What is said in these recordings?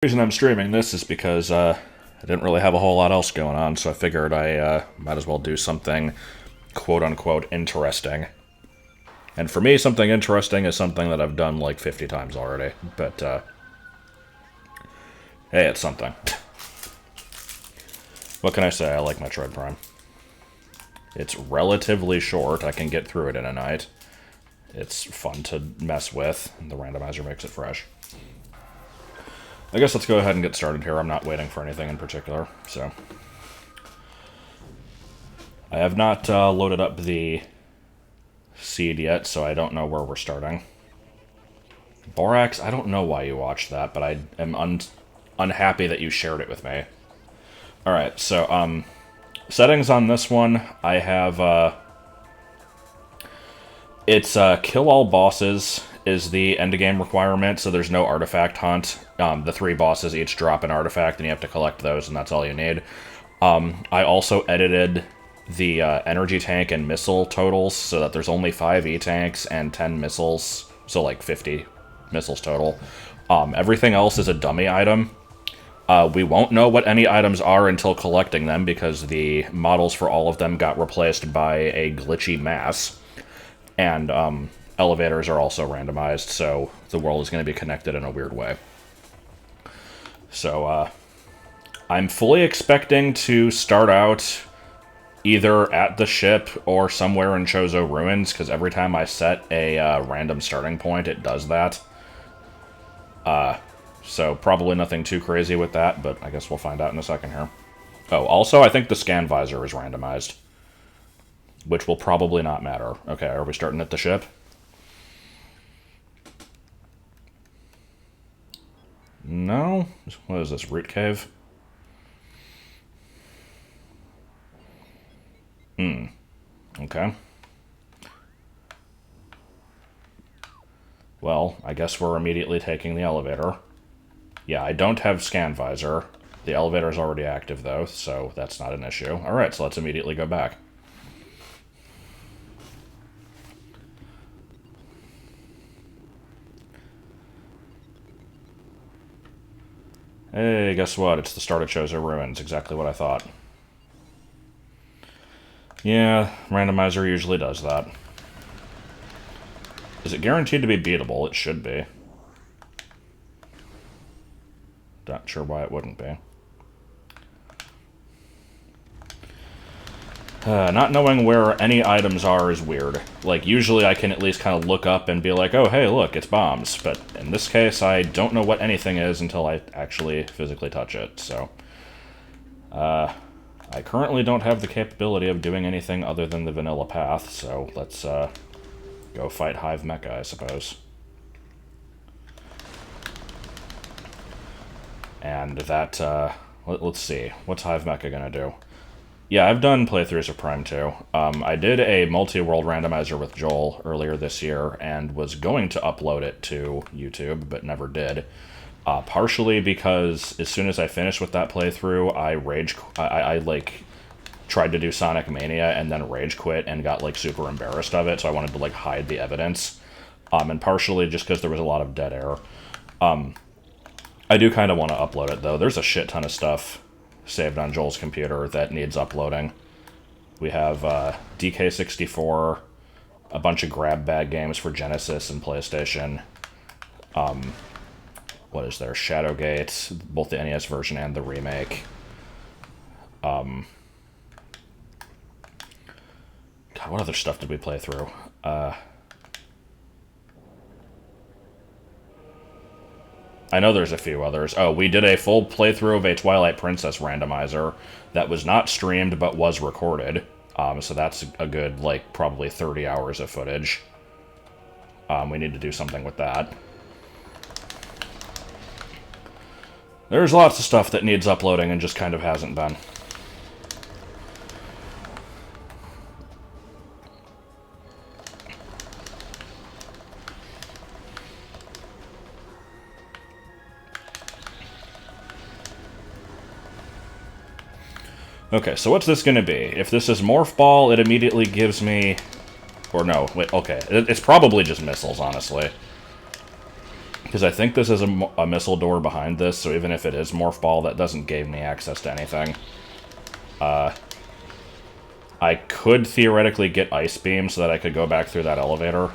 The reason I'm streaming this is because I didn't really have a whole lot else going on, so I figured I might as well do something quote-unquote interesting. And for me, something interesting is something that I've done like 50 times already, but hey, it's something. What can I say? I like Metroid Prime. It's relatively short, I can get through it in a night. It's fun to mess with, and the randomizer makes it fresh. I guess let's go ahead and get started here. I'm not waiting for anything in particular, so. I have not loaded up the seed yet, so I don't know where we're starting. Borax, I don't know why you watched that, but I am unhappy that you shared it with me. Alright, so, settings on this one, I have, it's, kill all bosses is the endgame requirement, so there's no artifact hunt. The 3 bosses each drop an artifact, and you have to collect those, and that's all you need. I also edited the energy tank and missile totals, so that there's only 5 E-tanks and 10 missiles, so like 50 missiles total. Everything else is a dummy item. We won't know what any items are until collecting them, because the models for all of them got replaced by a glitchy mass. And, elevators are also randomized, so the world is going to be connected in a weird way. So, I'm fully expecting to start out either at the ship or somewhere in Chozo Ruins, because every time I set a random starting point, it does that. So probably nothing too crazy with that, but I guess we'll find out in a second here. Oh, also, I think the Scan Visor is randomized, which will probably not matter. Okay, are we starting at the ship? No? What is this, Root Cave? Okay. Well, I guess we're immediately taking the elevator. Yeah, I don't have Scan Visor. The elevator's already active, though, so that's not an issue. Alright, so let's immediately go back. Hey, guess what? It's the start of Chozo Ruins. Exactly what I thought. Yeah, randomizer usually does that. Is it guaranteed to be beatable? It should be. Not sure why it wouldn't be. Not knowing where any items are is weird. Like, usually I can at least kind of look up and be like, oh, hey, look, it's bombs. But in this case, I don't know what anything is until I actually physically touch it, so. I currently don't have the capability of doing anything other than the vanilla path, so let's, go fight Hive Mecha, I suppose. And that, let's see. What's Hive Mecha gonna do? Yeah, I've done playthroughs of Prime 2. I did a multi-world randomizer with Joel earlier this year, and was going to upload it to YouTube, but never did. Partially because as soon as I finished with that playthrough, I like, tried to do Sonic Mania and then rage quit and got, like, super embarrassed of it, so I wanted to, like, hide the evidence. And partially just because there was a lot of dead air. I do kind of want to upload it, though. There's a shit ton of stuff saved on Joel's computer that needs uploading. We have DK64, a bunch of grab bag games for Genesis and PlayStation. What is there? Shadowgate, both the NES version and the remake. God, what other stuff did we play through? I know there's a few others. Oh, we did a full playthrough of a Twilight Princess randomizer that was not streamed but was recorded. So that's a good, like, probably 30 hours of footage. We need to do something with that. There's lots of stuff that needs uploading and just kind of hasn't been. Okay, so what's this gonna be? If this is Morph Ball, it immediately gives me... Or no, wait, okay. It's probably just missiles, honestly. Because I think this is a missile door behind this, so even if it is Morph Ball, that doesn't give me access to anything. I could theoretically get Ice Beam so that I could go back through that elevator.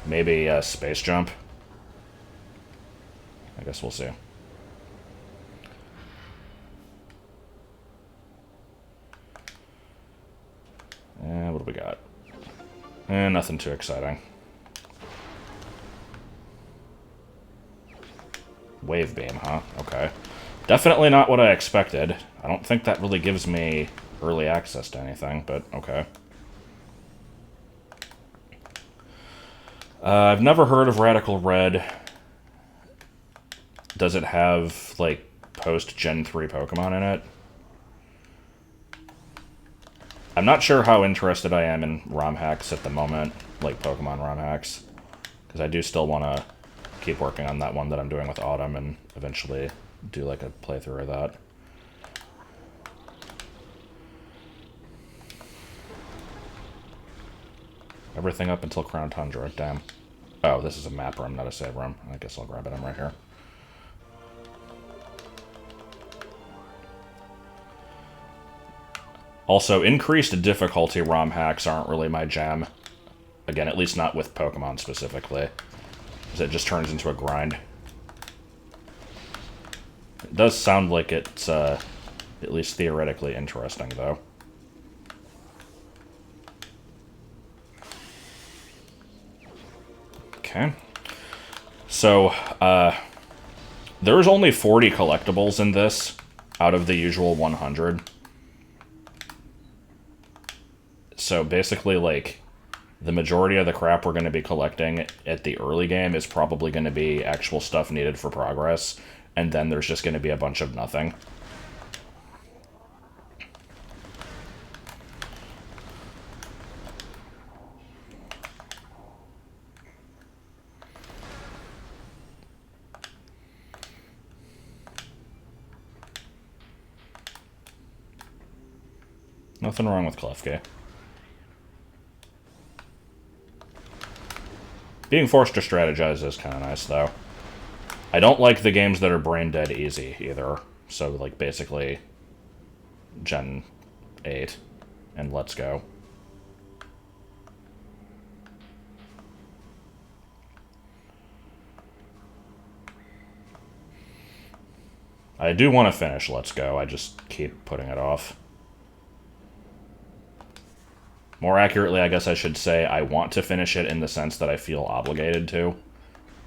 Maybe a Space Jump. I guess we'll see. And what do we got? Nothing too exciting. Wave Beam, huh? Okay. Definitely not what I expected. I don't think that really gives me early access to anything, but okay. I've never heard of Radical Red. Does it have, like, post-Gen 3 Pokemon in it? I'm not sure how interested I am in ROM hacks at the moment, like Pokemon ROM hacks. Because I do still want to keep working on that one that I'm doing with Autumn and eventually do, like, a playthrough of that. Everything up until Crown Tundra, damn. Oh, this is a map room, not a save room. I guess I'll grab it, I'm right here. Also, increased difficulty ROM hacks aren't really my jam. Again, at least not with Pokemon specifically. Because it just turns into a grind. It does sound like it's, at least theoretically interesting, though. Okay. So, there's only 40 collectibles in this, out of the usual 100. So basically, like, the majority of the crap we're going to be collecting at the early game is probably going to be actual stuff needed for progress, and then there's just going to be a bunch of nothing. Nothing wrong with Klefki. Being forced to strategize is kind of nice, though. I don't like the games that are brain dead easy, either. So, like, basically, Gen 8 and Let's Go. I do want to finish Let's Go, I just keep putting it off. More accurately, I guess I should say I want to finish it in the sense that I feel obligated to.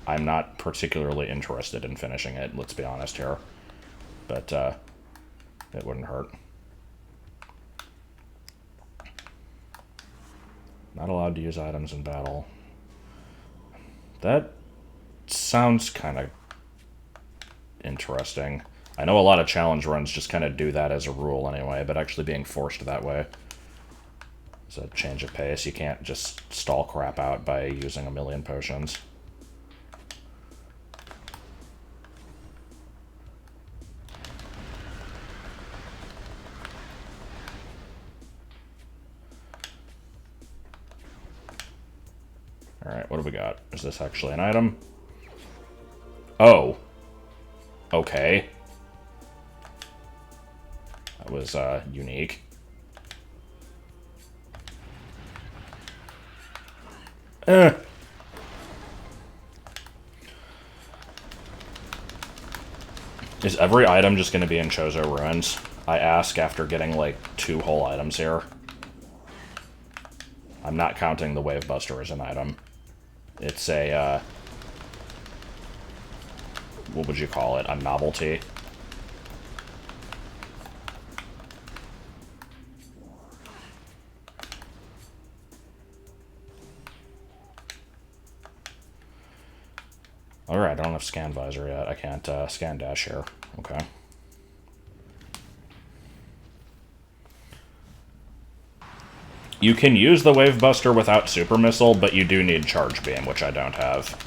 I'm not particularly interested in finishing it, let's be honest here. But, it wouldn't hurt. Not allowed to use items in battle. That sounds kind of interesting. I know a lot of challenge runs just kind of do that as a rule anyway, but actually being forced that way is a change of pace. You can't just stall crap out by using a million potions. Alright, what do we got? Is this actually an item? Oh. Okay. That was, unique. Is every item just going to be in Chozo Ruins? I ask after getting, like, 2 whole items here. I'm not counting the Wave Buster as an item. It's a, what would you call it? A novelty. Alright, I don't have Scan Visor yet. I can't, Scan Dash here. Okay. You can use the Wave Buster without Super Missile, but you do need Charge Beam, which I don't have.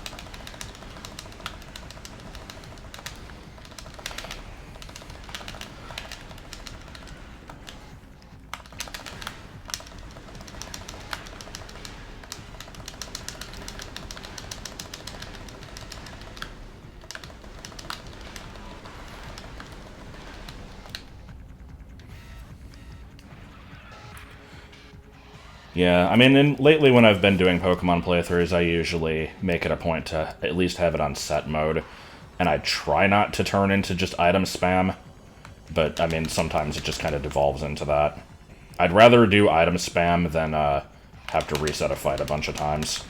Yeah, I mean, and lately when I've been doing Pokemon playthroughs, I usually make it a point to at least have it on set mode, and I try not to turn into just item spam, but I mean, sometimes it just kind of devolves into that. I'd rather do item spam than have to reset a fight a bunch of times.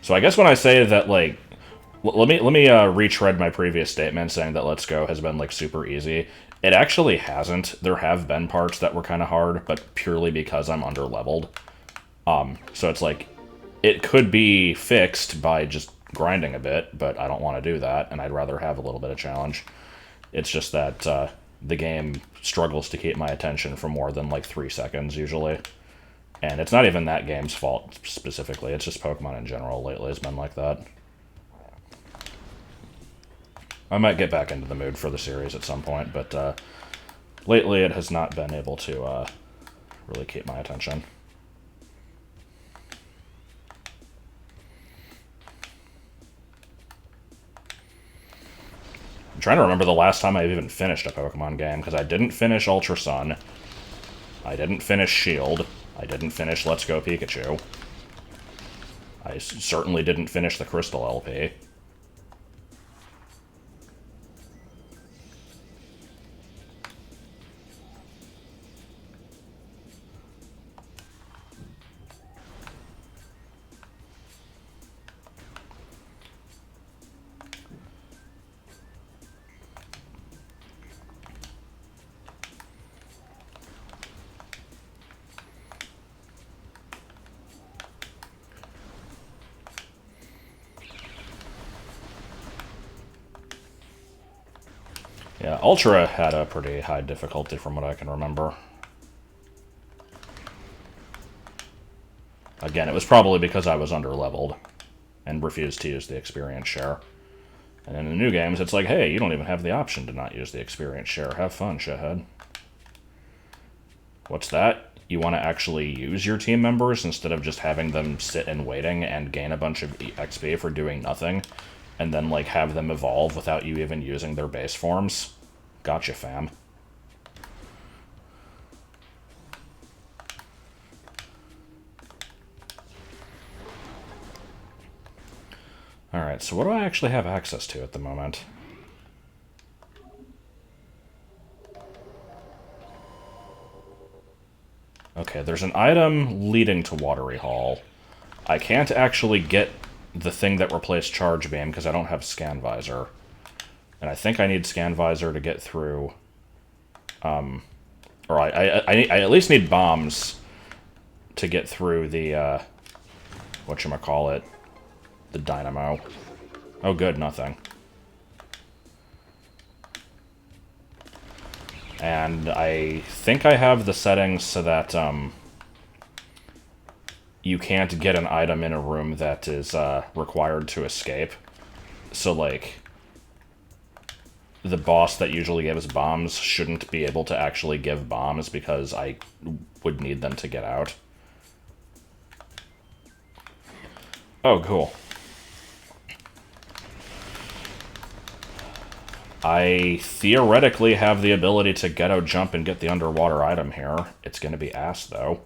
So I guess when I say that, like, let me retread my previous statement saying that Let's Go has been, like, super easy. It actually hasn't. There have been parts that were kind of hard, but purely because I'm under-leveled. So it's like, it could be fixed by just grinding a bit, but I don't want to do that, and I'd rather have a little bit of challenge. It's just that the game struggles to keep my attention for more than, like, 3 seconds, usually. And it's not even that game's fault, specifically. It's just Pokemon in general lately has been like that. I might get back into the mood for the series at some point, but lately it has not been able to really keep my attention. I'm trying to remember the last time I've even finished a Pokemon game, because I didn't finish Ultra Sun, I didn't finish Shield, I didn't finish Let's Go Pikachu, I certainly didn't finish the Crystal LP. Yeah, Ultra had a pretty high difficulty from what I can remember. Again, it was probably because I was under-leveled and refused to use the experience share. And in the new games, it's like, hey, you don't even have the option to not use the experience share. Have fun, shithead. What's that? You want to actually use your team members instead of just having them sit and waiting and gain a bunch of XP for doing nothing, and then, like, have them evolve without you even using their base forms? Gotcha, fam. Alright, so what do I actually have access to at the moment? Okay, there's an item leading to Watery Hall. I can't actually get the thing that replaced Charge Beam because I don't have Scan Visor. And I think I need Scan Visor to get through... or I at least need bombs to get through the, whatchamacallit, the dynamo. Oh good, nothing. And I think I have the settings so that, you can't get an item in a room that is, required to escape. So, like, the boss that usually gives bombs shouldn't be able to actually give bombs because I would need them to get out. Oh, cool. I theoretically have the ability to ghetto jump and get the underwater item here. It's gonna be ass, though.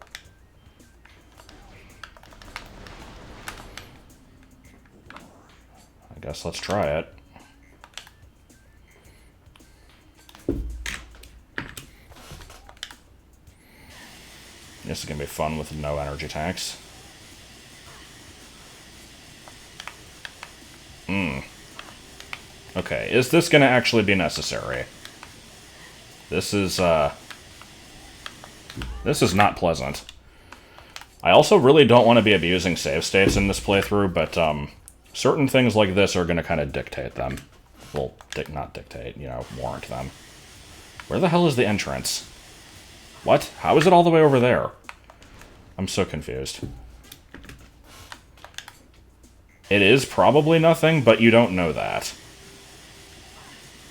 I guess let's try it. This is gonna be fun with no energy tanks. Okay, is this gonna actually be necessary? This is not pleasant. I also really don't want to be abusing save states in this playthrough, but, certain things like this are gonna kind of dictate them. Well, not dictate, you know, warrant them. Where the hell is the entrance? What? How is it all the way over there? I'm so confused. It is probably nothing, but you don't know that.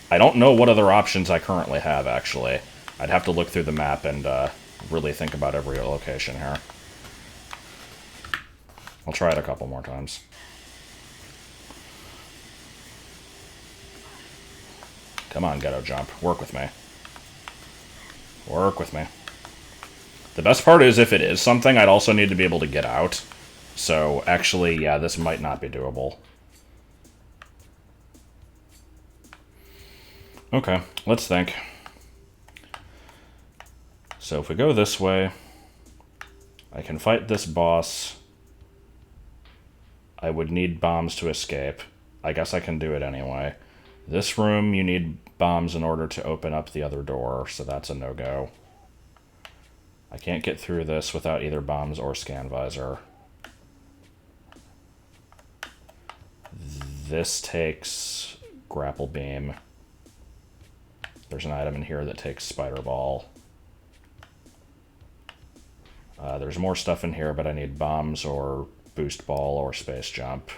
I don't know what other options I currently have, actually. I'd have to look through the map and really think about every location here. I'll try it a couple more times. Come on, Ghetto Jump. Work with me. Work with me. The best part is if it is something, I'd also need to be able to get out. So, actually, yeah, this might not be doable. Okay, let's think. So if we go this way, I can fight this boss. I would need bombs to escape. I guess I can do it anyway. This room, you need bombs in order to open up the other door, so that's a no-go. I can't get through this without either bombs or Scan Visor. This takes Grapple Beam. There's an item in here that takes Spider Ball. There's more stuff in here, but I need bombs or Boost Ball or Space Jump.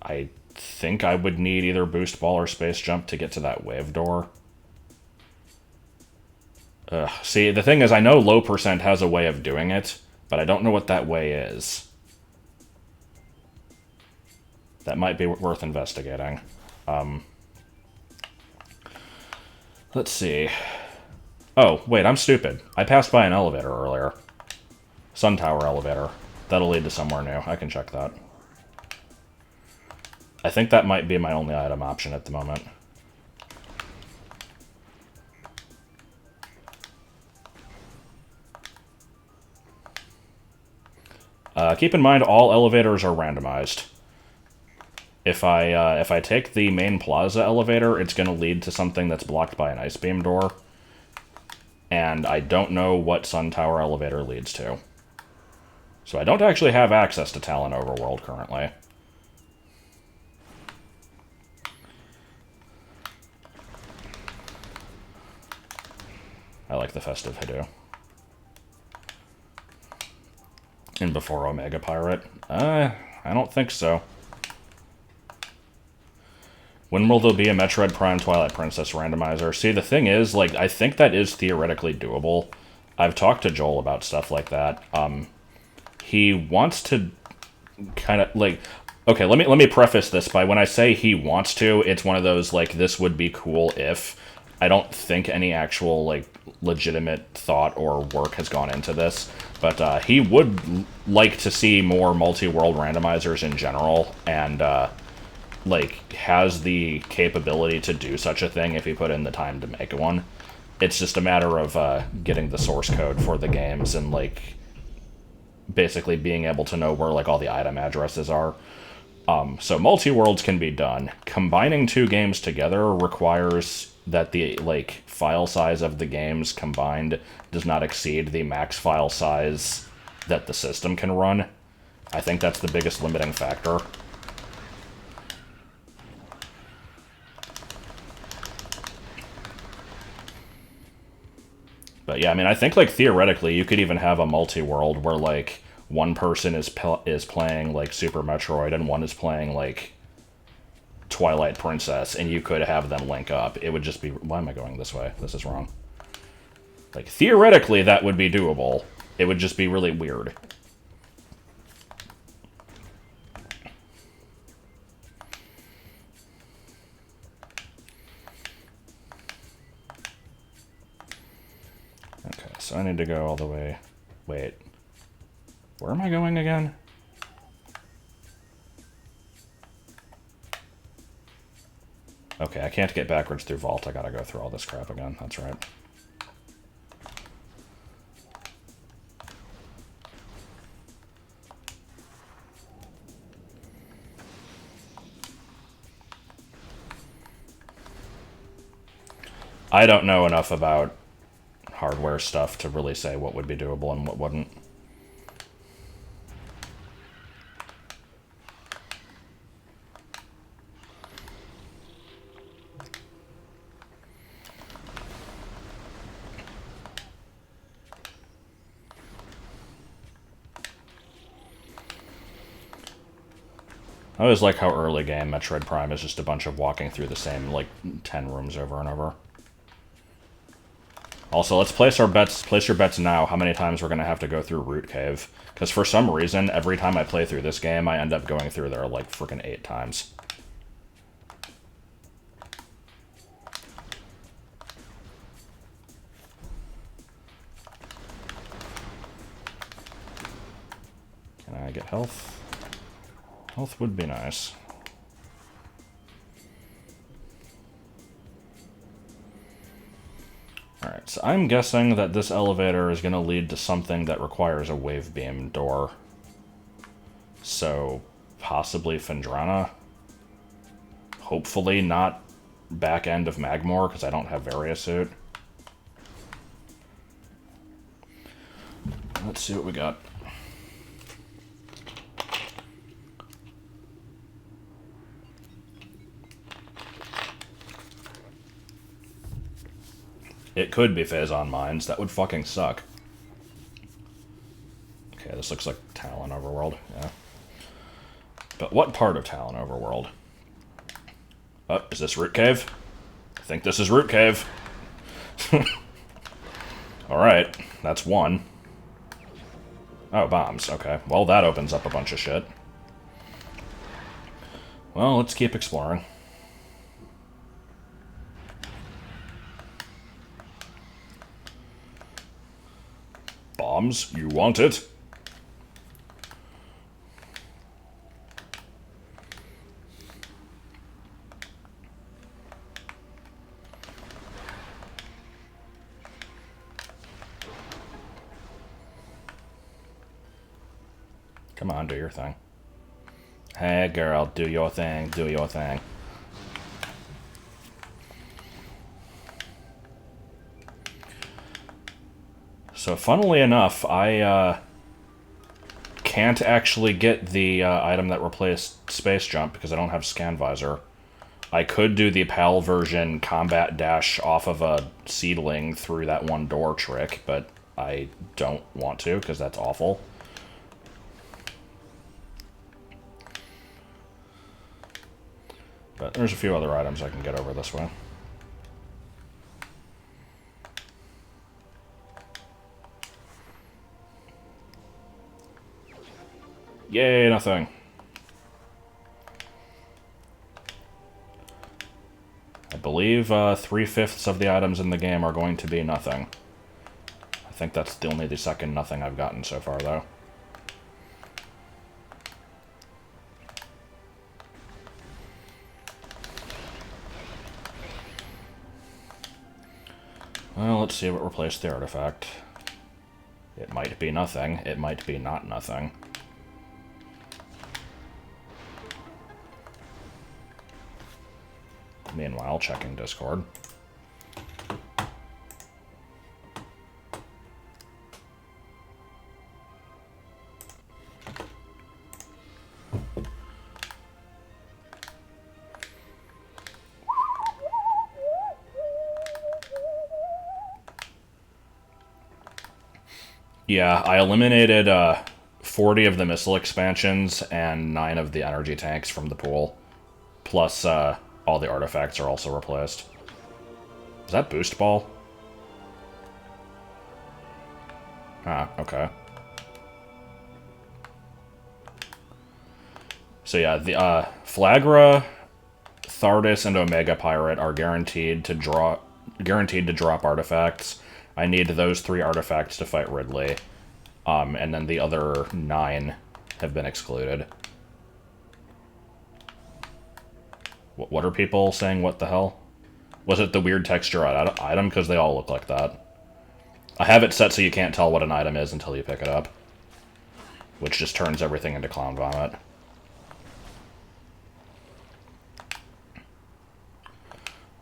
I think I would need either Boost Ball or Space Jump to get to that wave door. See, the thing is, I know low percent has a way of doing it, but I don't know what that way is. That might be worth investigating. Let's see. Oh, wait, I'm stupid. I passed by an elevator earlier. Sun Tower elevator. That'll lead to somewhere new. I can check that. I think that might be my only item option at the moment. Keep in mind, all elevators are randomized. If I take the main plaza elevator, it's going to lead to something that's blocked by an ice beam door. And I don't know what Sun Tower elevator leads to. So I don't actually have access to Talon Overworld currently. I like the Festive Hoodoo. And before Omega Pirate? I don't think so. When will there be a Metroid Prime Twilight Princess randomizer? See, the thing is, like, I think that is theoretically doable. I've talked to Joel about stuff like that. He wants to kind of, like... Okay, let me preface this by when I say he wants to, it's one of those, like, this would be cool if... I don't think any actual, like, legitimate thought or work has gone into this. But he would like to see more multi-world randomizers in general, and... like, has the capability to do such a thing if he put in the time to make one. It's just a matter of getting the source code for the games and, like, basically being able to know where, like, all the item addresses are. So multi-worlds can be done. Combining two games together requires that the, like, file size of the games combined does not exceed the max file size that the system can run. I think that's the biggest limiting factor. But yeah, I mean, I think, like, theoretically, you could even have a multi-world where, like, one person is playing, like, Super Metroid and one is playing, like, Twilight Princess, and you could have them link up. It would just be... Why am I going this way? This is wrong. Like, theoretically, that would be doable. It would just be really weird. Okay, so I need to go all the way... Wait. Where am I going again? Okay, I can't get backwards through Vault. I gotta go through all this crap again. That's right. I don't know enough about hardware stuff to really say what would be doable and what wouldn't. I always like how early game Metroid Prime is just a bunch of walking through the same, like, 10 rooms over and over. Also, let's place our bets. Place your bets now how many times we're going to have to go through Root Cave. Because for some reason, every time I play through this game, I end up going through there, like, freaking 8 times. Health. Health would be nice. Alright, so I'm guessing that this elevator is going to lead to something that requires a wave beam door. So, possibly Phendrana. Hopefully not back end of Magmor, because I don't have Variasuit. Let's see what we got. It could be Phazon Mines. That would fucking suck. Okay, this looks like Talon Overworld. Yeah. But what part of Talon Overworld? Oh, is this Root Cave? I think this is Root Cave. Alright, that's one. Oh, bombs. Okay. Well, that opens up a bunch of shit. Well, let's keep exploring. Bombs? You want it? Come on, do your thing. Hey, girl, do your thing, do your thing. So, funnily enough, I can't actually get the item that replaced Space Jump because I don't have Scan Visor. I could do the PAL version combat dash off of a seedling through that one door trick, but I don't want to because that's awful. But there's a few other items I can get over this way. Yay, nothing. I believe 3/5 of the items in the game are going to be nothing. I think that's only the second nothing I've gotten so far, though. Well, let's see what replaced the artifact. It might be nothing. It might be not nothing. Meanwhile, checking Discord. Yeah, I eliminated 40 of the missile expansions and 9 of the energy tanks from the pool. Plus, all the artifacts are also replaced. Is that Boost Ball? Ah, okay. So yeah, the Flagra, Thardus, and Omega Pirate are guaranteed to drop artifacts. I need those 3 artifacts to fight Ridley. And then the other 9 have been excluded. What are people saying? What the hell? Was it the weird texture item? Because they all look like that. I have it set so you can't tell what an item is until you pick it up. Which just turns everything into clown vomit.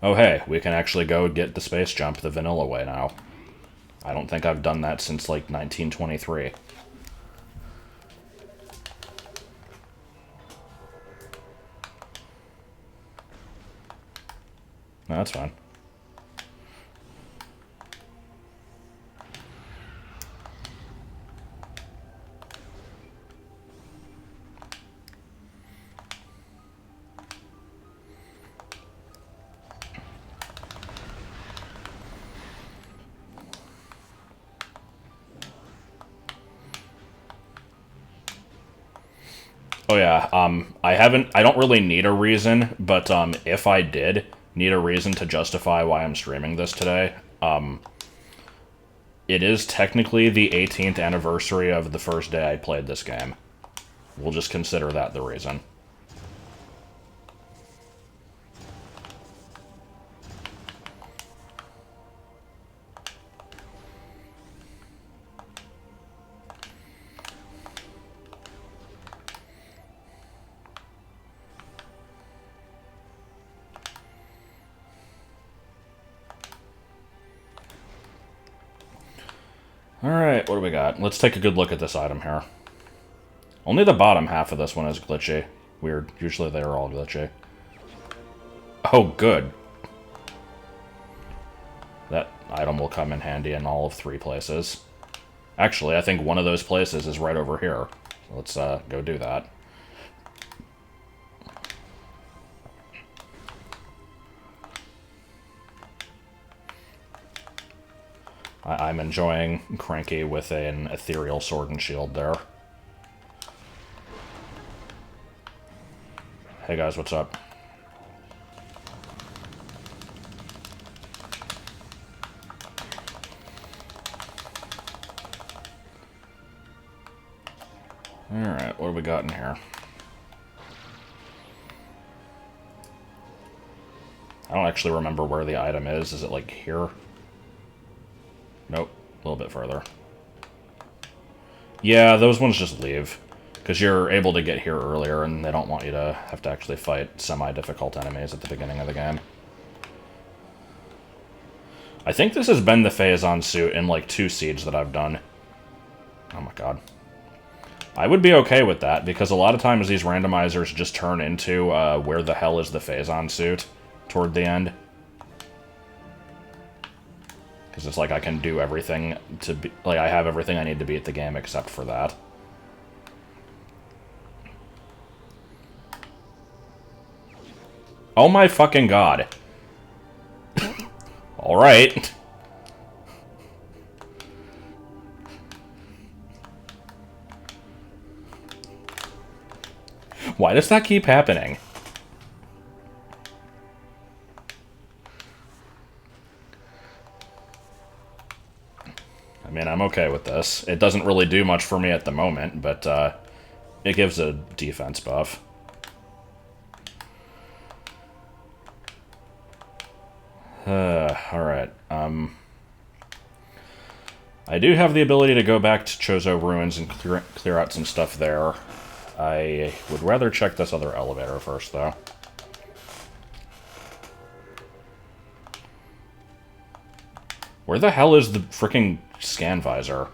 Oh hey, we can actually go get the Space Jump the vanilla way now. I don't think I've done that since, like, 1923. No, that's fine. Oh yeah, I don't really need a reason, but if I did need a reason to justify why I'm streaming this today, it is technically the 18th anniversary of the first day I played this game. We'll just consider that the reason. Alright, what do we got? Let's take a good look at this item here. Only the bottom half of this one is glitchy. Weird. Usually they're all glitchy. Oh, good. That item will come in handy in all of 3 places. Actually, I think one of those places is right over here. So let's go do that. I'm enjoying Cranky with an ethereal sword and shield there. Hey guys, what's up? Alright, what do we got in here? I don't actually remember where the item is. Is it like here? Nope, a little bit further. Yeah, those ones just leave. Because you're able to get here earlier, and they don't want you to have to actually fight semi-difficult enemies at the beginning of the game. I think this has been the Phazon suit in like 2 seeds that I've done. Oh my god. I would be okay with that, because a lot of times these randomizers just turn into where the hell is the Phazon suit toward the end. Because it's like I can do everything to be... Like, I have everything I need to beat the game except for that. Oh my fucking god. Alright. Why does that keep happening? I mean, I'm okay with this. It doesn't really do much for me at the moment, but it gives a defense buff. Alright. I do have the ability to go back to Chozo Ruins and clear out some stuff there. I would rather check this other elevator first, though. Where the hell is the freaking Scan Visor?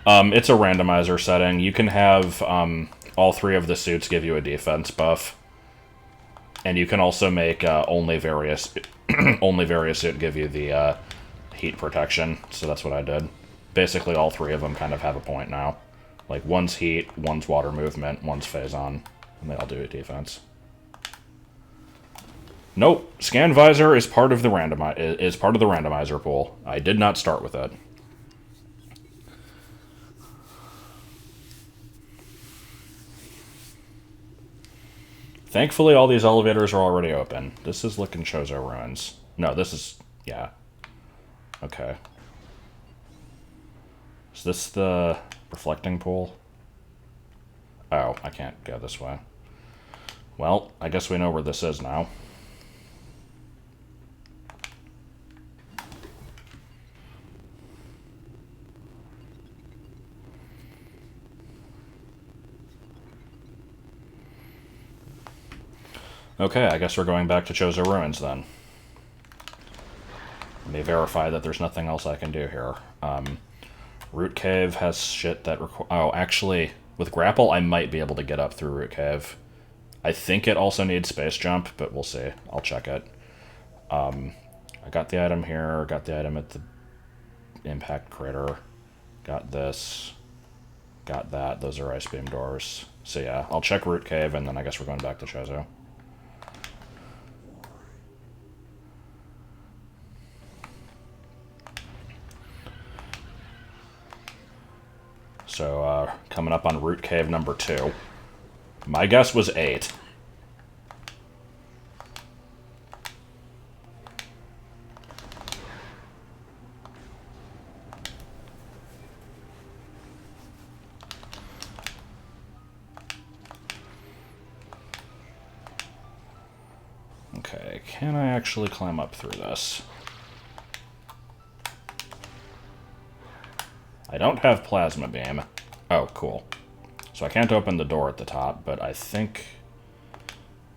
It's a randomizer setting. You can have all 3 of the suits give you a defense buff. And you can also make only various suit give you the heat protection. So that's what I did. Basically, all 3 of them kind of have a point now. Like, one's heat, one's water movement, one's Phazon, and they all do a defense. Nope, Scan Visor is part of the randomizer pool. I did not start with it. Thankfully, all these elevators are already open. This is looking Chozo Ruins. No, this is... yeah. Okay. Is this the reflecting pool? Oh, I can't go this way. Well, I guess we know where this is now. Okay, I guess we're going back to Chozo Ruins, then. Let me verify that there's nothing else I can do here. Root Cave has shit that oh, actually, with Grapple, I might be able to get up through Root Cave. I think it also needs Space Jump, but we'll see. I'll check it. I got the item here, got the item at the Impact Crater, got this, got that. Those are Ice Beam doors. So yeah, I'll check Root Cave, and then I guess we're going back to Chozo. So, coming up on Root Cave number 2. My guess was 8. can I actually climb up through this? I don't have plasma beam. Oh, cool. So I can't open the door at the top, but I think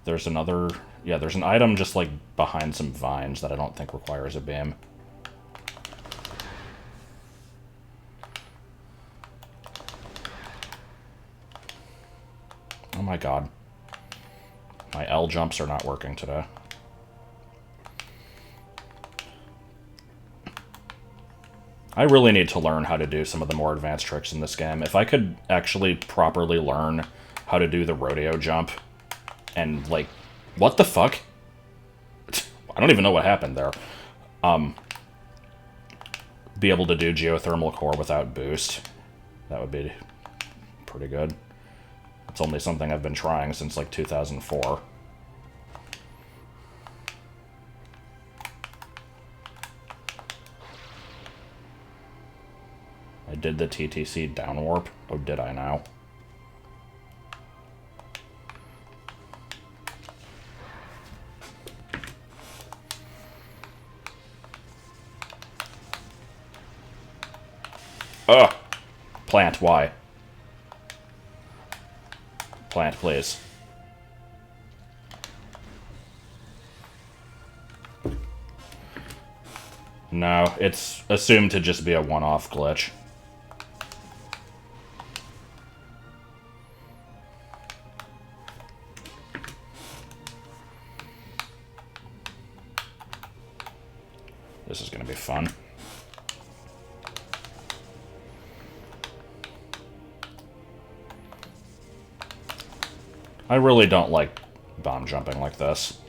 there's another... Yeah, there's an item just, like, behind some vines that I don't think requires a beam. Oh my god. My L jumps are not working today. I really need to learn how to do some of the more advanced tricks in this game. If I could actually properly learn how to do the rodeo jump and, like, what the fuck? I don't even know what happened there. Be able to do geothermal core without boost. That would be pretty good. It's only something I've been trying since, like, 2004. I did the TTC down warp. Oh, did I now? Ugh! Plant, why? Plant, please. No, it's assumed to just be a one-off glitch. This is gonna be fun. I really don't like bomb jumping like this.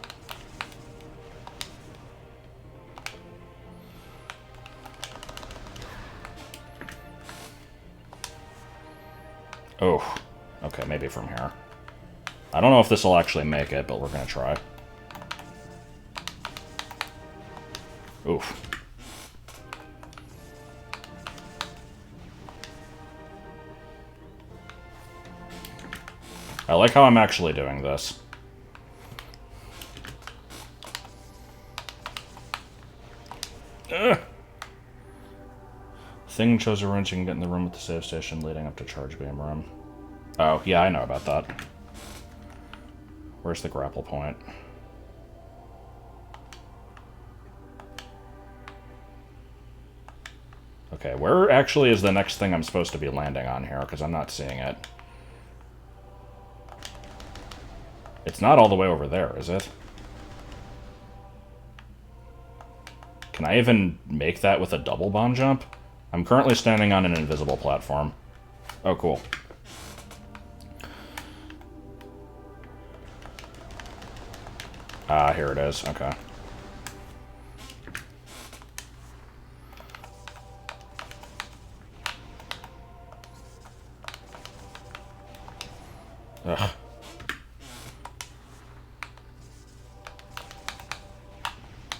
Oh, okay, maybe from here. I don't know if this will actually make it, but we're gonna try. Oof. I like how I'm actually doing this. Ugh. Thing chose a wrench. You can get in the room with the save station leading up to charge beam room. Oh, yeah, I know about that. Where's the grapple point? Okay, where actually is the next thing I'm supposed to be landing on here? Because I'm not seeing it. It's not all the way over there, is it? Can I even make that with a double bomb jump? I'm currently standing on an invisible platform. Oh, cool. Ah, here it is. Okay. Ugh.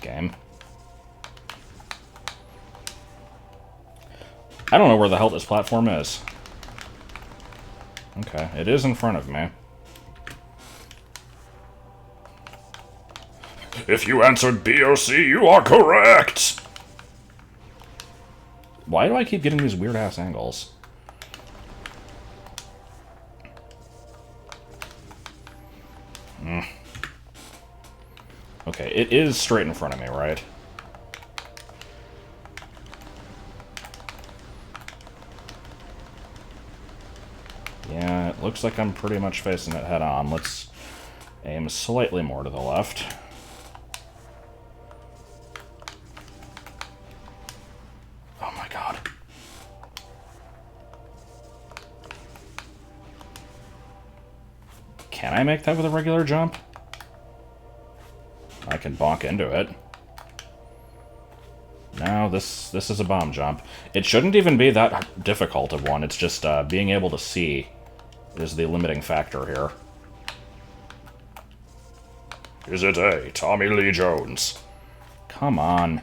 Game. I don't know where the hell this platform is. Okay, it is in front of me. If you answered B or C, you are correct! Why do I keep getting these weird-ass angles? Okay, it is straight in front of me, right? Yeah, it looks like I'm pretty much facing it head-on. Let's aim slightly more to the left. Oh my god. Can I make that with a regular jump? I can bonk into it. No, this is a bomb jump. It shouldn't even be that difficult of one. It's just being able to see is the limiting factor here. Is it A, Tommy Lee Jones? Come on.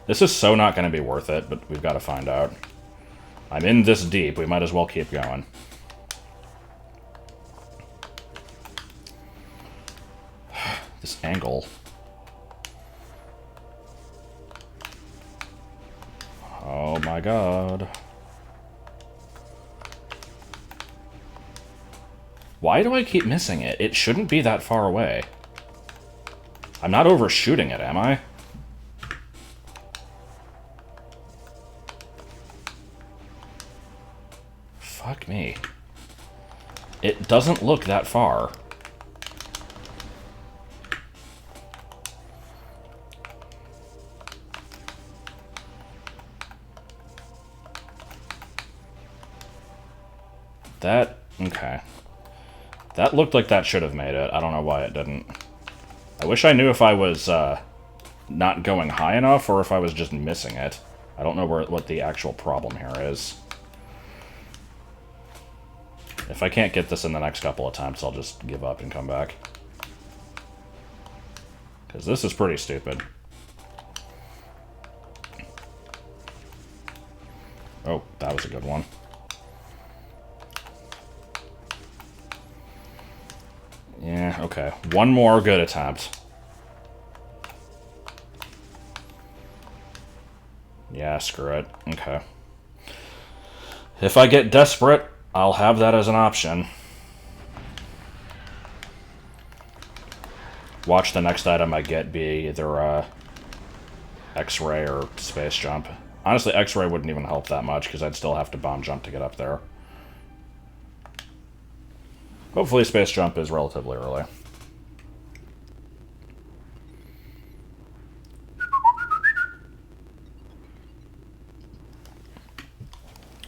This is so not going to be worth it, but we've got to find out. I'm in this deep. We might as well keep going. This angle. Oh my god. Why do I keep missing it? It shouldn't be that far away. I'm not overshooting it, am I? Fuck me. It doesn't look that far. That... okay. That looked like that should have made it. I don't know why it didn't. I wish I knew if I was not going high enough or if I was just missing it. I don't know what the actual problem here is. If I can't get this in the next couple of attempts, I'll just give up and come back. Because this is pretty stupid. Oh, that was a good one. Yeah, okay. One more good attempt. Yeah, screw it. Okay. If I get desperate, I'll have that as an option. Watch the next item I get be either X-ray or space jump. Honestly, X-ray wouldn't even help that much because I'd still have to bomb jump to get up there. Hopefully space jump is relatively early.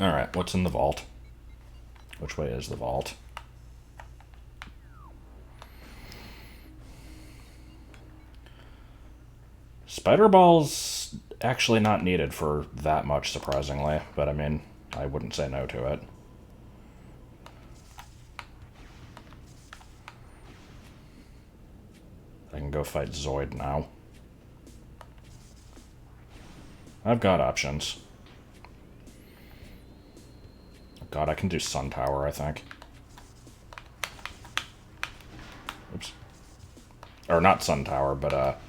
Alright, what's in the vault? Which way is the vault? Spider Ball's actually not needed for that much, surprisingly. But, I mean, I wouldn't say no to it. I can go fight Zoid now. I've got options. Oh god, I can do Sun Tower, I think. Oops. Or not Sun Tower, but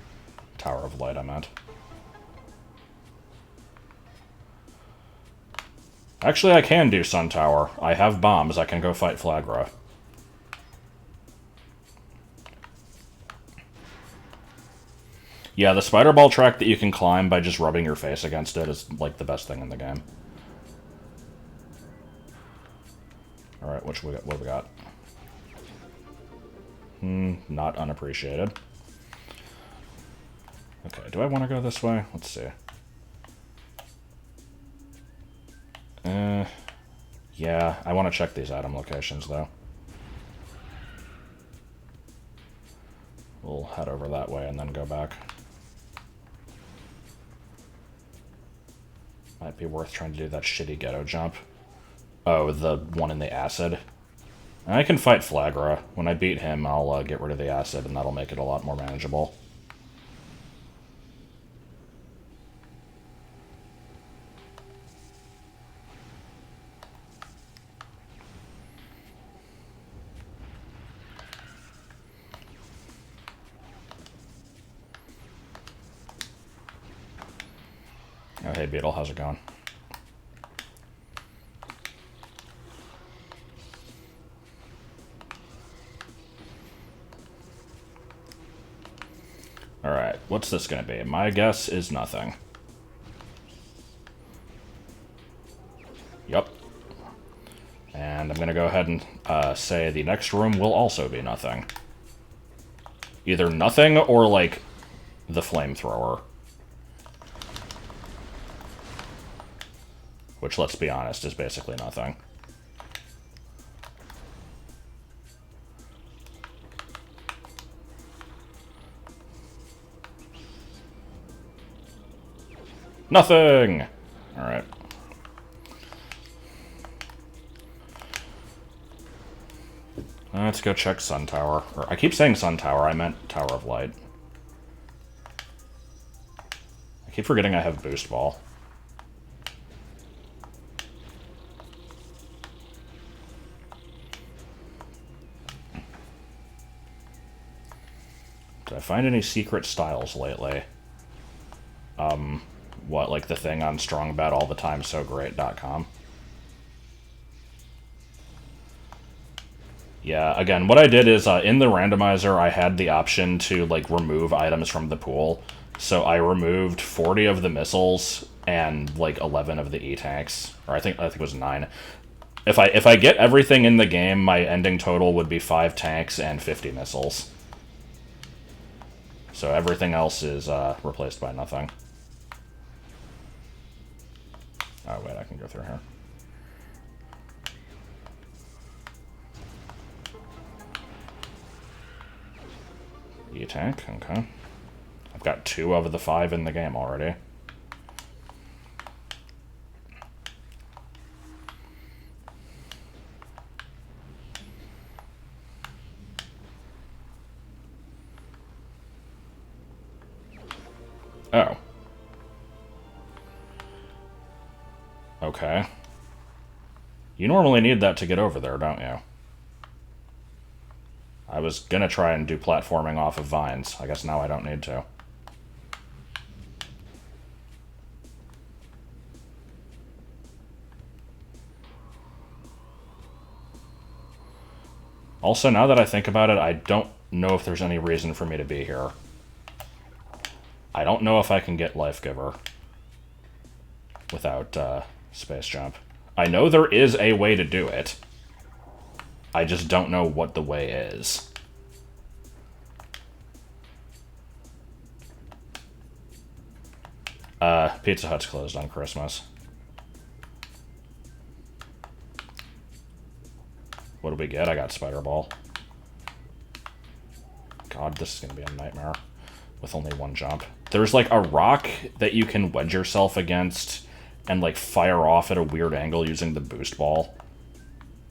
Tower of Light, I meant. Actually, I can do Sun Tower. I have bombs. I can go fight Flagra. Yeah, the spider ball track that you can climb by just rubbing your face against it is, like, the best thing in the game. Alright, what do we got? Not unappreciated. Okay, do I want to go this way? Let's see. Yeah, I want to check these item locations, though. We'll head over that way and then go back. Might be worth trying to do that shitty ghetto jump. Oh, the one in the acid. I can fight Flagra. When I beat him, I'll get rid of the acid, and that'll make it a lot more manageable. Oh, hey, Beetle, how's it going? Alright, what's this gonna be? My guess is nothing. Yup. And I'm gonna go ahead and say the next room will also be nothing. Either nothing or, like, the flamethrower. Which, let's be honest, is basically nothing. Nothing! Alright. Let's go check Sun Tower. Or, I keep saying Sun Tower, I meant Tower of Light. I keep forgetting I have Boost Ball. Did I find any secret styles lately? What, like the thing on strongbadallthetimesogreat.com? Yeah, again, what I did is, in the randomizer, I had the option to, like, remove items from the pool. So I removed 40 of the missiles and, like, 11 of the E-tanks. Or I think it was 9. If I get everything in the game, my ending total would be 5 tanks and 50 missiles. So everything else is replaced by nothing. Oh, wait, I can go through here. E-tank, okay. I've got 2 of the 5 in the game already. Oh. Okay. You normally need that to get over there, don't you? I was gonna try and do platforming off of vines. I guess now I don't need to. Also, now that I think about it, I don't know if there's any reason for me to be here. I don't know if I can get Life Giver without space jump. I know there is a way to do it. I just don't know what the way is. Pizza Hut's closed on Christmas. What do we get? I got Spider Ball. God, this is going to be a nightmare with only 1 jump. There's, like, a rock that you can wedge yourself against and, like, fire off at a weird angle using the boost ball.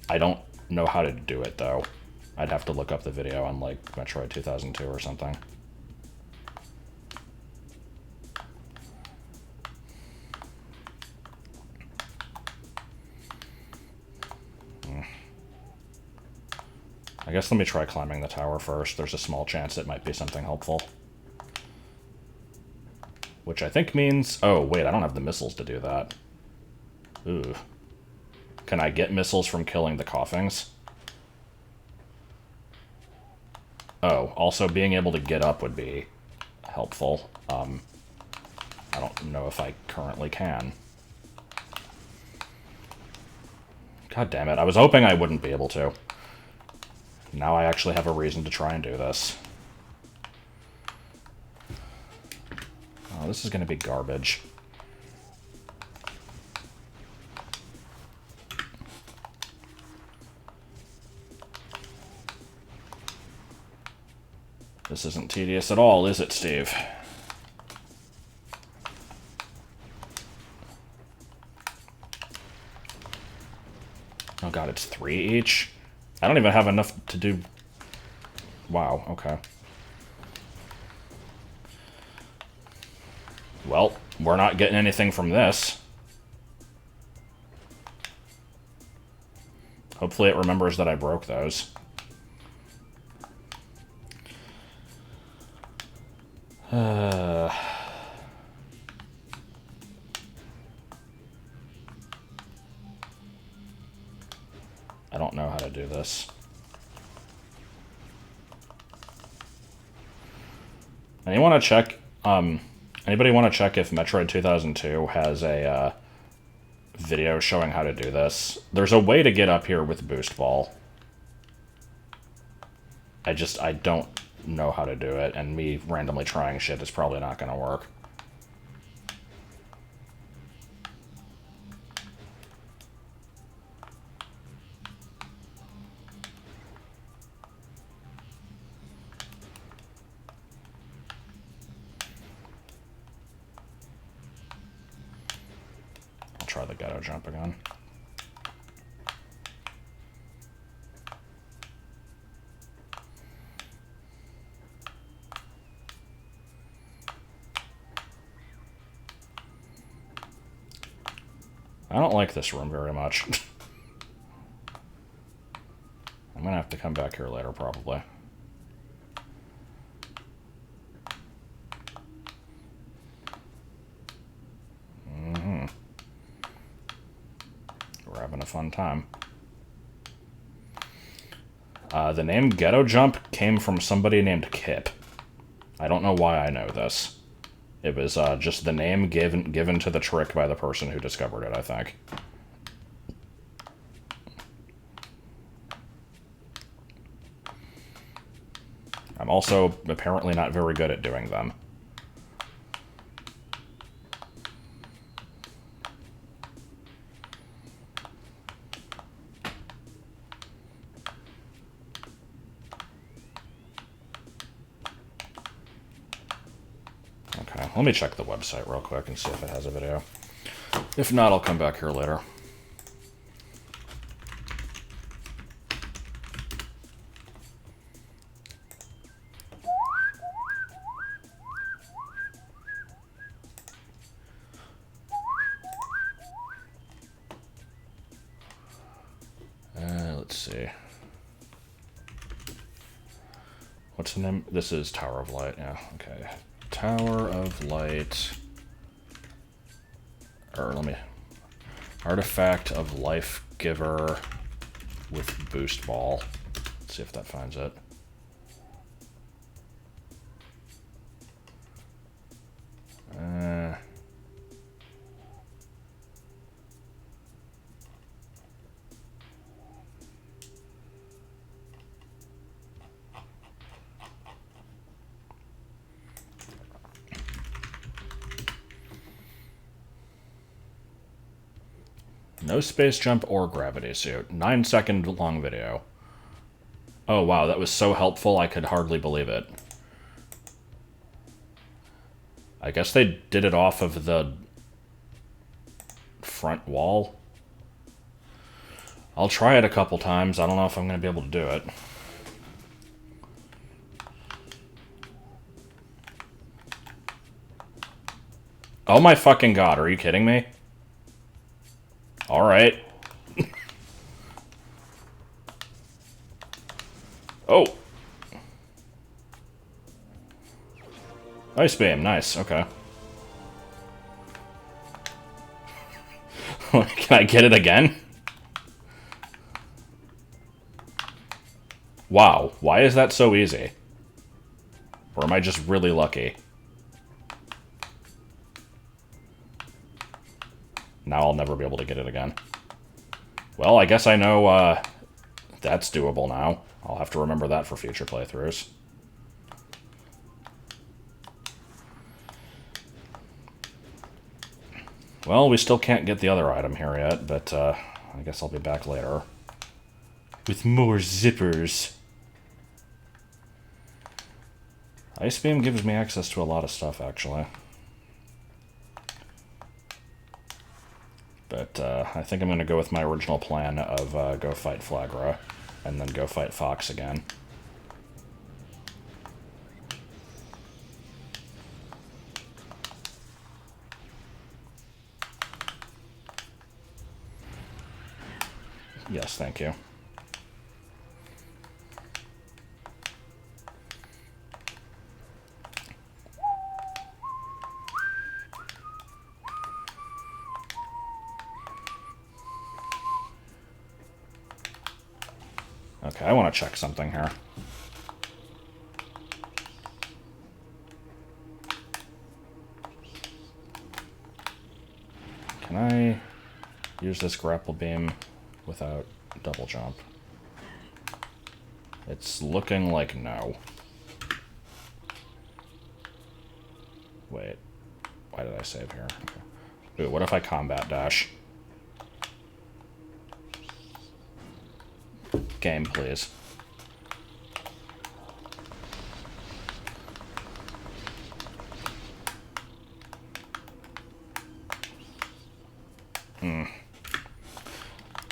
I don't know how to do it, though. I'd have to look up the video on, like, Metroid 2002 or something. I guess let me try climbing the tower first. There's a small chance it might be something helpful. Which I think means... Oh, wait, I don't have the missiles to do that. Ooh. Can I get missiles from killing the coughings? Oh, also being able to get up would be helpful. I don't know if I currently can. God damn it, I was hoping I wouldn't be able to. Now I actually have a reason to try and do this. Oh, this is going to be garbage. This isn't tedious at all, is it, Steve? Oh god, it's 3 each? I don't even have enough to do... Wow, okay. Well, we're not getting anything from this. Hopefully it remembers that I broke those. I don't know how to do this. Anybody want to check if Metroid 2002 has a video showing how to do this? There's a way to get up here with Boost Ball. I don't know how to do it, and me randomly trying shit is probably not going to work. I'll try the ghetto jump again. I don't like this room very much. I'm gonna have to come back here later, probably. fun time. The name Ghetto Jump came from somebody named Kip. I don't know why I know this. It was just the name given to the trick by the person who discovered it, I think. I'm also apparently not very good at doing them. Okay, let me check the website real quick and see if it has a video. If not, I'll come back here later. Let's see. What's the name? This is Tower of Light, yeah, okay. Tower of Light. Or let me... Artifact of Life Giver with Boost Ball. Let's see if that finds it. No space jump or gravity suit. 9-second long video. Oh wow, that was so helpful I could hardly believe it. I guess they did it off of the front wall. I'll try it a couple times. I don't know if I'm going to be able to do it. Oh my fucking god, are you kidding me? Alright. Oh! Ice beam, nice, okay. Can I get it again? Wow, why is that so easy? Or am I just really lucky? Now I'll never be able to get it again. Well, I guess I know that's doable now. I'll have to remember that for future playthroughs. Well, we still can't get the other item here yet, but I guess I'll be back later. With more zippers. Ice Beam gives me access to a lot of stuff, actually. But I think I'm going to go with my original plan of go fight Flagra, and then go fight Fox again. Yes, thank you. Okay, I want to check something here. Can I use this grapple beam without double jump? It's looking like no. Wait, why did I save here? Okay. Ooh, what if I combat dash? Game, please.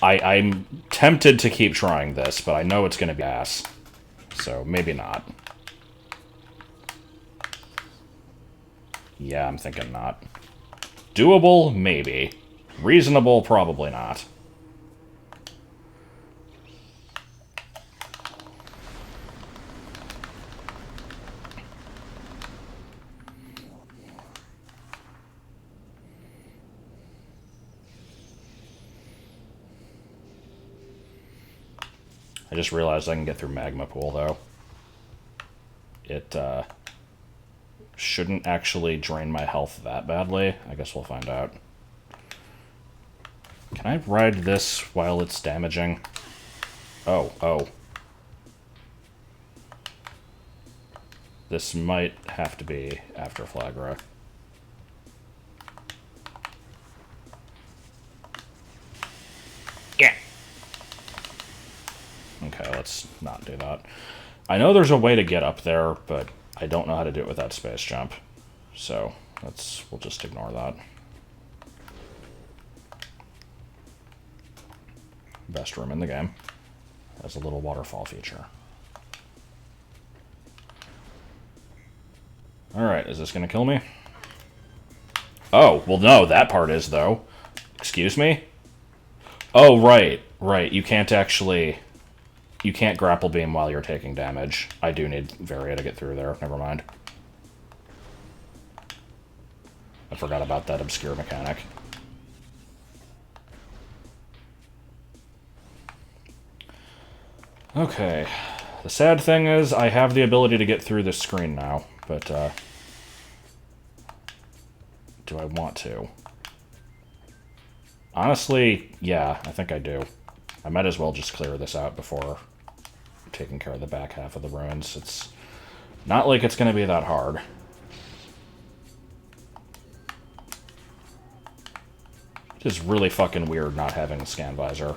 I'm tempted to keep trying this, but I know it's going to be ass. So, maybe not. Yeah, I'm thinking not. Doable? Maybe. Reasonable? Probably not. I just realized I can get through Magma Pool, though. It shouldn't actually drain my health that badly. I guess we'll find out. Can I ride this while it's damaging? Oh. This might have to be after Flagra. Yeah. Okay, let's not do that. I know there's a way to get up there, but I don't know how to do it with that space jump. So, we'll just ignore that. Best room in the game. Has a little waterfall feature. Alright, is this gonna kill me? Oh, well no, that part is, though. Excuse me? Oh, right. You can't actually... You can't grapple beam while you're taking damage. I do need Varia to get through there. Never mind. I forgot about that obscure mechanic. Okay. The sad thing is, I have the ability to get through this screen now, but, do I want to? Honestly, yeah, I think I do. I might as well just clear this out before taking care of the back half of the ruins. It's not like it's going to be that hard. It is really fucking weird not having a Scan Visor.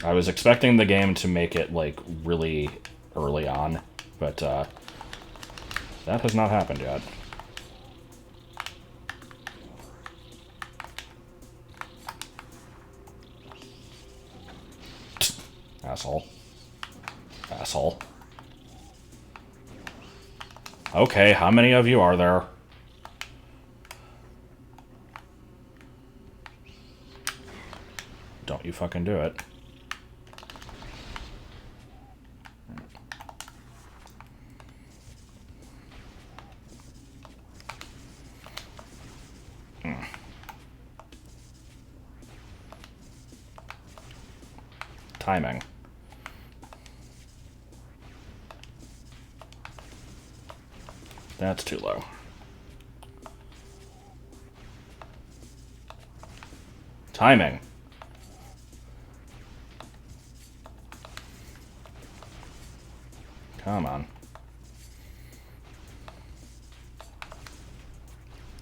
I was expecting the game to make it, like, really early on, but, that has not happened yet. Asshole. Asshole. Okay, how many of you are there? Don't you fucking do it. Timing. That's too low. Timing. Come on.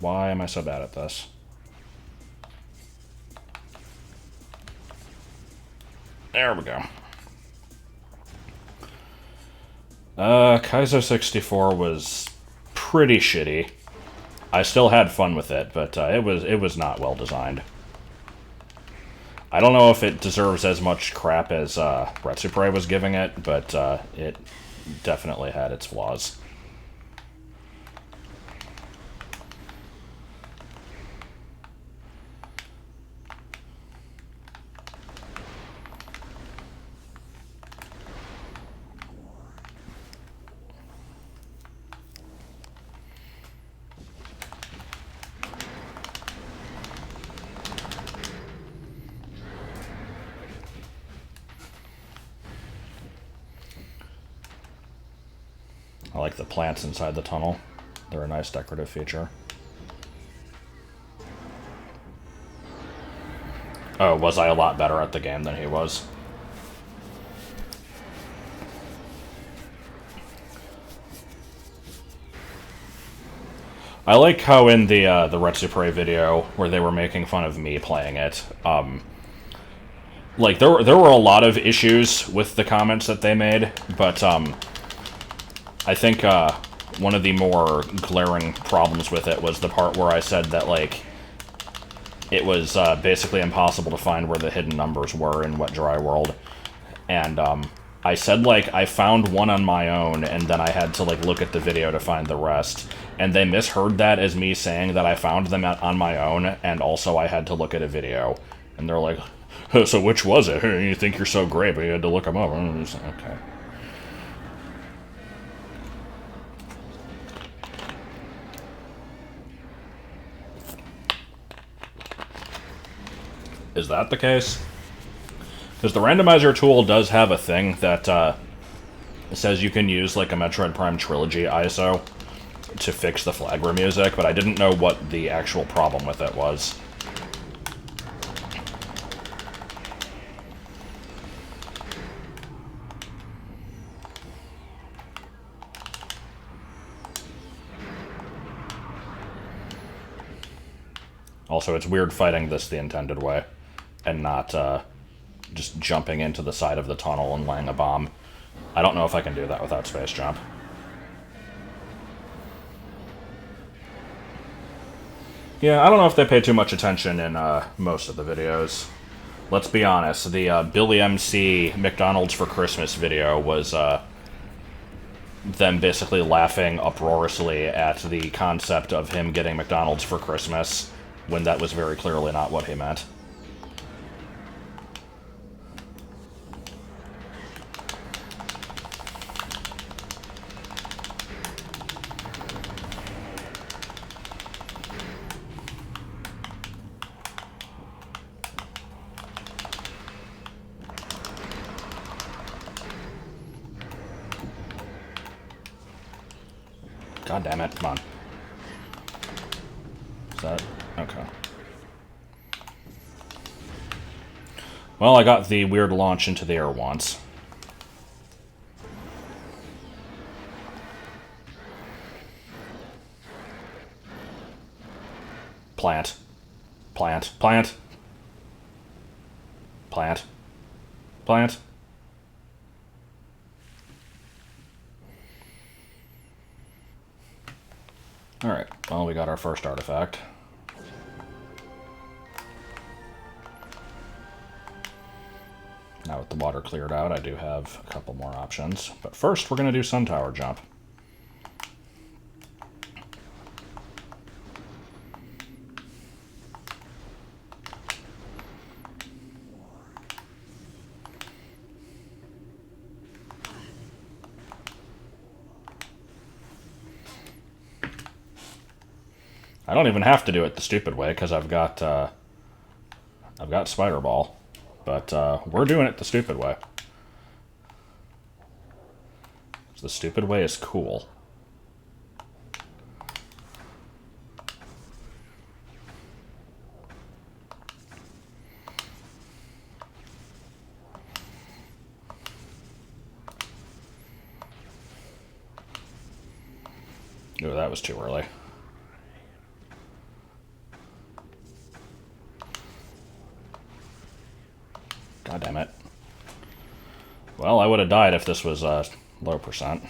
Why am I so bad at this? There we go. Kaizo 64 was pretty shitty. I still had fun with it, but it was not well designed. I don't know if it deserves as much crap as Retsupre was giving it, but it definitely had its flaws. I like the plants inside the tunnel. They're a nice decorative feature. Oh, was I a lot better at the game than he was? I like how in the Retsupre video, where they were making fun of me playing it, like, there were a lot of issues with the comments that they made, but, I think, one of the more glaring problems with it was the part where I said that, like, it was, basically impossible to find where the hidden numbers were in Wet Dry World. And, I said, like, I found one on my own, and then I had to, like, look at the video to find the rest. And they misheard that as me saying that I found them on my own, and also I had to look at a video. And they're like, so which was it? You think you're so great, but you had to look them up. Okay. Is that the case? Because the randomizer tool does have a thing that says you can use, like, a Metroid Prime Trilogy ISO to fix the flagger music, but I didn't know what the actual problem with it was. Also, it's weird fighting this the intended way, and not just jumping into the side of the tunnel and laying a bomb. I don't know if I can do that without space jump. Yeah, I don't know if they pay too much attention in most of the videos. Let's be honest, the Billy MC McDonald's for Christmas video was them basically laughing uproariously at the concept of him getting McDonald's for Christmas, when that was very clearly not what he meant. God damn it, come on. Is that... okay. Well, I got the weird launch into the air once. Plant. Plant. Plant. Plant. Plant. Alright, well, we got our first artifact. Now with the water cleared out, I do have a couple more options. But first, we're going to do Sun Tower Jump. I don't even have to do it the stupid way, because I've got Spider Ball. But we're doing it the stupid way. The stupid way is cool. Oh, that was too early. God damn it. Well, I would have died if this was low percent.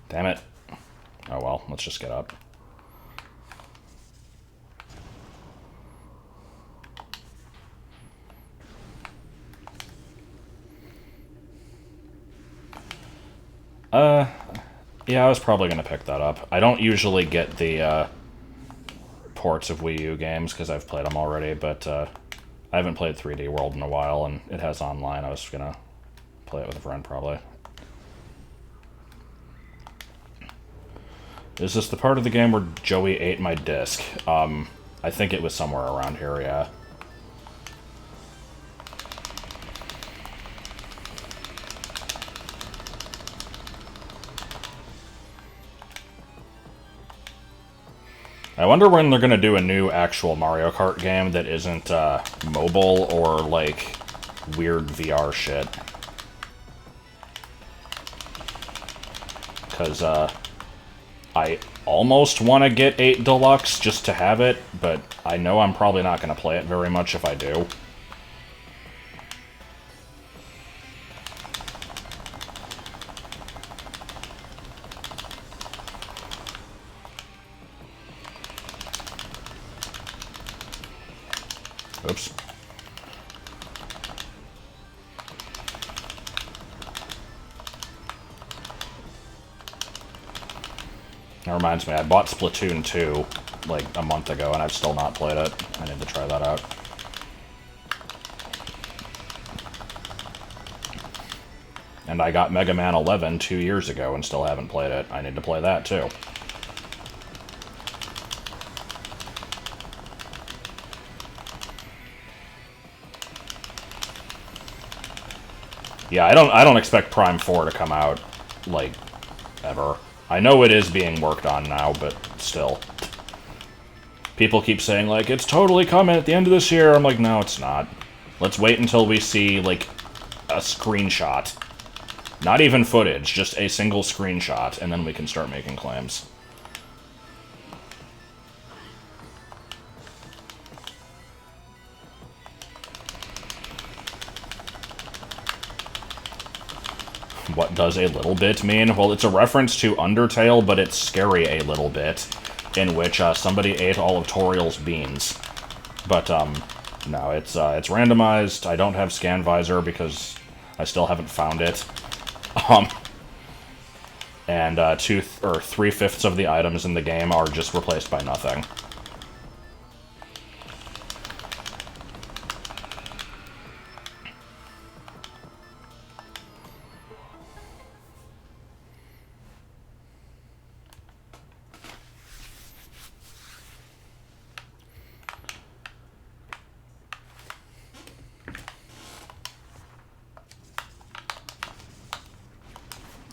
Damn it. Oh well, let's just get up. Yeah, I was probably going to pick that up. I don't usually get the ports of Wii U games because I've played them already, but I haven't played 3D World in a while, and it has online. I was going to play it with a friend, probably. Is this the part of the game where Joey ate my disc? I think it was somewhere around here, yeah. I wonder when they're going to do a new actual Mario Kart game that isn't mobile or, like, weird VR shit. Because I almost want to get 8 Deluxe just to have it, but I know I'm probably not going to play it very much if I do. Oops. That reminds me, I bought Splatoon 2 like a month ago and I've still not played it. I need to try that out. And I got Mega Man 11 2 years ago and still haven't played it. I need to play that, too. Yeah, I don't expect Prime 4 to come out, like, ever. I know it is being worked on now, but still. People keep saying, like, it's totally coming at the end of this year. I'm like, no, it's not. Let's wait until we see, like, a screenshot. Not even footage, just a single screenshot, and then we can start making claims. What does a little bit mean? Well, it's a reference to Undertale, but it's scary a little bit, in which somebody ate all of Toriel's beans. But, no, it's randomized. I don't have Scan Visor because I still haven't found it. And 3/5 of the items in the game are just replaced by nothing.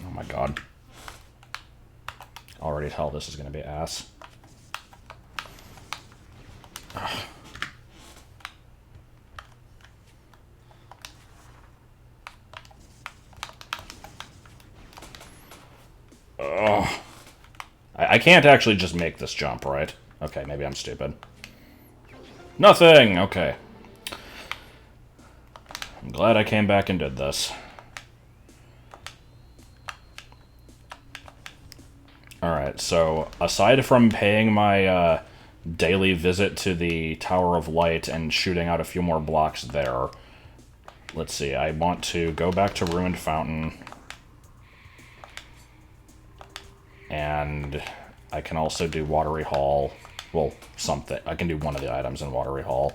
Oh my god. Already tell this is going to be ass. Ugh. I can't actually just make this jump, right? Okay, maybe I'm stupid. Nothing! Okay. I'm glad I came back and did this. Alright, so aside from paying my daily visit to the Tower of Light and shooting out a few more blocks there, let's see, I want to go back to Ruined Fountain. And I can also do Watery Hall. Well, something. I can do one of the items in Watery Hall.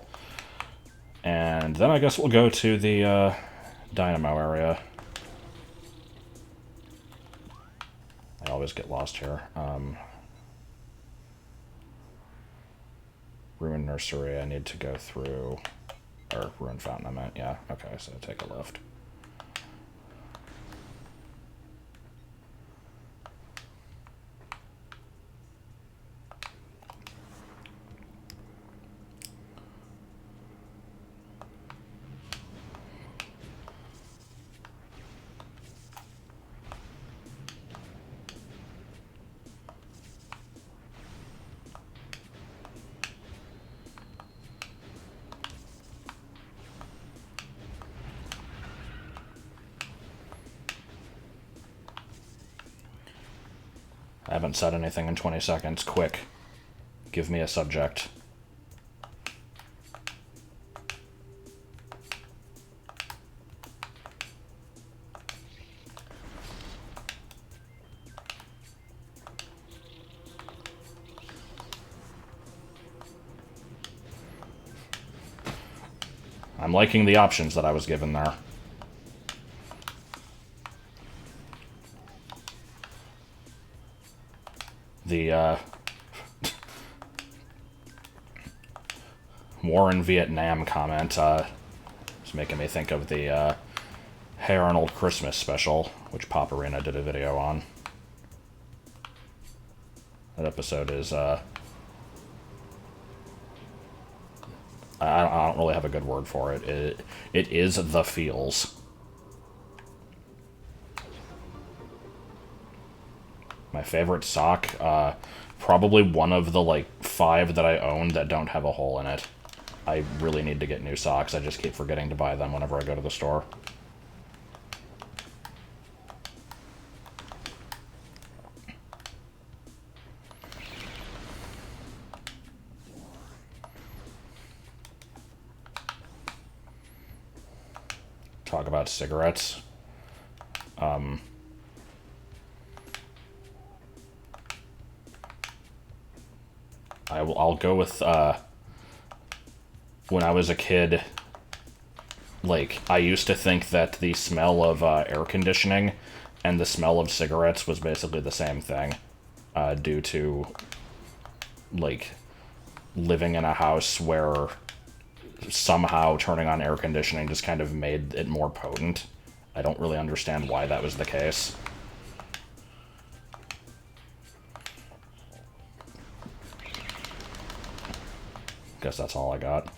And then I guess we'll go to the Dynamo area. I always get lost here. Ruined Nursery, I need to go through... Or Ruined Fountain, I meant. Yeah, okay, so take a left. I haven't said anything in 20 seconds. Quick. Give me a subject. I'm liking the options that I was given there. The, War in Vietnam comment, is making me think of the, Hey Arnold Christmas special, which Pop Arena did a video on. That episode is, I don't really have a good word for it. It is the feels. My favorite sock, probably one of the, like, 5 that I own that don't have a hole in it. I really need to get new socks. I just keep forgetting to buy them whenever I go to the store. Talk about cigarettes. I'll go with, when I was a kid, Like, I used to think that the smell of air conditioning and the smell of cigarettes was basically the same thing, due to, like, living in a house where somehow turning on air conditioning just kind of made it more potent. I don't really understand why that was the case. Guess that's all I got.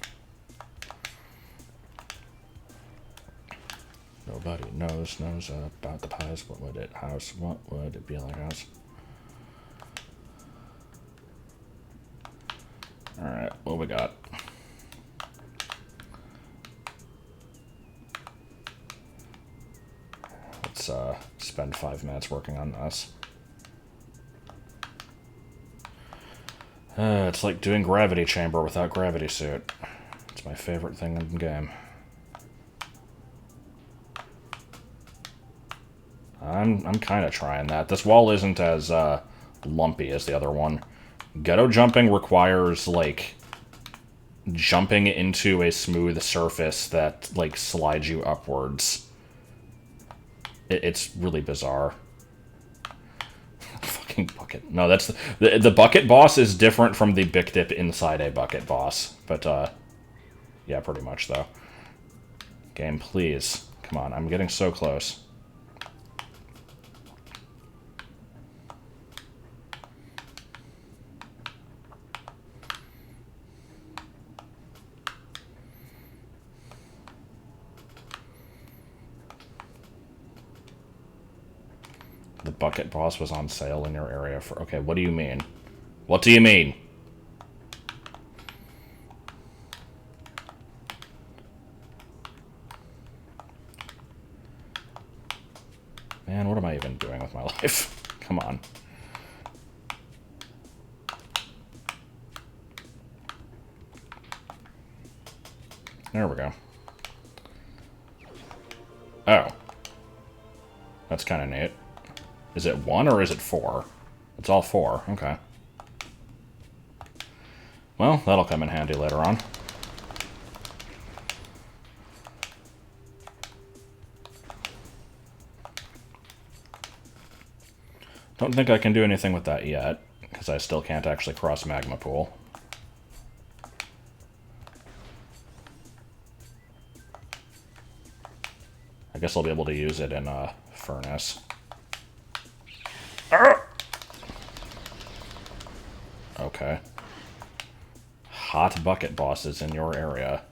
Nobody knows about the pies. What would it be like us? Alright, what we got? Let's spend 5 minutes working on this. It's like doing gravity chamber without gravity suit. It's my favorite thing in the game. I'm kind of trying that. This wall isn't as lumpy as the other one. Ghetto jumping requires, like, jumping into a smooth surface that, like, slides you upwards. It's really bizarre. Fucking bucket. No, that's... The bucket boss is different from the Bic Dip inside a bucket boss. But, yeah, pretty much, though. Game, please. Come on, I'm getting so close. The bucket boss was on sale in your area for... Okay, what do you mean? What do you mean? Man, what am I even doing with my life? Come on. There we go. Oh. That's kind of neat. Is it 1 or is it 4? It's all 4. Okay. Well, that'll come in handy later on. Don't think I can do anything with that yet, because I still can't actually cross Magma Pool. I guess I'll be able to use it in a furnace. Okay. Hot bucket bosses in your area.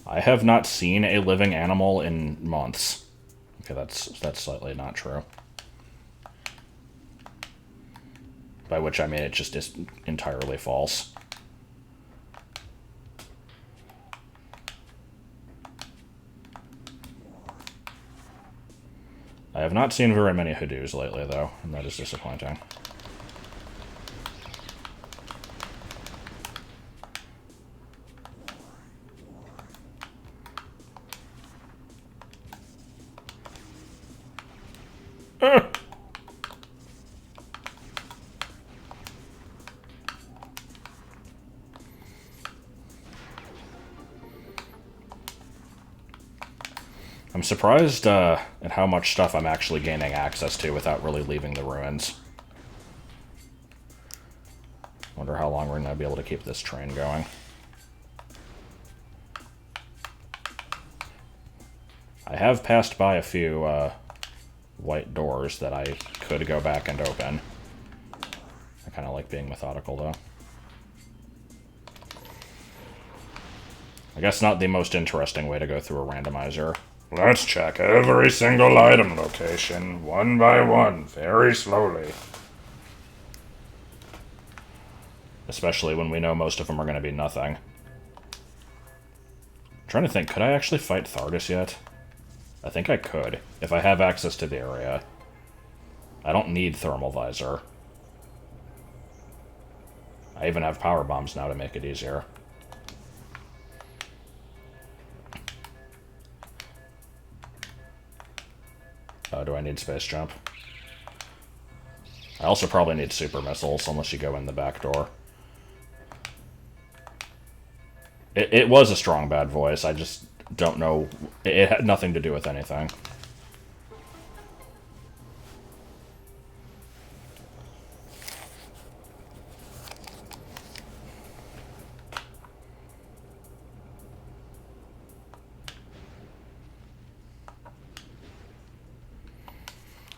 I have not seen a living animal in months. Okay, that's slightly not true. By which I mean it just is entirely false. I have not seen very many hoodoos lately, though, and that is disappointing. I'm surprised at how much stuff I'm actually gaining access to without really leaving the ruins. Wonder how long we're going to be able to keep this train going. I have passed by a few white doors that I could go back and open. I kind of like being methodical, though. I guess not the most interesting way to go through a randomizer. Let's check every single item location, one by one, very slowly. Especially when we know most of them are going to be nothing. I'm trying to think, could I actually fight Thardus yet? I think I could, if I have access to the area. I don't need Thermal Visor. I even have power bombs now to make it easier. Do I need space jump? I also probably need super missiles, unless you go in the back door. It was a strong bad voice, I just don't know. It had nothing to do with anything.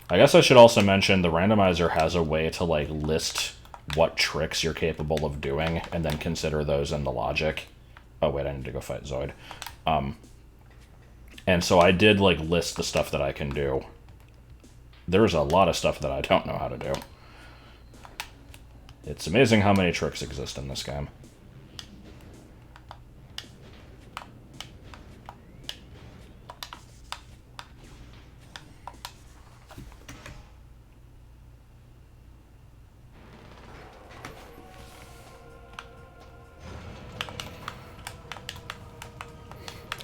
I guess I should also mention the randomizer has a way to, like, list what tricks you're capable of doing, and then consider those in the logic. Oh, wait, I need to go fight Zoid. And so I did, like, list the stuff that I can do. There's a lot of stuff that I don't know how to do. It's amazing how many tricks exist in this game.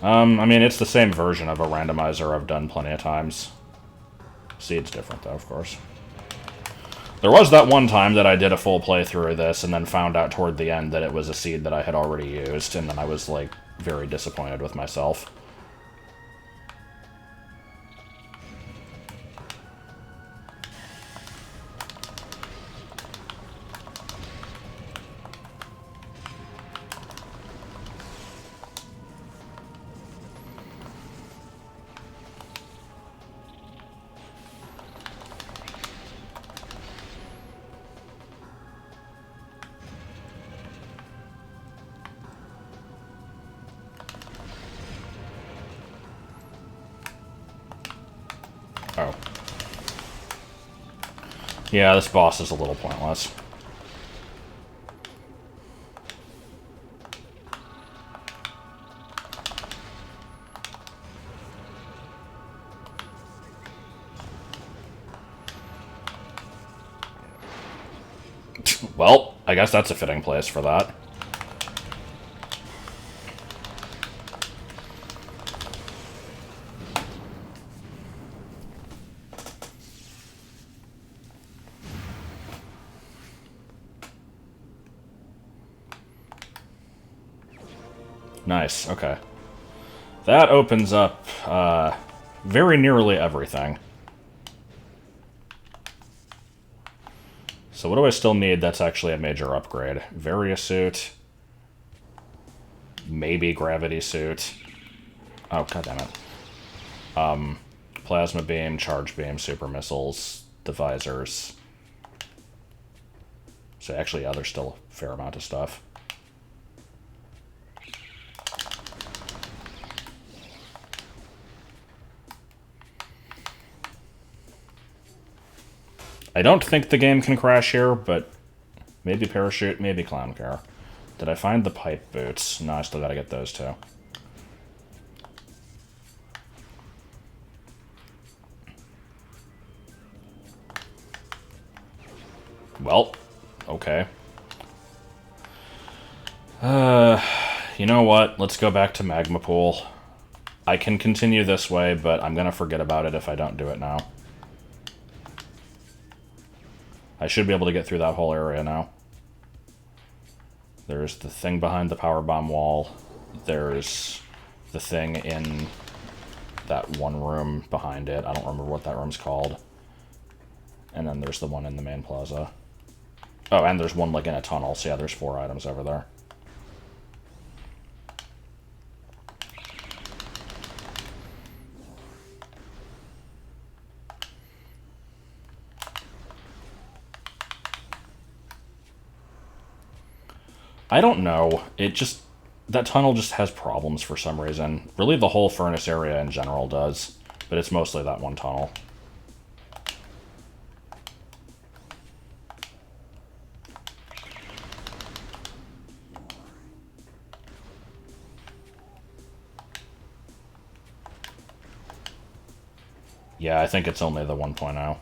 I mean, it's the same version of a randomizer I've done plenty of times. See, it's different, though, of course. There was that one time that I did a full playthrough of this, and then found out toward the end that it was a seed that I had already used, and then I was, like, very disappointed with myself. Oh. Yeah, this boss is a little pointless. Well, I guess that's a fitting place for that. Nice, okay. That opens up very nearly everything. So what do I still need that's actually a major upgrade? Varia suit. Maybe gravity suit. Oh, goddammit. Plasma beam, charge beam, super missiles, the visors. So actually, yeah, there's still a fair amount of stuff. I don't think the game can crash here, but maybe parachute, maybe clown car. Did I find the pipe boots? No, I still gotta get those too. Well, okay. You know what? Let's go back to Magma Pool. I can continue this way, but I'm gonna forget about it if I don't do it now. I should be able to get through that whole area now. There's the thing behind the power bomb wall. There's the thing in that one room behind it. I don't remember what that room's called. And then there's the one in the main plaza. Oh, and there's one, like, in a tunnel. So yeah, there's 4 items over there. I don't know. It just... That tunnel just has problems for some reason. Really, the whole furnace area in general does. But it's mostly that one tunnel. Yeah, I think it's only the 1.0.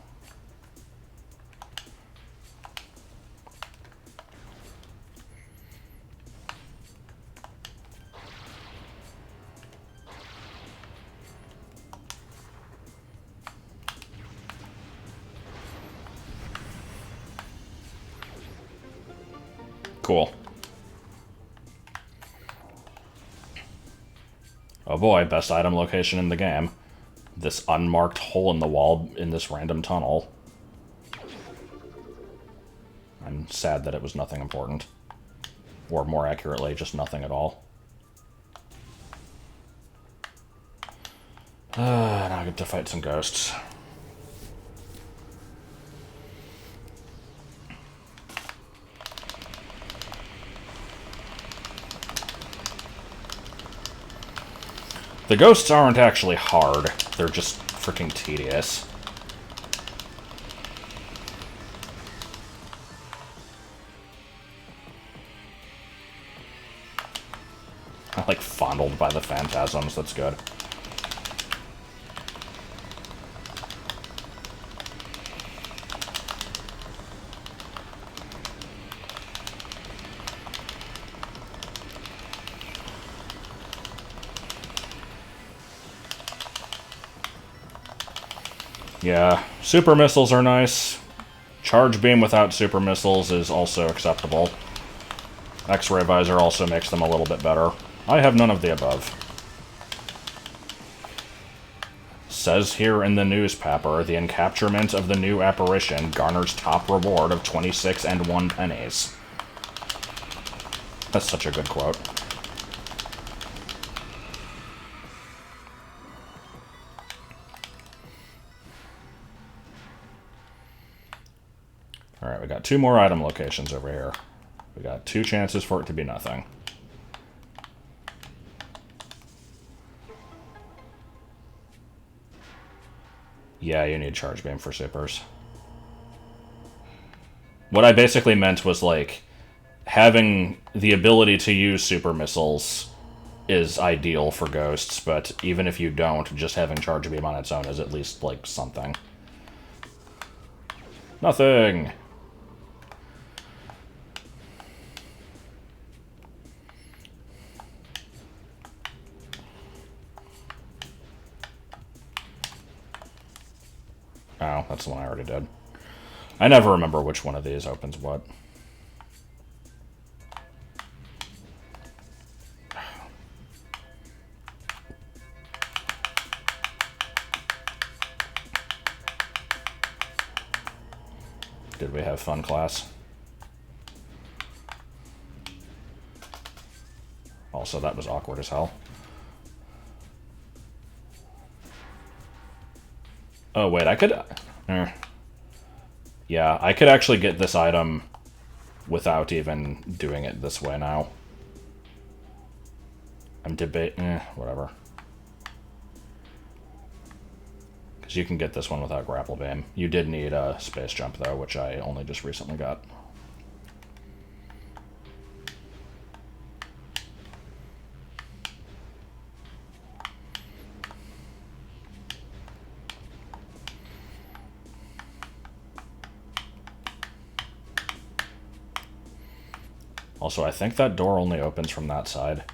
Cool. Oh boy, best item location in the game. This unmarked hole in the wall in this random tunnel. I'm sad that it was nothing important. Or more accurately, just nothing at all. Now I get to fight some ghosts. The ghosts aren't actually hard. They're just freaking tedious. I'm like fondled by the phantasms. That's good. Yeah, super missiles are nice. Charge beam without super missiles is also acceptable. X-ray visor also makes them a little bit better. I have none of the above. Says here in the newspaper, the encapturement of the new apparition garners top reward of 26 and 1 pennies. That's such a good quote. Alright, we got 2 more item locations over here. We got 2 chances for it to be nothing. Yeah, you need charge beam for supers. What I basically meant was, like, having the ability to use super missiles is ideal for ghosts, but even if you don't, just having charge beam on its own is at least, like, something. Nothing! Oh, that's the one I already did. I never remember which one of these opens what. Did we have fun, class? Also, that was awkward as hell. Oh, wait, I could... Yeah, I could actually get this item without even doing it this way now. I'm whatever. Because you can get this one without grapple beam. You did need a space jump, though, which I only just recently got. Also, I think that door only opens from that side.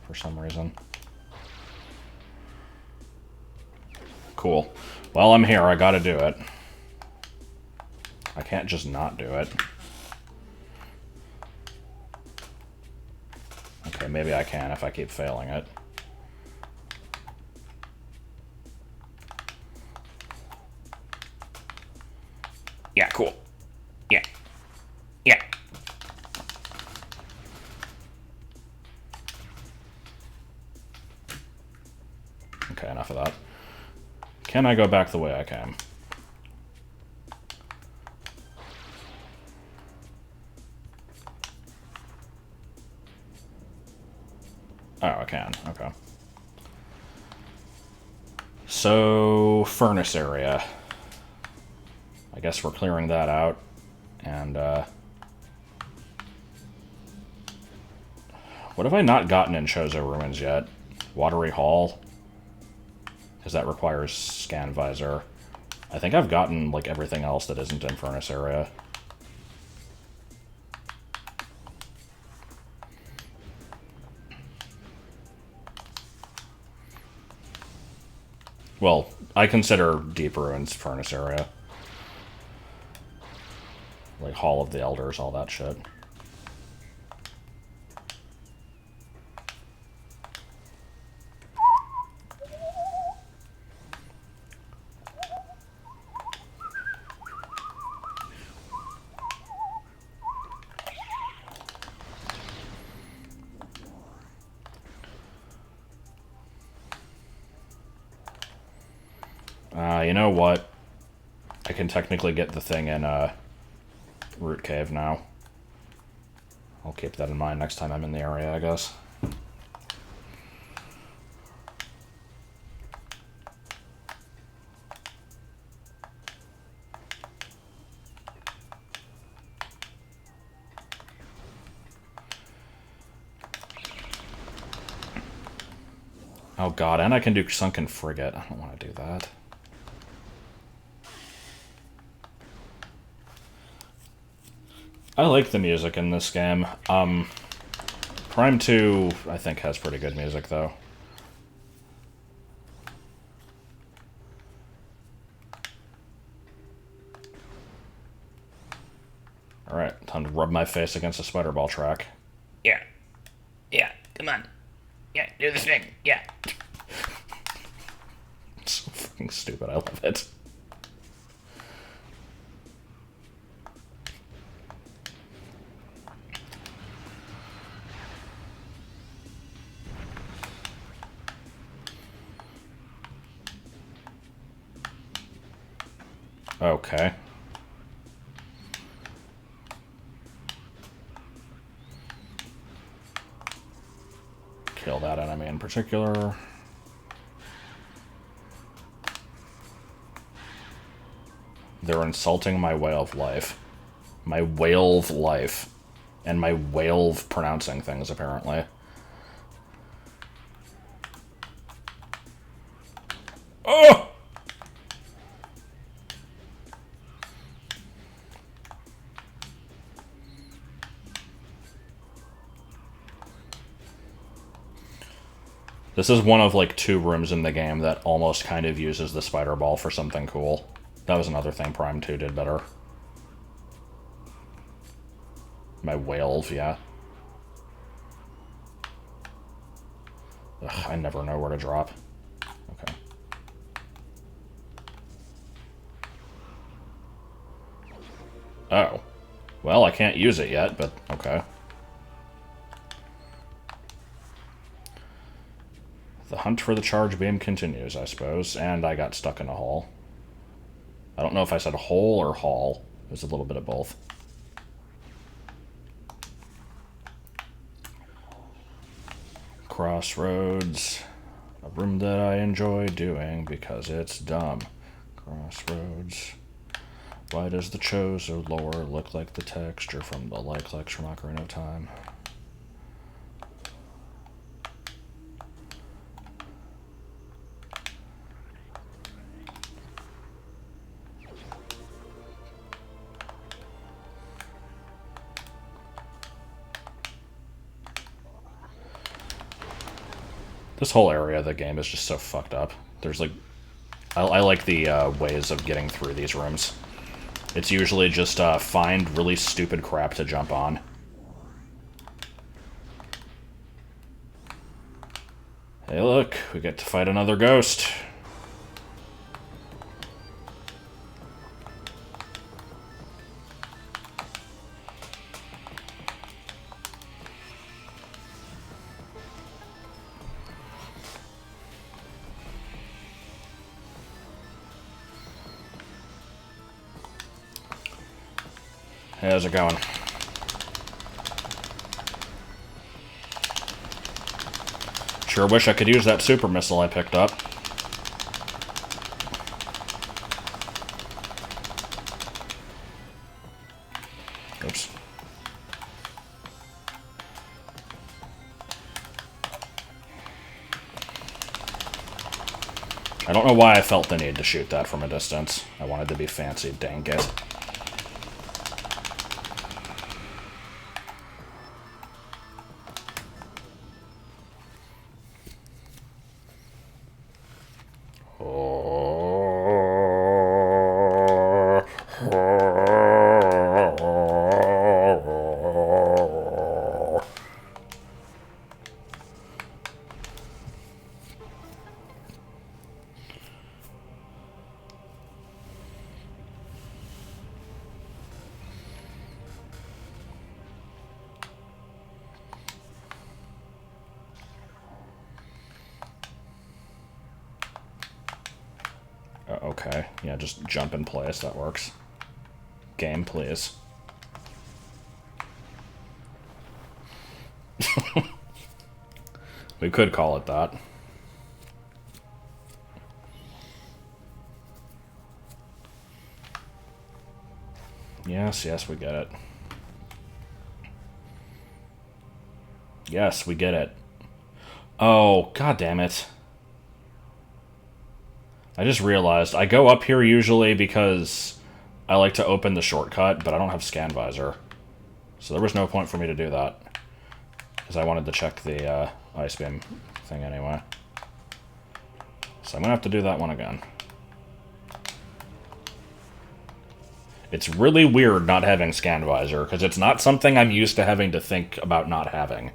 For some reason. Cool. Well, I'm here. I gotta do it. I can't just not do it. Okay, maybe I can if I keep failing it. Yeah, cool. Yeah. Yeah. Okay, enough of that. Can I go back the way I came? Oh, I can. Okay. So, furnace area. I guess we're clearing that out. And, what have I not gotten in Chozo Ruins yet? Watery Hall? Because that requires Scan Visor. I think I've gotten, like, everything else that isn't in Furnace area. Well, I consider Deep Ruins Furnace area. Like, like Hall of the Elders, all that shit. You know what? I can technically get the thing in Root Cave now. I'll keep that in mind next time I'm in the area, I guess. Oh god, and I can do Sunken Frigate. I don't want to do that. I like the music in this game. Prime 2, I think, has pretty good music, though. Alright, time to rub my face against a spider ball track. Yeah. Yeah, come on. Yeah, do the thing. Yeah. It's so fucking stupid, I love it. Okay. Kill that enemy in particular. They're insulting my way of life. My whale of life. And my whale of pronouncing things, apparently. Oh! This is one of, like, 2 rooms in the game that almost kind of uses the spider ball for something cool. That was another thing Prime 2 did better. My whale, yeah. Ugh, I never know where to drop. Okay. Oh. Well, I can't use it yet, but okay. The hunt for the charge beam continues, I suppose, and I got stuck in a hole. I don't know if I said hole or hall. It was a little bit of both. Crossroads. A room that I enjoy doing because it's dumb. Crossroads. Why does the Chozo lore look like the texture from the Lyclex from Ocarina of Time? This whole area of the game is just so fucked up. There's like... I like the ways of getting through these rooms. It's usually just find really stupid crap to jump on. Hey look, we get to fight another ghost. Hey, how's it going? Sure wish I could use that super missile I picked up. Oops. I don't know why I felt the need to shoot that from a distance. I wanted to be fancy, dang it. Okay, yeah, just jump in place, that works. Game, please. We could call it that. Yes, yes, we get it. Yes, we get it. Oh, god damn it. I just realized I go up here usually because I like to open the shortcut, but I don't have Scan Visor. So there was no point for me to do that. Because I wanted to check the Ice Beam thing anyway. So I'm going to have to do that one again. It's really weird not having Scan Visor, because it's not something I'm used to having to think about not having.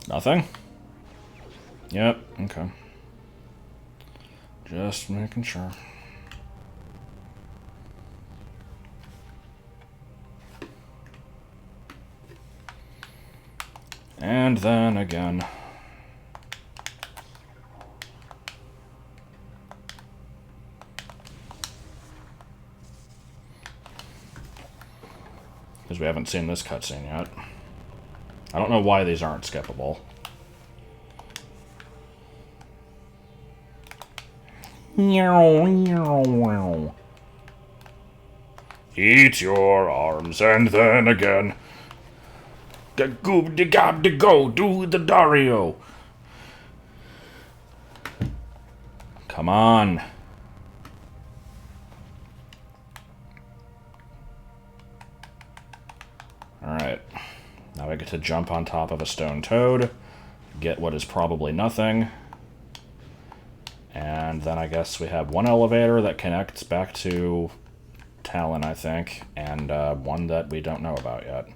Nothing? Yep, okay. Just making sure. And then again. Because we haven't seen this cutscene yet. I don't know why these aren't skippable. Eat your arms, and then again. The goob de gob de go, do the Dario. Come on. Alright. Now I get to jump on top of a stone toad, get what is probably nothing, and then I guess we have one elevator that connects back to Talon, I think, and one that we don't know about yet.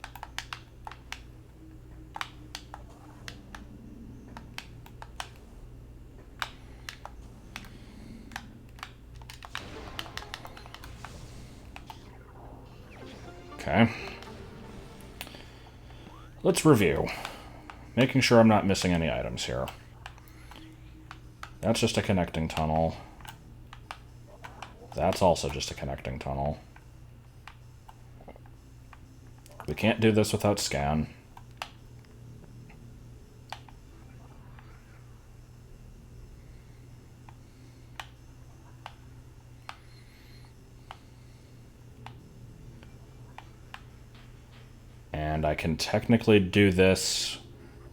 Okay. Let's review. Making sure I'm not missing any items here. That's just a connecting tunnel. That's also just a connecting tunnel. We can't do this without scan. And I can technically do this,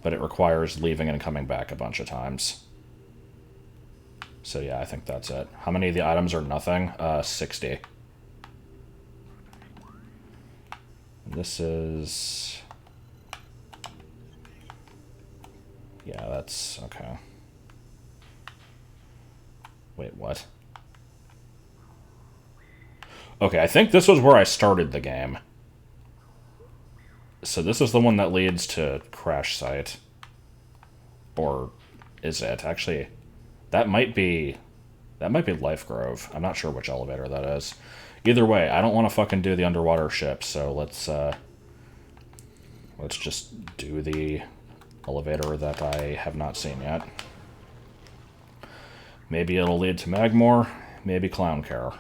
but it requires leaving and coming back a bunch of times. So yeah, I think that's it. How many of the items are nothing? 60. This is... Yeah, that's... okay. Wait, what? Okay, I think this was where I started the game. So this is the one that leads to Crash Site. Or is it? Actually, that might be Life Grove. I'm not sure which elevator that is. Either way, I don't want to fucking do the underwater ship, so let's just do the elevator that I have not seen yet. Maybe it'll lead to Magmore, maybe Clown Care.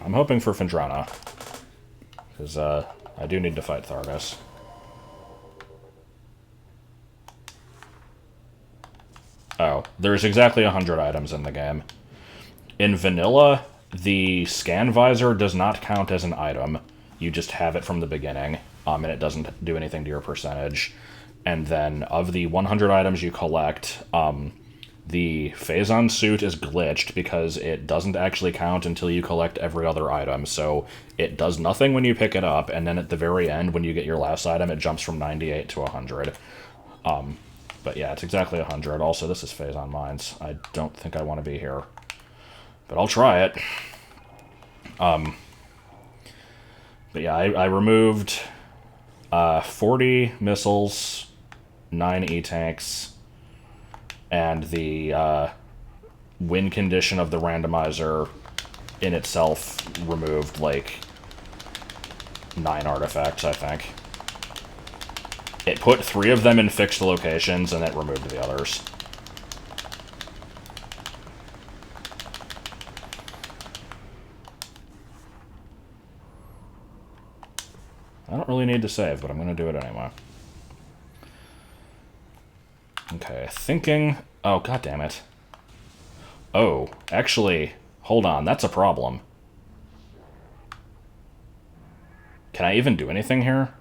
I'm hoping for Phendrana, because I do need to fight Thargus. Oh, there's exactly 100 items in the game. In vanilla, the Scan Visor does not count as an item. You just have it from the beginning, and it doesn't do anything to your percentage. And then, of the 100 items you collect, the Phazon suit is glitched because it doesn't actually count until you collect every other item. So it does nothing when you pick it up, and then at the very end, when you get your last item, it jumps from 98 to 100. But yeah, it's exactly 100. Also, this is Phazon Mines. I don't think I want to be here. But I'll try it. But yeah, I removed 40 missiles, 9 E-tanks, and the win condition of the randomizer in itself removed, like, 9 artifacts, I think. It put 3 of them in fixed locations, and it removed the others. I don't really need to save, but I'm going to do it anyway. Okay, thinking... Oh, god damn it. Oh, actually, hold on, that's a problem. Can I even do anything here?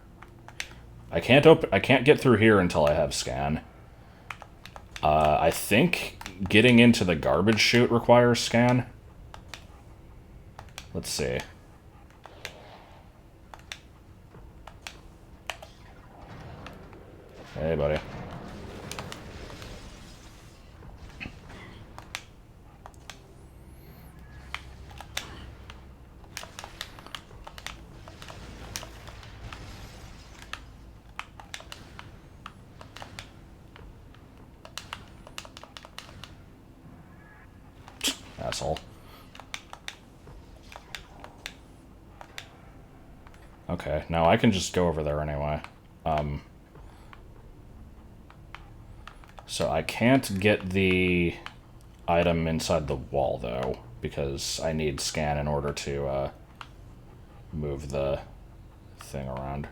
I can't get through here until I have scan. I think getting into the garbage chute requires scan. Let's see. Hey, buddy. Asshole. Okay, now I can just go over there anyway. So I can't get the item inside the wall, though, because I need scan in order to move the thing around.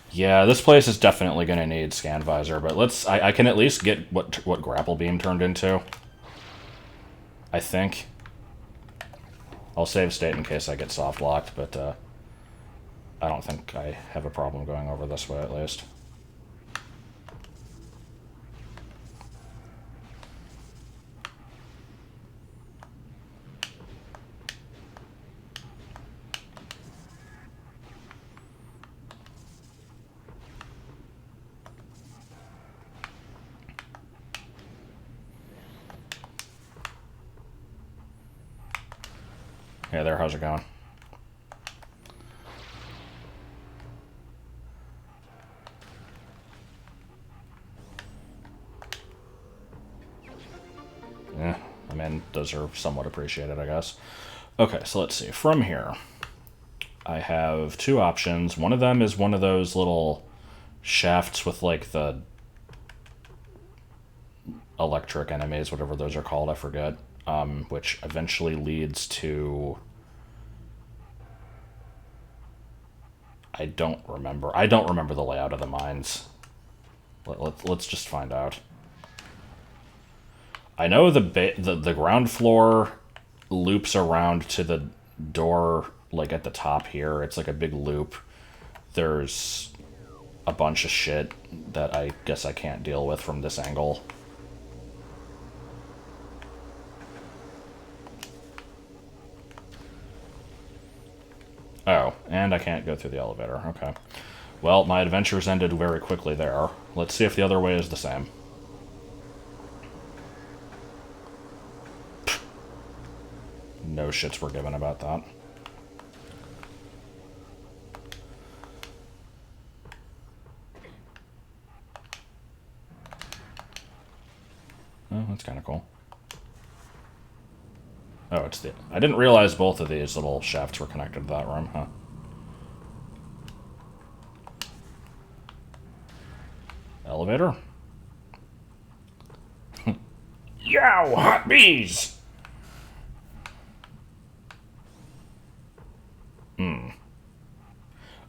Yeah, this place is definitely going to need Scan Visor, but I can at least get what Grapple Beam turned into. I think. I'll save state in case I get soft locked, but I don't think I have a problem going over this way, at least. Hey there, how's it going? Yeah, I mean, those are somewhat appreciated, I guess. Okay, so let's see. From here, I have 2 options. One of them is one of those little shafts with, like, the electric enemies, whatever those are called, I forget, which eventually leads to... I don't remember the layout of the mines. Let's just find out. I know the ground floor loops around to the door, like, at the top here. It's like a big loop. There's a bunch of shit that I guess I can't deal with from this angle. Oh, and I can't go through the elevator. Okay. Well, my adventures ended very quickly there. Let's see if the other way is the same. No shits were given about that. Oh, that's kind of cool. Oh, it's the... I didn't realize both of these little shafts were connected to that room, huh? Elevator? Yow, hot bees!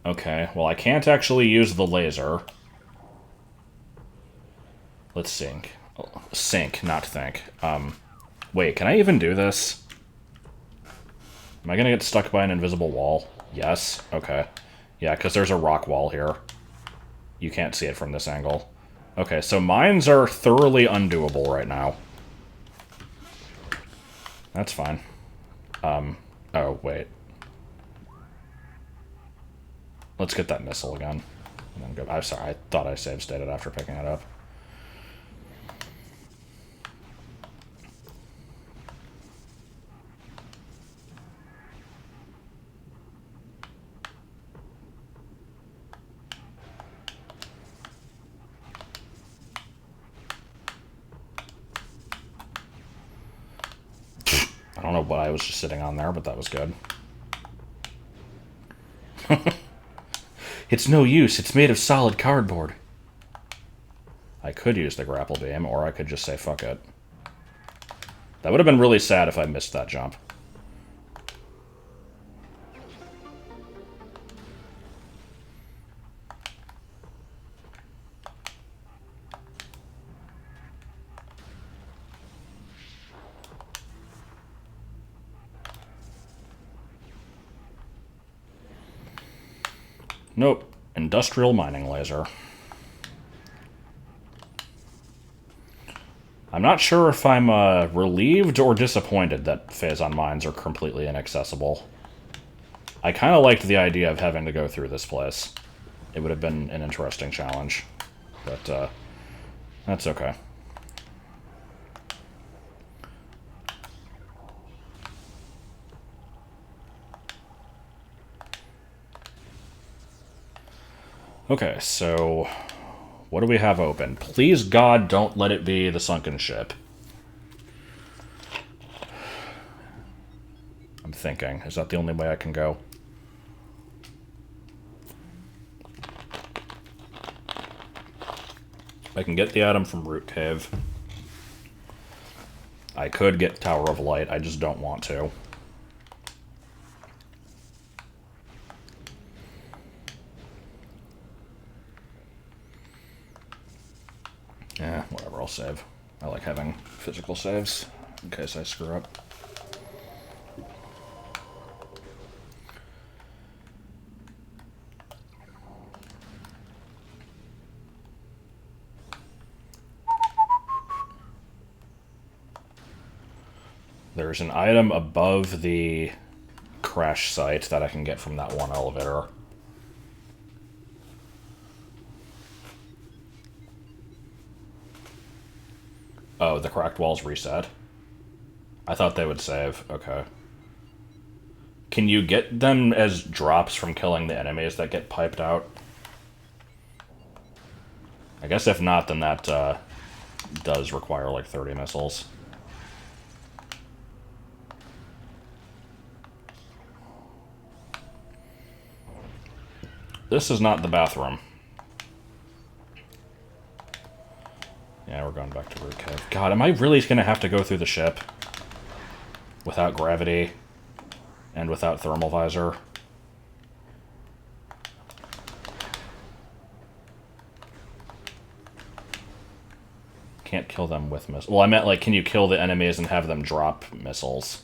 Okay, well, I can't actually use the laser. Let's sync. Sync, not think. Wait, can I even do this? Am I gonna get stuck by an invisible wall? Yes. Okay. Yeah, because there's a rock wall here. You can't see it from this angle. Okay, so mines are thoroughly undoable right now. That's fine. Oh, wait. Let's get that missile again. And then go... I'm sorry, I thought I save stated after picking it up. know what I was just sitting on there, but that was good. It's no use. It's made of solid cardboard. I could use the grapple beam, or I could just say fuck it. That would have been really sad if I missed that jump. Nope. Industrial mining laser. I'm not sure if I'm relieved or disappointed that Phazon mines are completely inaccessible. I kind of liked the idea of having to go through this place. It would have been an interesting challenge. But, that's okay. Okay, so what do we have open? Please, God, don't let it be the sunken ship. I'm thinking. Is that the only way I can go? I can get the item from Root Cave. I could get Tower of Light, I just don't want to. Yeah, whatever, I'll save. I like having physical saves, in case I screw up. There's an item above the crash site that I can get from that one elevator. Oh, the cracked walls reset. I thought they would save. Okay. Can you get them as drops from killing the enemies that get piped out? I guess if not, then that does require like 30 missiles. This is not the bathroom. Yeah, we're going back to Root Cave. God, am I really going to have to go through the ship? Without gravity? And without thermal visor? Can't kill them with missiles. Well, I meant, like, can you kill the enemies and have them drop missiles?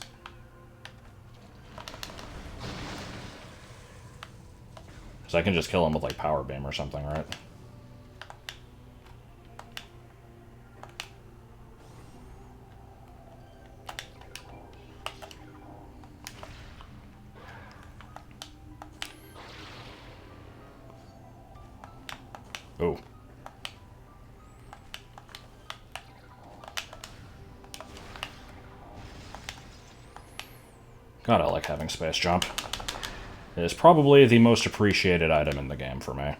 Because I can just kill them with, like, Power Beam or something, right? Oh. God, I like having space jump. It is probably the most appreciated item in the game for me.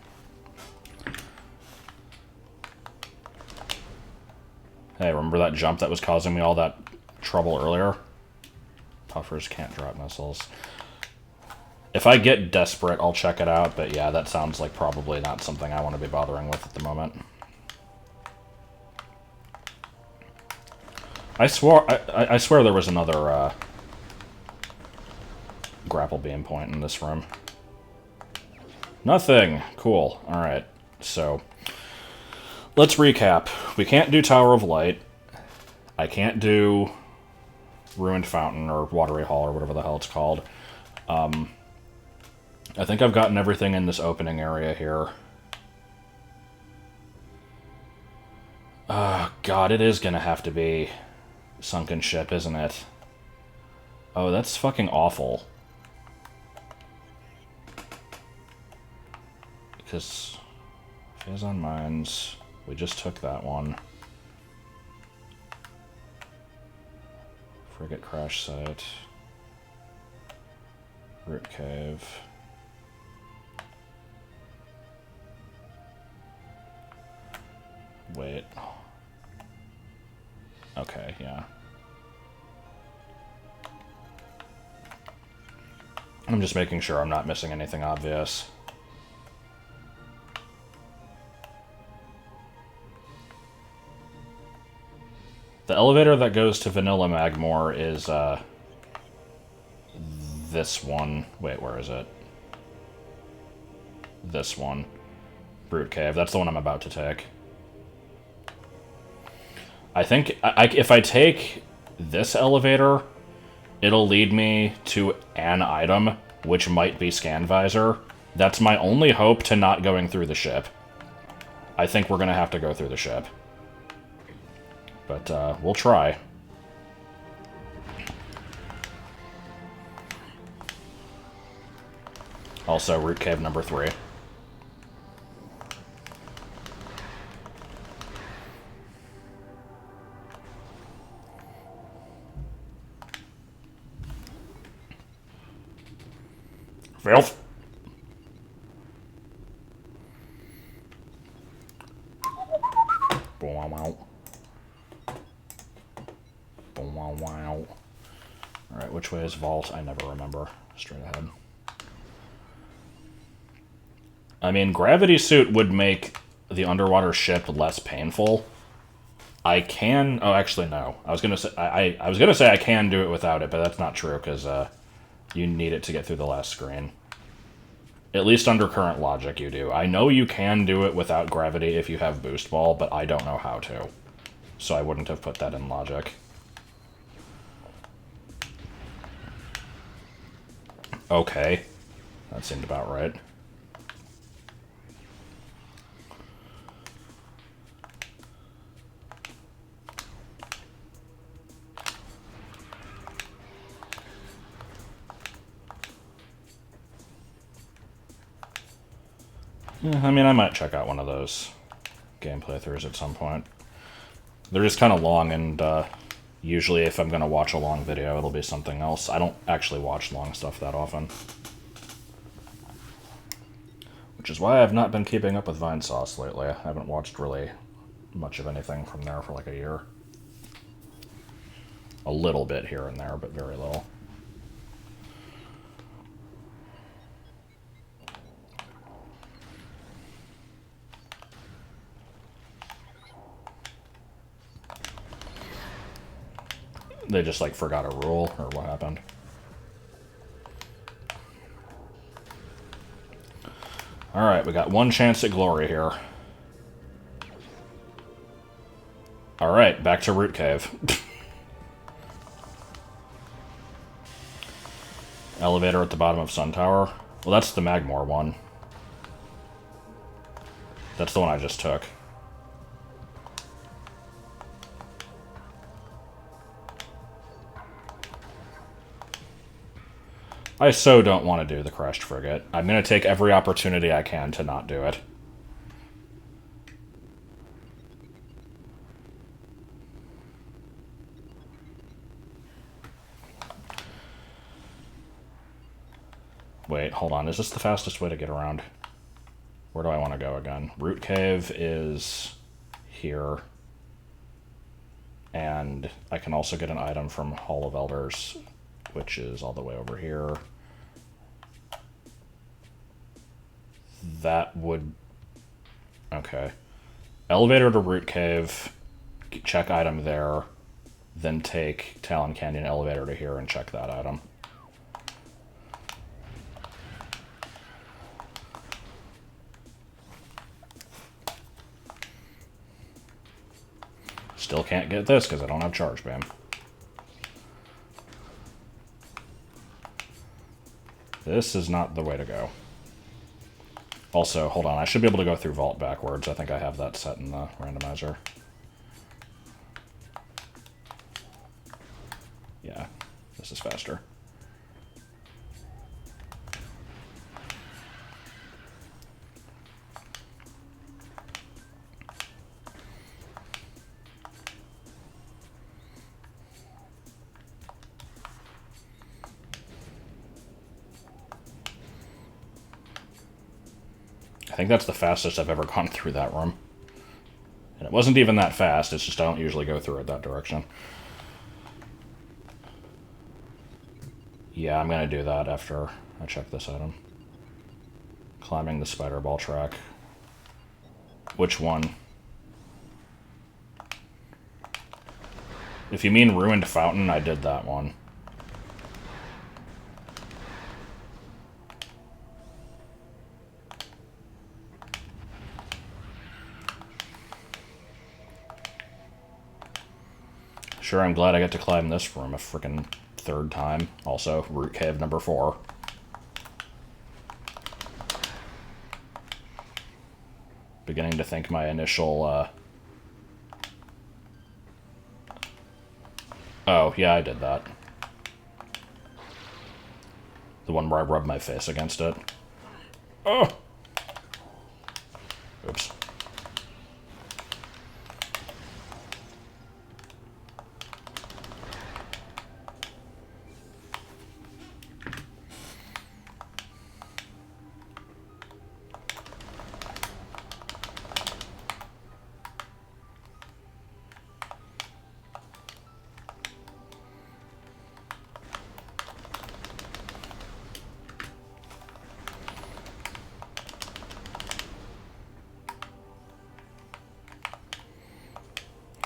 Hey, remember that jump that was causing me all that trouble earlier? Puffers can't drop missiles. If I get desperate, I'll check it out, but yeah, that sounds like probably not something I want to be bothering with at the moment. I swear there was another grapple beam point in this room. Nothing. Cool. Alright, so let's recap. We can't do Tower of Light. I can't do Ruined Fountain or Watery Hall or whatever the hell it's called. I think I've gotten everything in this opening area here. God, it is gonna have to be Sunken Ship, isn't it? Oh, that's fucking awful. Because Phazon Mines, we just took that one. Frigate Crash Site. Root Cave. Wait. Okay, yeah. I'm just making sure I'm not missing anything obvious. The elevator that goes to Vanilla Magmore is, this one. Wait, where is it? This one. Brute Cave. That's the one I'm about to take. I think if I take this elevator, it'll lead me to an item, which might be Scan Visor. That's my only hope to not going through the ship. I think we're going to have to go through the ship. But, we'll try. Also, Root Cave number 3. Filth! Alright, which way is Vault? I never remember. Straight ahead. I mean, Gravity Suit would make the underwater ship less painful. I can... Oh, actually, no. I was gonna say I was gonna say I can do it without it, but that's not true, because you need it to get through the last screen. At least under current logic, you do. I know you can do it without gravity if you have Boost Ball, but I don't know how to. So I wouldn't have put that in logic. Okay. That seemed about right. Yeah, I mean, I might check out one of those game playthroughs at some point. They're just kind of long, and usually if I'm going to watch a long video, it'll be something else. I don't actually watch long stuff that often. Which is why I've not been keeping up with Vinesauce lately. I haven't watched really much of anything from there for like a year. A little bit here and there, but very little. They just, like, forgot a rule, or what happened? Alright, we got one chance at glory here. Alright, back to Root Cave. Elevator at the bottom of Sun Tower. Well, that's the Magmore one. That's the one I just took. I so don't want to do the Crashed Frigate. I'm going to take every opportunity I can to not do it. Wait, hold on. Is this the fastest way to get around? Where do I want to go again? Root Cave is here. And I can also get an item from Hall of Elders, which is all the way over here. That would... Okay. Elevator to Root Cave, check item there, then take Talon Canyon elevator to here and check that item. Still can't get this because I don't have Charge Beam. This is not the way to go. Also, hold on, I should be able to go through Vault backwards. I think I have that set in the randomizer. Yeah, this is faster. I think that's the fastest I've ever gone through that room. And it wasn't even that fast, it's just I don't usually go through it that direction. Yeah, I'm gonna do that after I check this item. Climbing the spider ball track. Which one? If you mean Ruined Fountain, I did that one. Sure, I'm glad I get to climb this room a frickin' third time. Also, Root Cave number 4. Beginning to think my initial, Oh, yeah, I did that. The one where I rubbed my face against it. Oh! Oops.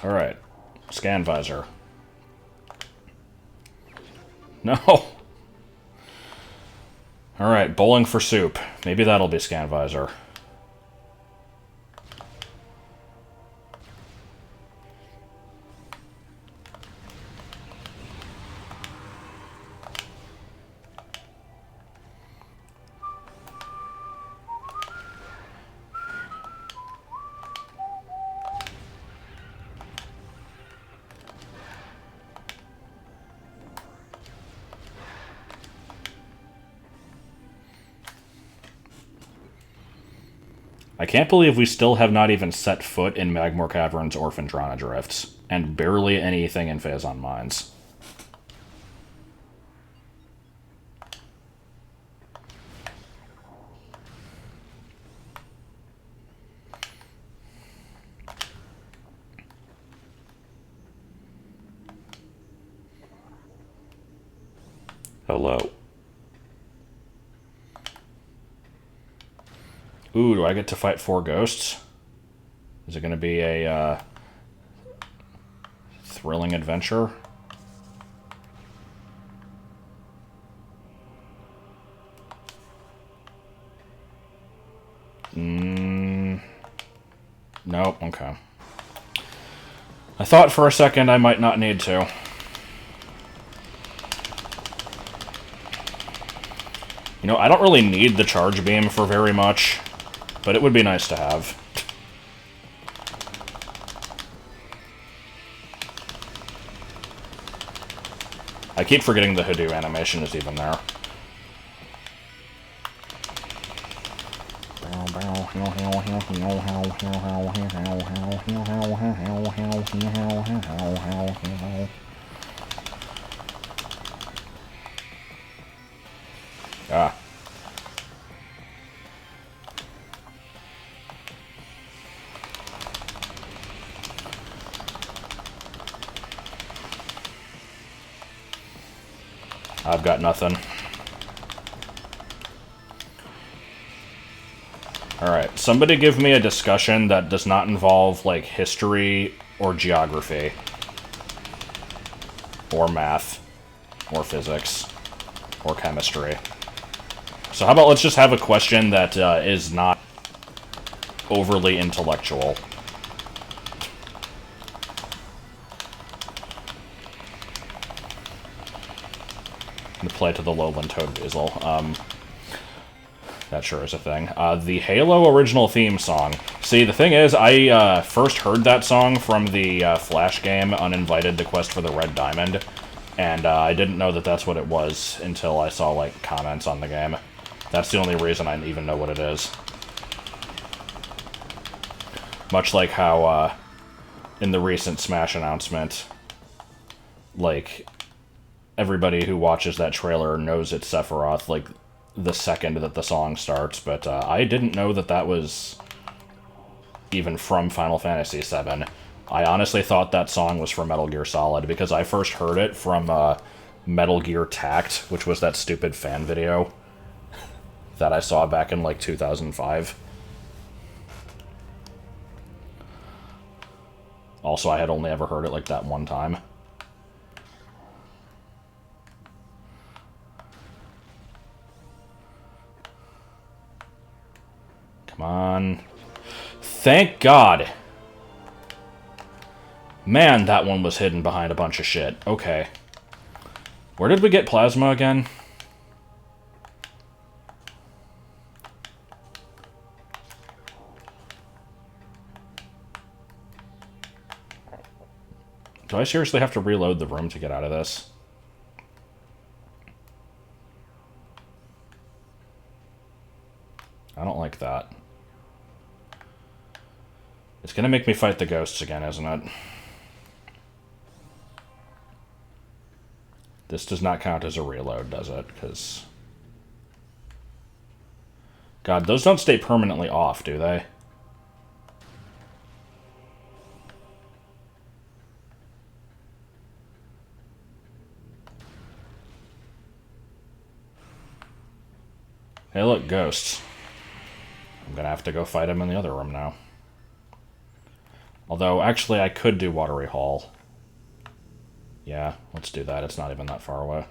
Alright. Scan Visor. No! Alright, bowling for soup. Maybe that'll be Scan Visor. I can't believe we still have not even set foot in Magmore Caverns or Phendrana Drifts, and barely anything in Phazon Mines. Hello. Ooh, do I get to fight 4 ghosts? Is it going to be a thrilling adventure? Nope, okay. I thought for a second I might not need to. You know, I don't really need the charge beam for very much, but it would be nice to have. I keep forgetting the Hoodoo animation is even there. Ah. I've got nothing. Alright, somebody give me a discussion that does not involve, like, history or geography. Or math. Or physics. Or chemistry. So how about let's just have a question that is not overly intellectual. I'm gonna play to the Lowland Toad Weasel. That sure is a thing. The Halo original theme song. See, the thing is, I first heard that song from the Flash game, Uninvited: The Quest for the Red Diamond, and I didn't know that that's what it was until I saw, like, comments on the game. That's the only reason I even know what it is. Much like how, in the recent Smash announcement, like, everybody who watches that trailer knows it's Sephiroth, like, the second that the song starts, but I didn't know that that was even from Final Fantasy VII. I honestly thought that song was from Metal Gear Solid, because I first heard it from Metal Gear Tact, which was that stupid fan video that I saw back in like 2005. Also, I had only ever heard it like that one time. Come on. Thank God. Man, that one was hidden behind a bunch of shit. Okay. Where did we get plasma again? Do I seriously have to reload the room to get out of this? I don't like that. It's gonna make me fight the ghosts again, isn't it? This does not count as a reload, does it? Because... God, those don't stay permanently off, do they? Hey, look, ghosts. I'm gonna have to go fight them in the other room now. Although, actually, I could do Watery Hall. Yeah, let's do that. It's not even that far away.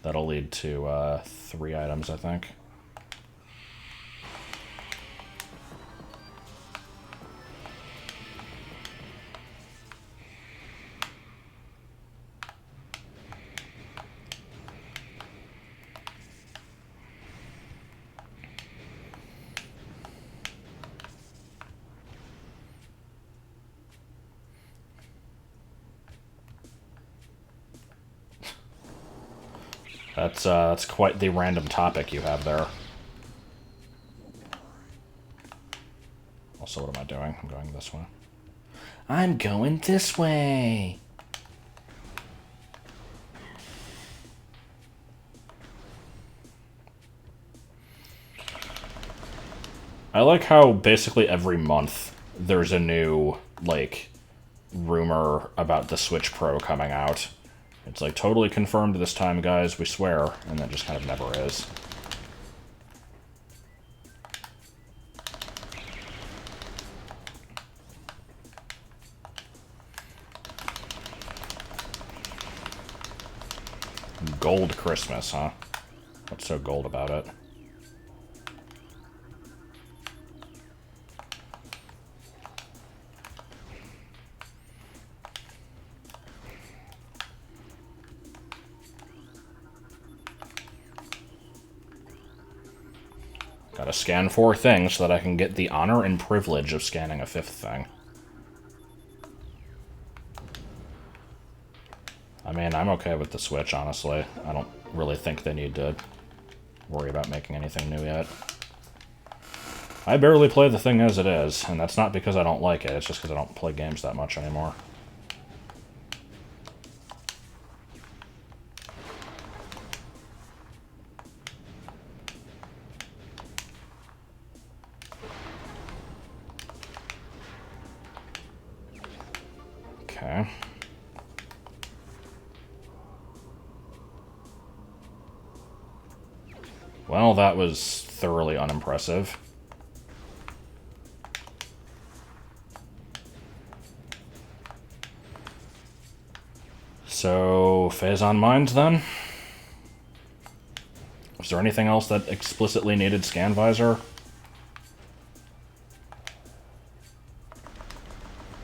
That'll lead to 3 items, I think. That's quite the random topic you have there. Also, what am I doing? I'm going this way. I'm going this way! I like how basically every month there's a new, like, rumor about the Switch Pro coming out. It's like, totally confirmed this time, guys, we swear, and that just kind of never is. Gold Christmas, huh? What's so gold about it? Gotta scan 4 things so that I can get the honor and privilege of scanning a 5th thing. I mean, I'm okay with the Switch, honestly. I don't really think they need to worry about making anything new yet. I barely play the thing as it is, and that's not because I don't like it, it's just because I don't play games that much anymore. Okay. Well, that was thoroughly unimpressive. So, Phazon Mines, then? Was there anything else that explicitly needed Scan Visor?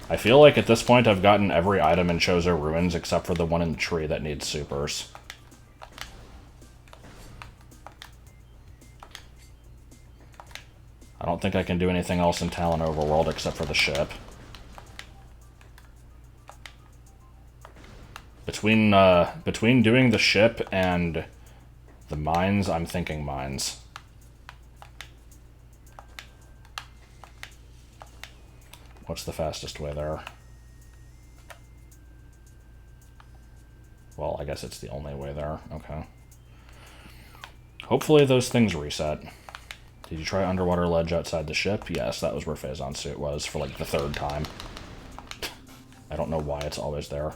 I feel like at this point I've gotten every item in Chozo Ruins except for the one in the tree that needs supers. I don't think I can do anything else in Talon Overworld except for the ship. Between doing the ship and the mines, I'm thinking mines. What's the fastest way there? Well, I guess it's the only way there. Okay. Hopefully those things reset. Did you try Underwater Ledge outside the ship? Yes, that was where Phazon's suit was for like the 3rd time. I don't know why it's always there.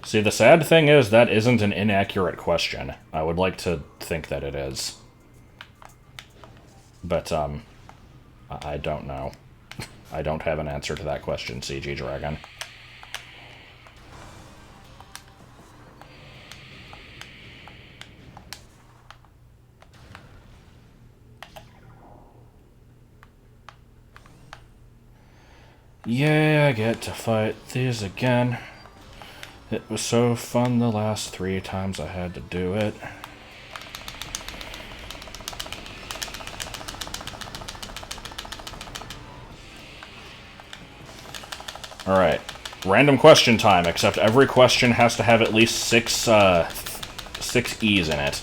See, the sad thing is that isn't an inaccurate question. I would like to think that it is. But, I don't know. I don't have an answer to that question, CG Dragon. Yeah, I get to fight these again. It was so fun the last 3 times I had to do it. Alright. Random question time, except every question has to have at least 6 E's in it.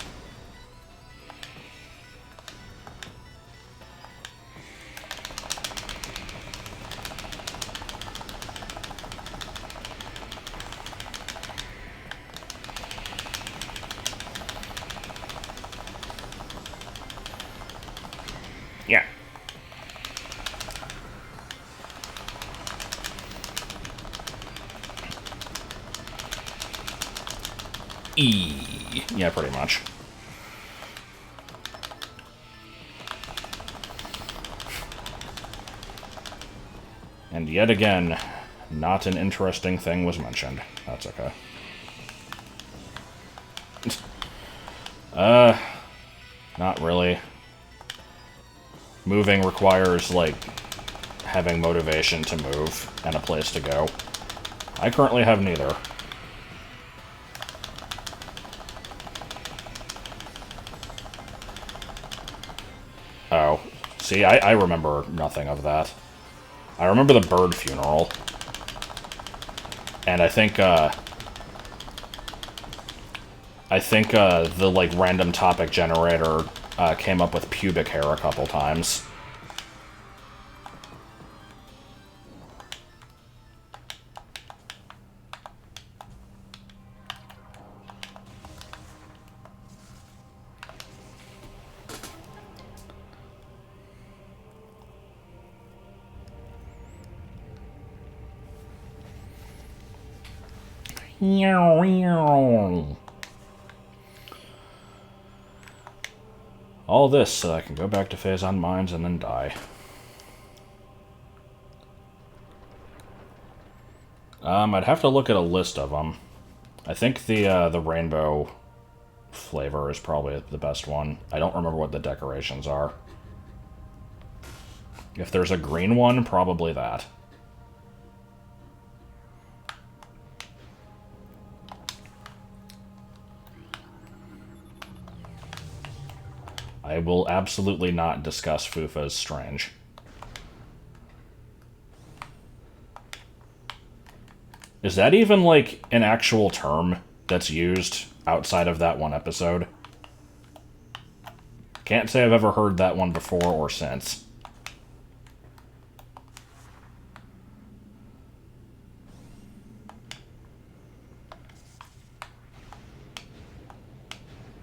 Yeah. E. Yeah, pretty much. And yet again, not an interesting thing was mentioned. That's okay. Not really. Moving requires, like, having motivation to move and a place to go. I currently have neither. Oh. See, I remember nothing of that. I remember the bird funeral. And I think the, like, random topic generator came up with pubic hair a couple times. All this so I can go back to Phazon Mines and then die. I'd have to look at a list of them. I think the rainbow flavor is probably the best one. I don't remember what the decorations are. If there's a green one, probably that. I will absolutely not discuss Fufa's Strange. Is that even, like, an actual term that's used outside of that one episode? Can't say I've ever heard that one before or since.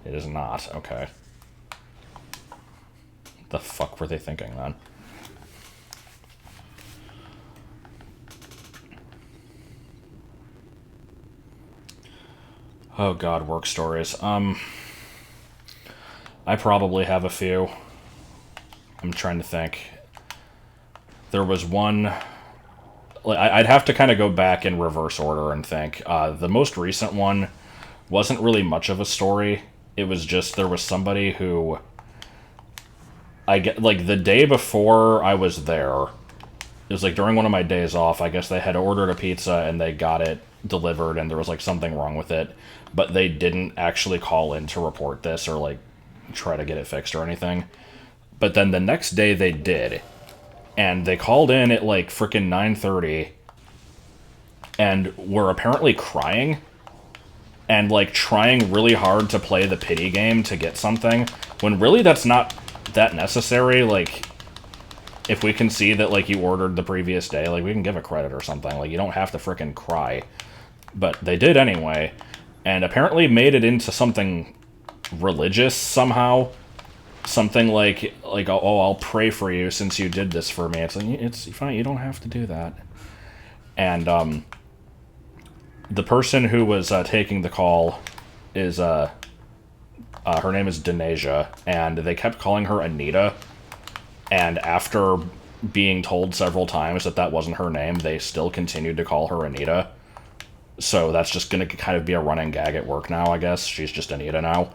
It is not. Okay. The fuck were they thinking, then? Oh god, work stories. I probably have a few. I'm trying to think. There was one... I'd have to kind of go back in reverse order and think. The most recent one wasn't really much of a story. It was just there was somebody who... I get, like, the day before I was there, it was, like, during one of my days off, I guess they had ordered a pizza and they got it delivered and there was, like, something wrong with it, but they didn't actually call in to report this or, like, try to get it fixed or anything. But then the next day they did, and they called in at, like, frickin' 9:30 and were apparently crying and, like, trying really hard to play the pity game to get something, when really that's not that necessary. Like, if we can see that, like, you ordered the previous day, like, we can give a credit or something. Like, you don't have to frickin' cry. But they did anyway, and apparently made it into something religious somehow. Something like, oh, I'll pray for you since you did this for me. It's like, it's fine, you don't have to do that. And, the person who was, taking the call is, her name is Denasia, and they kept calling her Anita, and after being told several times that that wasn't her name, they still continued to call her Anita. So that's just gonna kind of be a running gag at work now, I guess. She's just Anita now.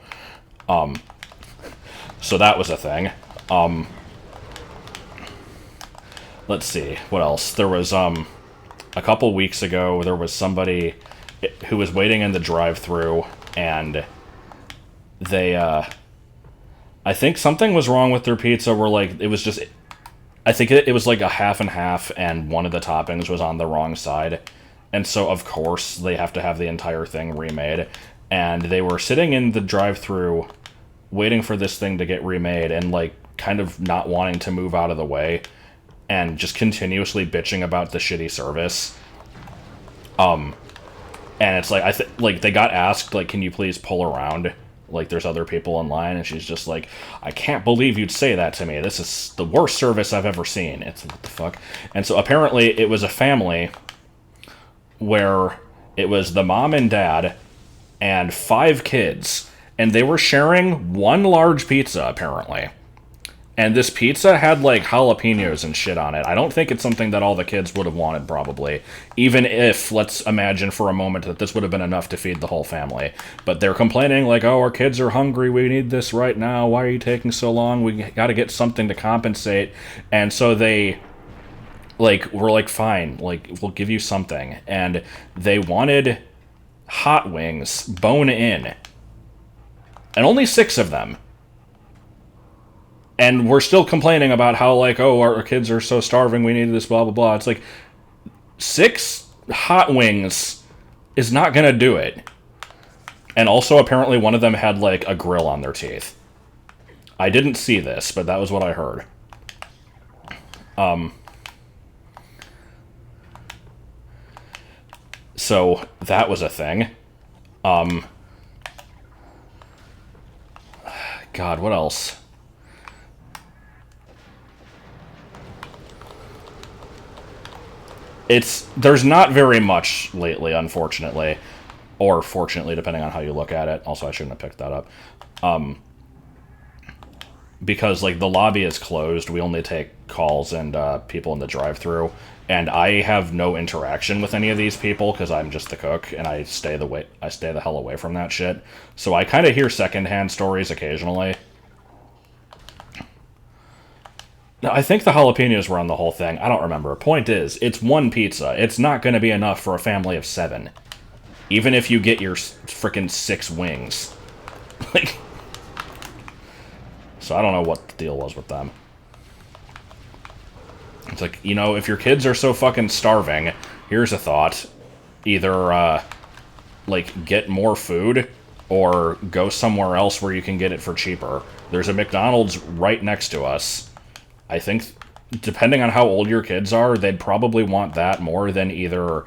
So that was a thing. Let's see, what else? There was, a couple weeks ago, there was somebody who was waiting in the drive-thru, and they, I think something was wrong with their pizza where, like, it was just... I think it was, like, a half and half, and one of the toppings was on the wrong side. And so, of course, they have to have the entire thing remade. And they were sitting in the drive-thru waiting for this thing to get remade and, like, kind of not wanting to move out of the way and just continuously bitching about the shitty service. And it's like, like, they got asked, like, can you please pull around? Like, there's other people in line, and she's just like, I can't believe you'd say that to me. This is the worst service I've ever seen. It's like, what the fuck? And so apparently it was a family where it was the mom and dad and 5 kids, and they were sharing one large pizza, apparently. And this pizza had, like, jalapenos and shit on it. I don't think it's something that all the kids would have wanted, probably. Even if, let's imagine for a moment that this would have been enough to feed the whole family. But they're complaining, like, oh, our kids are hungry, we need this right now, why are you taking so long, we gotta get something to compensate. And so they, like, were like, fine, like, we'll give you something. And they wanted hot wings, bone in. And only 6 of them. And we're still complaining about how, like, oh, our kids are so starving, we need this, blah, blah, blah. It's like, 6 hot wings is not gonna do it. And also, apparently, one of them had, like, a grill on their teeth. I didn't see this, but that was what I heard. So, that was a thing. God, what else? There's not very much lately, unfortunately. Or fortunately, depending on how you look at it. Also, I shouldn't have picked that up. Because, like, the lobby is closed. We only take calls and people in the drive-thru. And I have no interaction with any of these people because I'm just the cook, and I stay the hell away from that shit. So I kind of hear secondhand stories occasionally. No, I think the jalapenos were on the whole thing. I don't remember. Point is, it's one pizza. It's not going to be enough for a family of 7. Even if you get your frickin' 6 wings. Like... So I don't know what the deal was with them. It's like, you know, if your kids are so fucking starving, here's a thought. Either, like, get more food, or go somewhere else where you can get it for cheaper. There's a McDonald's right next to us. I think, depending on how old your kids are, they'd probably want that more than either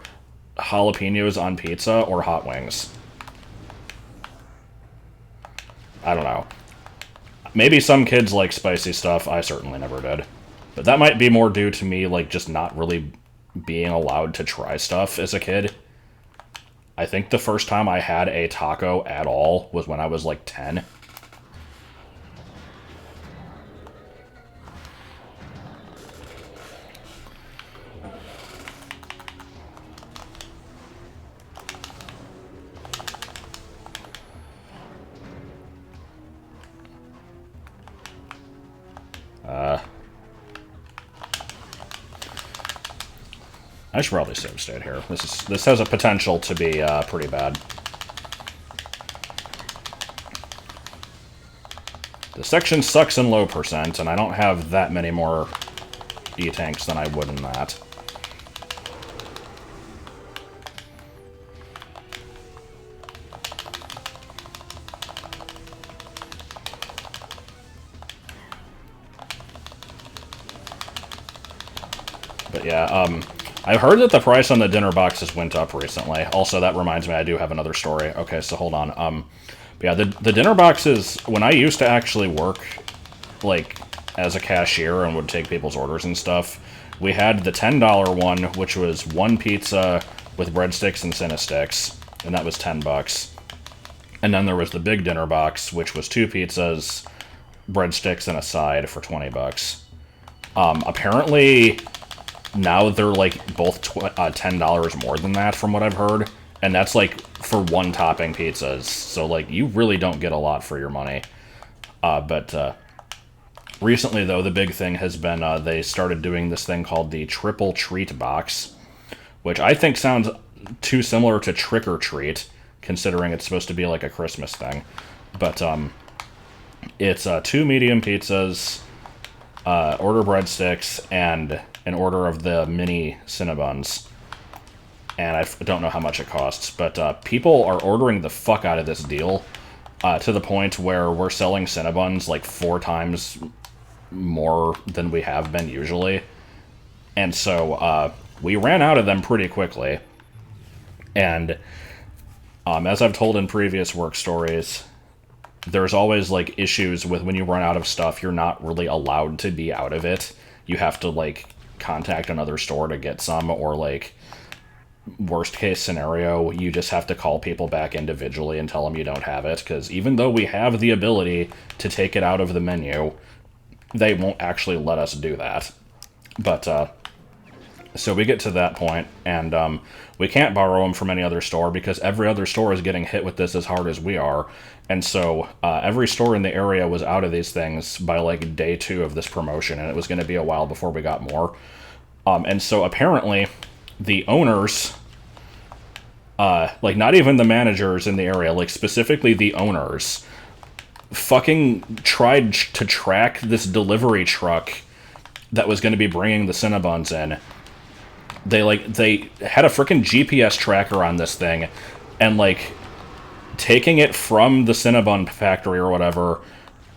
jalapenos on pizza or hot wings. I don't know. Maybe some kids like spicy stuff. I certainly never did. But that might be more due to me, like, just not really being allowed to try stuff as a kid. I think the first time I had a taco at all was when I was, like, 10. I should probably save state here. This has a potential to be pretty bad. The section sucks in low percent, and I don't have that many more E-tanks than I would in that. But yeah, I've heard that the price on the dinner boxes went up recently. Also, that reminds me, I do have another story. Okay, so hold on. But yeah, the dinner boxes, when I used to actually work, like, as a cashier and would take people's orders and stuff, we had the $10 one, which was one pizza with breadsticks and Cinesticks, and that was $10. And then there was the big dinner box, which was two pizzas, breadsticks, and a side for $20. Apparently, now they're, like, both $10 more than that, from what I've heard. And that's, like, for one-topping pizzas. So, like, you really don't get a lot for your money. But recently, though, the big thing has been they started doing this thing called the Triple Treat Box, which I think sounds too similar to Trick or Treat, considering it's supposed to be like a Christmas thing. But it's two medium pizzas, order breadsticks, and an order of the mini Cinnabons. And I don't know how much it costs, but people are ordering the fuck out of this deal to the point where we're selling Cinnabons like 4 times more than we have been usually. And so we ran out of them pretty quickly. And as I've told in previous work stories, there's always like issues with when you run out of stuff, you're not really allowed to be out of it. You have to like contact another store to get some, or like worst case scenario, you just have to call people back individually and tell them you don't have it, because even though we have the ability to take it out of the menu, they won't actually let us do that. But so we get to that point, and we can't borrow them from any other store because every other store is getting hit with this as hard as we are. And so every store in the area was out of these things by like day 2 of this promotion, and it was going to be a while before we got more. And so apparently the owners, like not even the managers in the area, like specifically the owners, fucking tried to track this delivery truck that was going to be bringing the Cinnabons in. They had a freaking GPS tracker on this thing, and like taking it from the Cinnabon factory or whatever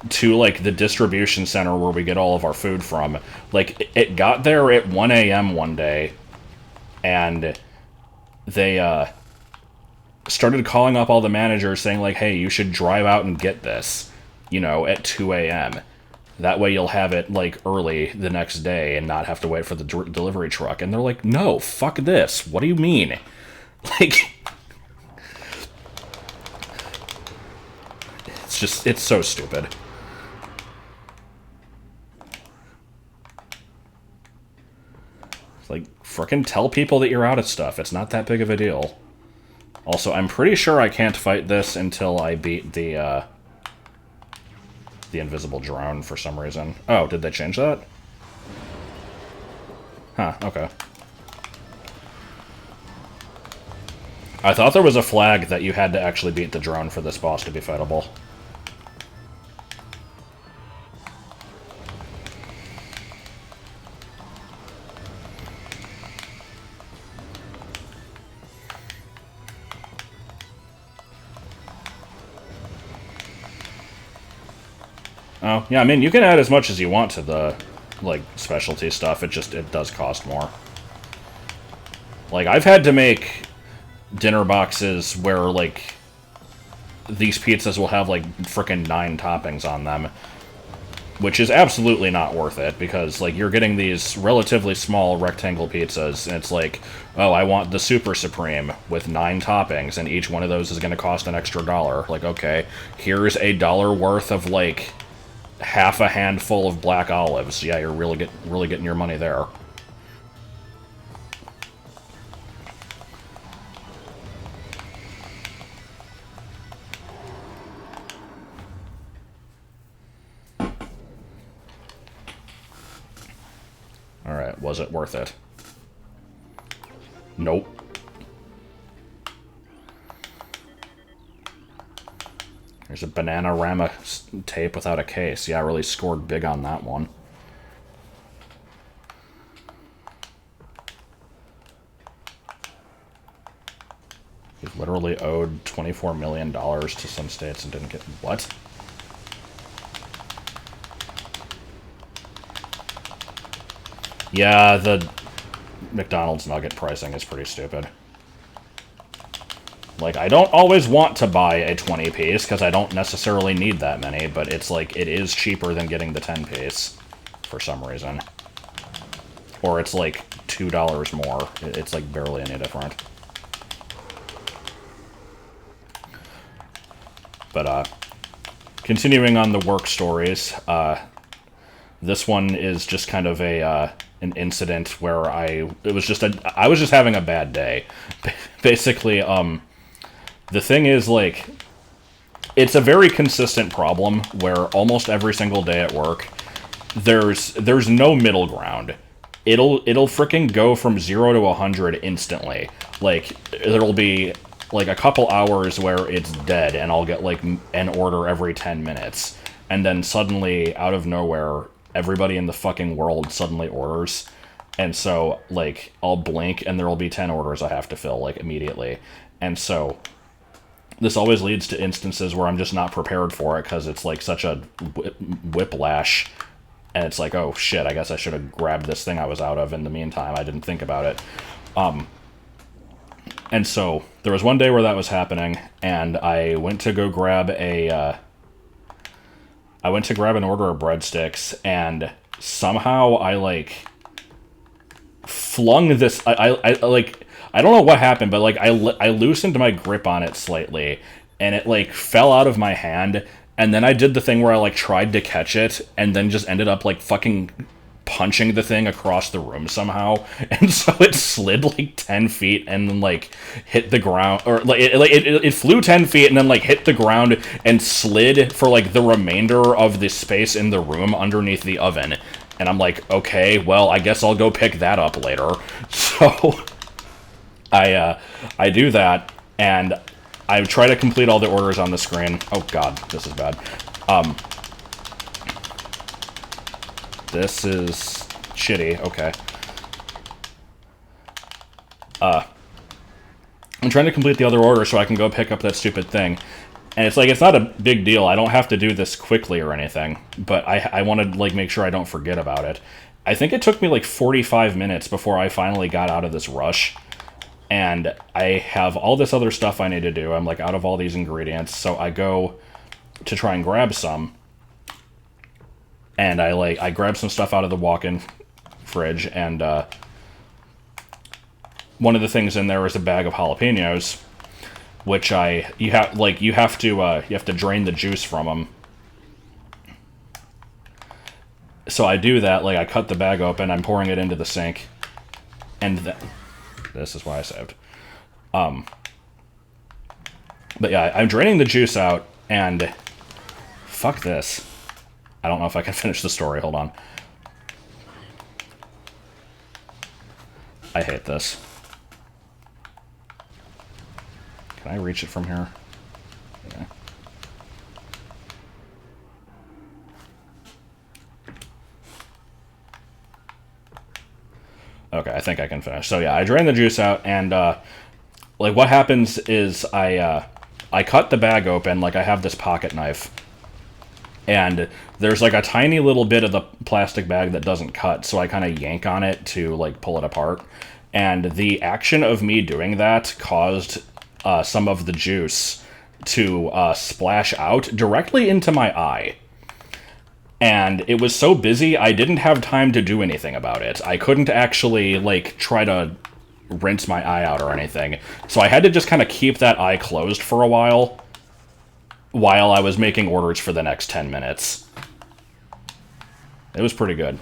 to like the distribution center where we get all of our food from. Like it got there at 1 a.m. one day, and they started calling up all the managers saying like, hey, you should drive out and get this, you know, at 2 a.m. That way you'll have it, like, early the next day and not have to wait for the delivery truck. And they're like, no, fuck this. What do you mean? Like, it's so stupid. It's like, frickin' tell people that you're out of stuff. It's not that big of a deal. Also, I'm pretty sure I can't fight this until I beat the invisible drone for some reason. Oh, did they change that? Huh, okay. I thought there was a flag that you had to actually beat the drone for this boss to be fightable. Oh, yeah, I mean, you can add as much as you want to the, like, specialty stuff. It does cost more. Like, I've had to make dinner boxes where, like, these pizzas will have, like, frickin' 9 toppings on them. Which is absolutely not worth it, because, like, you're getting these relatively small rectangle pizzas, and it's like, oh, I want the Super Supreme with 9 toppings, and each one of those is going to cost an extra $1. Like, okay, here's $1 worth of, like, half a handful of black olives. Yeah, you're really getting your money there. Alright, was it worth it? Nope. There's a Bananarama tape without a case. Yeah, I really scored big on that one. We've literally owed $24 million to some states and didn't get... What? Yeah, McDonald's nugget pricing is pretty stupid. Like, I don't always want to buy a 20-piece, because I don't necessarily need that many, but it's like, it is cheaper than getting the 10-piece, for some reason. Or it's like $2 more. It's like barely any different. But, continuing on the work stories, this one is just kind of an incident where I was just having a bad day. Basically, the thing is, like, it's a very consistent problem where almost every single day at work, there's no middle ground. It'll fricking go from 0 to 100 instantly. Like, there'll be like a couple hours where it's dead, and I'll get like an order every 10 minutes, and then suddenly, out of nowhere, everybody in the fucking world suddenly orders, and so like I'll blink and there'll be 10 orders I have to fill like immediately, and so this always leads to instances where I'm just not prepared for it because it's like such a whiplash. And it's like, oh shit, I guess I should have grabbed this thing I was out of in the meantime. I didn't think about it. And so there was one day where that was happening, and I went to go grab an order of breadsticks, and somehow I like flung this. I don't know what happened, but like I loosened my grip on it slightly, and it like fell out of my hand. And then I did the thing where I, like, tried to catch it, and then just ended up, like, fucking punching the thing across the room somehow. And so it slid, like, 10 feet and then, like, hit the ground. Or, like, it flew 10 feet and then, like, hit the ground and slid for, like, the remainder of the space in the room underneath the oven. And I'm like, okay, well, I guess I'll go pick that up later. So I do that, and I try to complete all the orders on the screen. Oh god, this is bad. This is shitty. Okay. I'm trying to complete the other order so I can go pick up that stupid thing. And it's like, it's not a big deal. I don't have to do this quickly or anything. But I want to, like, make sure I don't forget about it. I think it took me, like, 45 minutes before I finally got out of this rush. And I have all this other stuff I need to do. I'm, like, out of all these ingredients. So I go to try and grab some. And I grab some stuff out of the walk-in fridge. And one of the things in there is a bag of jalapenos, which you have to drain the juice from them. So I do that. Like, I cut the bag open. I'm pouring it into the sink. And this is why I saved. But yeah, I'm draining the juice out, and fuck this. I don't know if I can finish the story. Hold on. I hate this. Can I reach it from here? Yeah. Okay, I think I can finish. So yeah, I drain the juice out, and like what happens is I cut the bag open. Like, I have this pocket knife, and there's like a tiny little bit of the plastic bag that doesn't cut, so I kind of yank on it to like pull it apart. And the action of me doing that caused some of the juice to splash out directly into my eye. And it was so busy, I didn't have time to do anything about it. I couldn't actually, like, try to rinse my eye out or anything. So I had to just kind of keep that eye closed for a while I was making orders for the next 10 minutes. It was pretty good.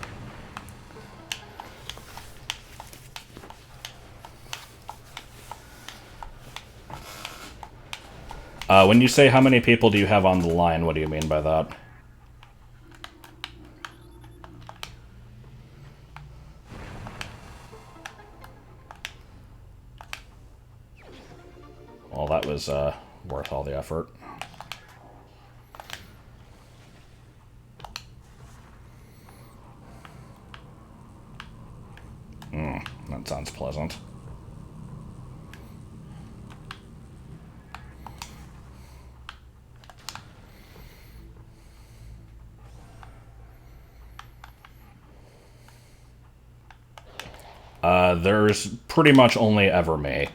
When you say how many people do you have on the line, what do you mean by that? Well, that was worth all the effort. That sounds pleasant. There's pretty much only ever me.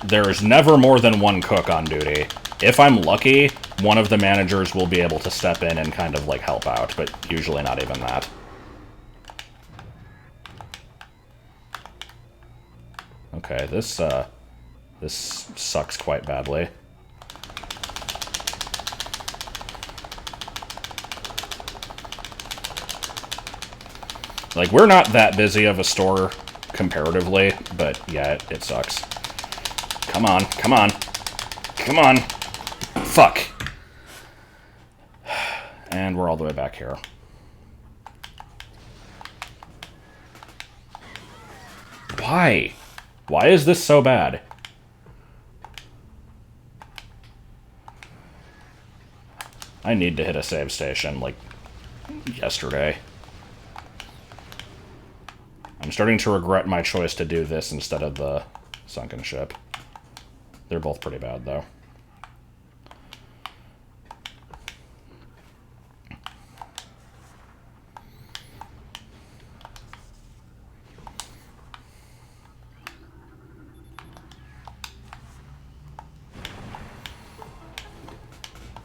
There's never more than one cook on duty. If I'm lucky, one of the managers will be able to step in and kind of, like, help out, but usually not even that. Okay, this sucks quite badly. Like, we're not that busy of a store comparatively, but yeah, it sucks. Come on, come on, come on. Fuck. And we're all the way back here. Why? Why is this so bad? I need to hit a save station, like, yesterday. I'm starting to regret my choice to do this instead of the sunken ship. They're both pretty bad, though.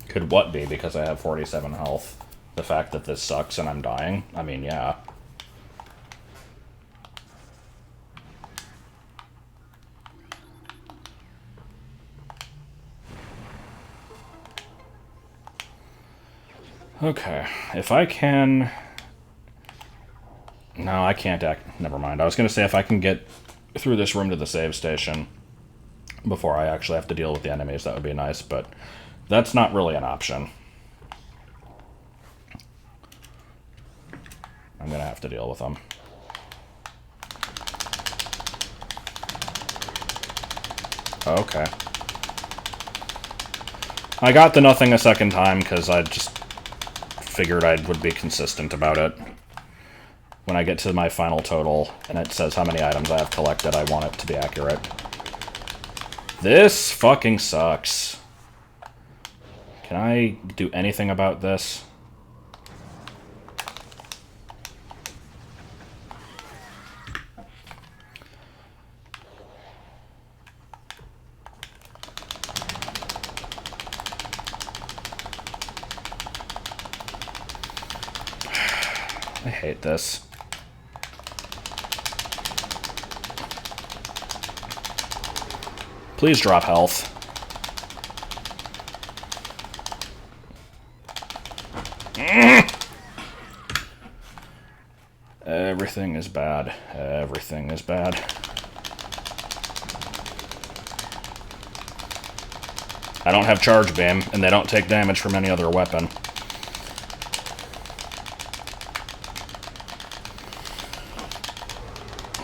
Could what be because I have 47 health? The fact that this sucks and I'm dying? I mean, yeah. Okay, if I can... No, I can't act... Never mind. I was going to say if I can get through this room to the save station before I actually have to deal with the enemies, that would be nice, but that's not really an option. I'm going to have to deal with them. Okay. I got the nothing a second time because I just figured I would be consistent about it. When I get to my final total and it says how many items I have collected, I want it to be accurate. This fucking sucks. Can I do anything about this? I hate this. Please drop health. Everything is bad. Everything is bad. I don't have charge beam, and they don't take damage from any other weapon.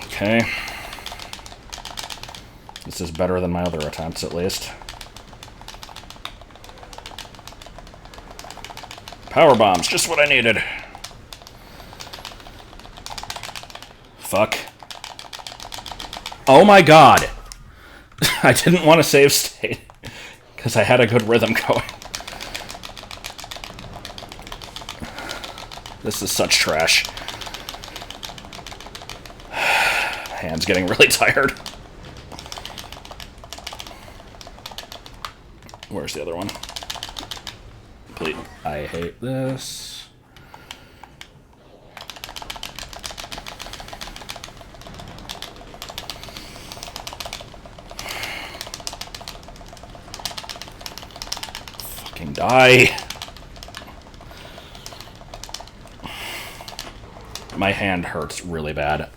Okay. This is better than my other attempts, at least. Power bombs, just what I needed. Fuck. Oh my god! I didn't want to save state, because I had a good rhythm going. This is such trash. Hand's getting really tired. Where's the other one? Please. I hate this. Fucking die. My hand hurts really bad.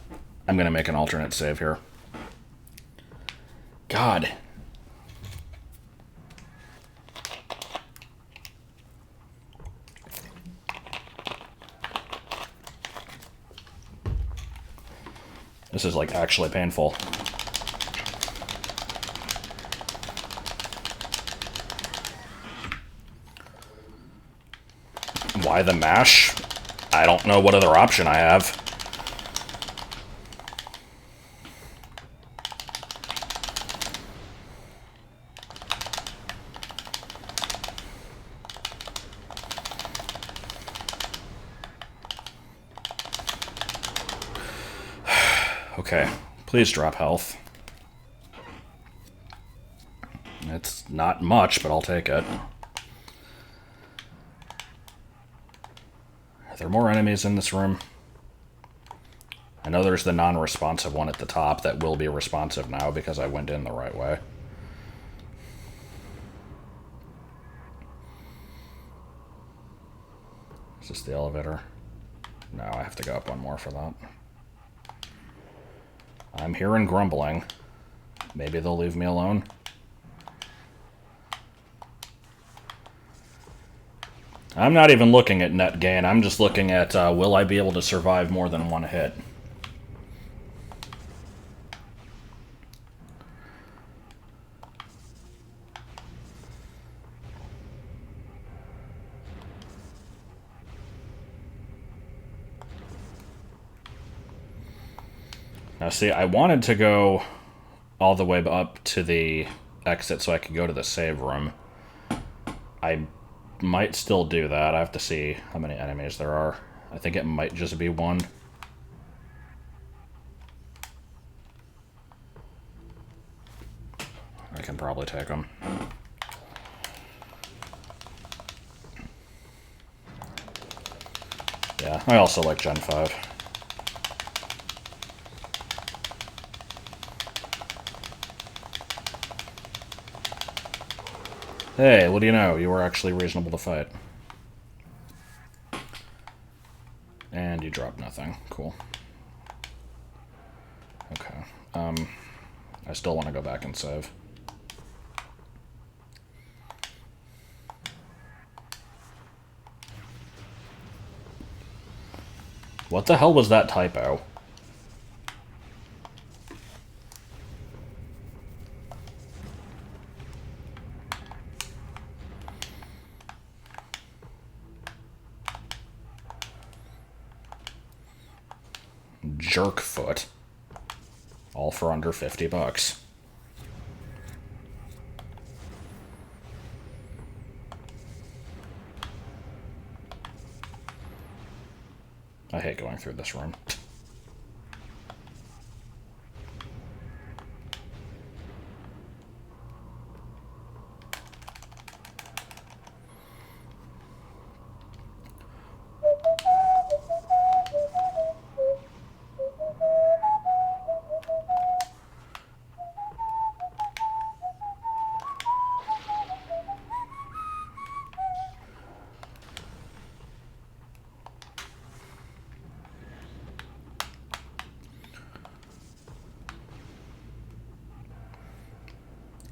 I'm gonna make an alternate save here. God. This is, like, actually painful. Why the mash? I don't know what other option I have. Okay, please drop health. It's not much, but I'll take it. Are there more enemies in this room? I know there's the non-responsive one at the top that will be responsive now because I went in the right way. Is this the elevator? No, I have to go up one more for that. I'm hearing grumbling. Maybe they'll leave me alone. I'm not even looking at net gain. I'm just looking at will I be able to survive more than one hit. Now see, I wanted to go all the way up to the exit so I could go to the save room. I might still do that. I have to see how many enemies there are. I think it might just be one. I can probably take them. Yeah, I also like Gen 5. Hey, what do you know? You were actually reasonable to fight. And you dropped nothing. Cool. Okay. I still want to go back and save. What the hell was that typo? Jerkfoot. All for under $50. I hate going through this room.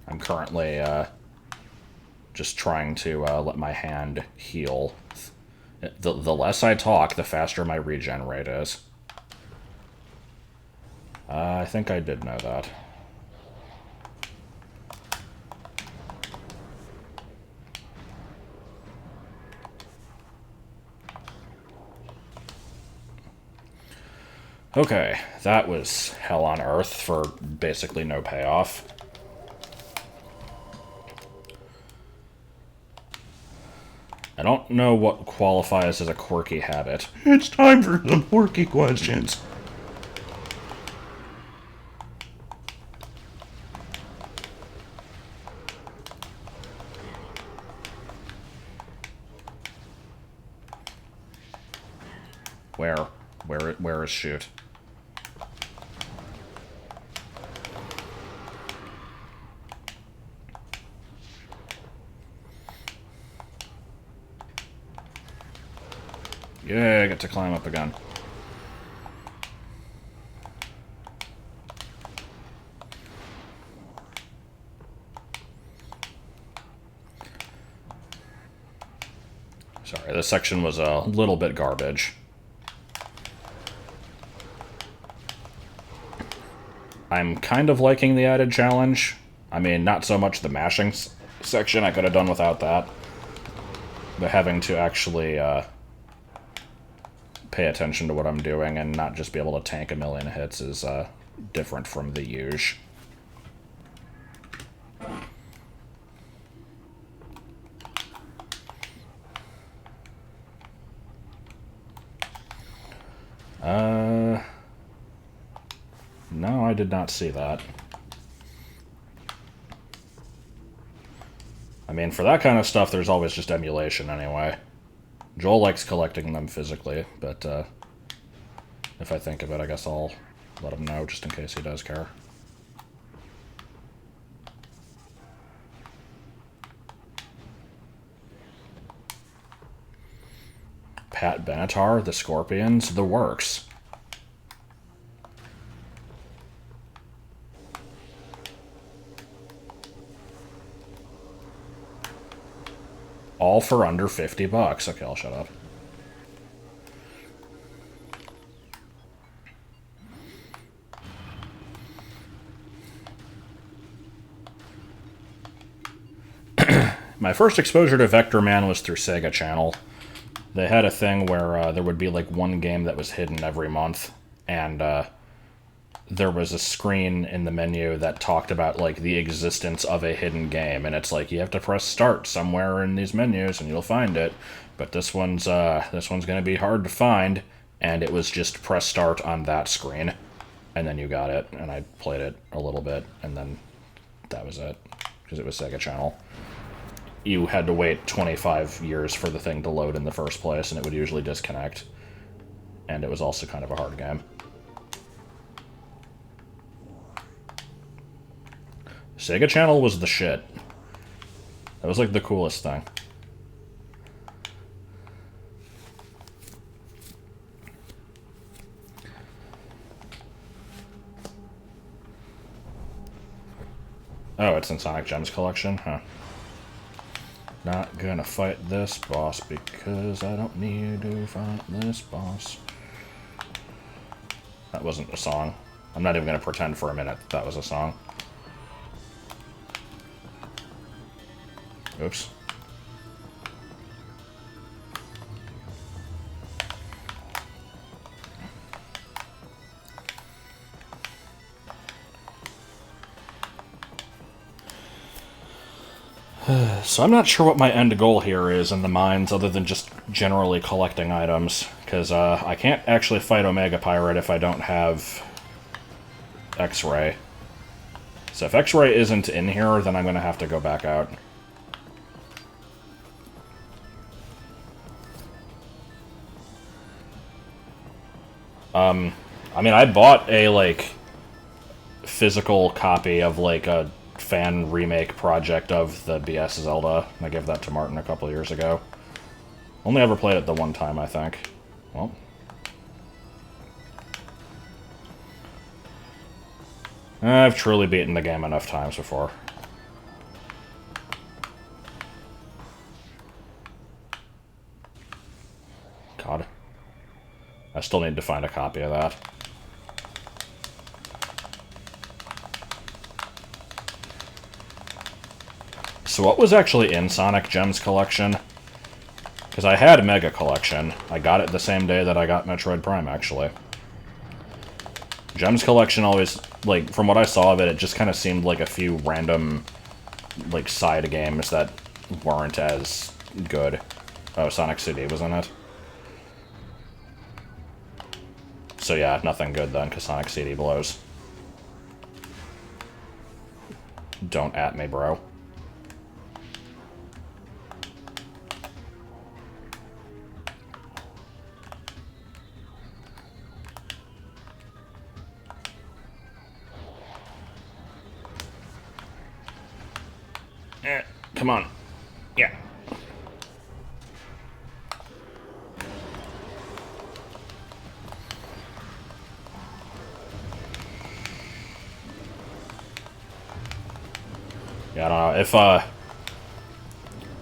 I'm currently just trying to let my hand heal. The less I talk, the faster my regen rate is. I think I did know that. Okay, that was hell on earth for basically no payoff. I don't know what qualifies as a quirky habit. It's time for some quirky questions. Where is shoot? Yeah, I get to climb up again. Sorry, this section was a little bit garbage. I'm kind of liking the added challenge. I mean, not so much the mashing section, I could have done without that. But having to actually pay attention to what I'm doing and not just be able to tank a million hits is different from the usual. No, I did not see that. I mean, for that kind of stuff, there's always just emulation anyway. Joel likes collecting them physically, but if I think of it, I guess I'll let him know just in case he does care. Pat Benatar, the Scorpions, the works. All for under $50. Okay, I'll shut up. My first exposure to Vector Man was through Sega Channel. They had a thing where there would be like one game that was hidden every month, and there was a screen in the menu that talked about like the existence of a hidden game, and it's like you have to press start somewhere in these menus and you'll find it, but this one's gonna be hard to find, and it was just press start on that screen, and then you got it, and I played it a little bit, and then that was it, because it was Sega Channel. You had to wait 25 years for the thing to load in the first place, and it would usually disconnect, and it was also kind of a hard game. Sega Channel was the shit. That was like the coolest thing. Oh, it's in Sonic Gems Collection? Huh. Not gonna fight this boss because I don't need to fight this boss. That wasn't a song. I'm not even gonna pretend for a minute that was a song. Oops. So I'm not sure what my end goal here is in the mines, other than just generally collecting items, because I can't actually fight Omega Pirate if I don't have X-Ray. So if X-Ray isn't in here, then I'm going to have to go back out. I mean, I bought a, like, physical copy of, like, a fan remake project of the BS Zelda. I gave that to Martin a couple years ago. Only ever played it the one time, I think. Well. I've truly beaten the game enough times before. God. I still need to find a copy of that. So what was actually in Sonic Gems Collection? Because I had Mega Collection. I got it the same day that I got Metroid Prime, actually. Gems Collection always, like, from what I saw of it, it just kind of seemed like a few random, like, side games that weren't as good. Oh, Sonic CD was in it. So yeah, nothing good then, because Sonic CD blows. Don't at me, bro. Come on. Yeah. Yeah, I don't know.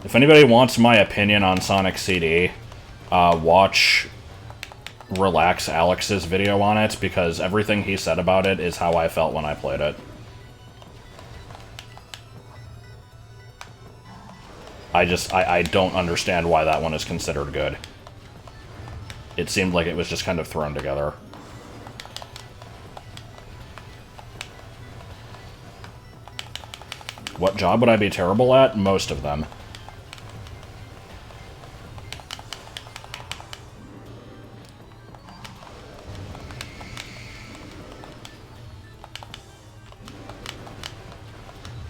If anybody wants my opinion on Sonic CD, watch Relax Alex's video on it, because everything he said about it is how I felt when I played it. I don't understand why that one is considered good. It seemed like it was just kind of thrown together. What job would I be terrible at? Most of them.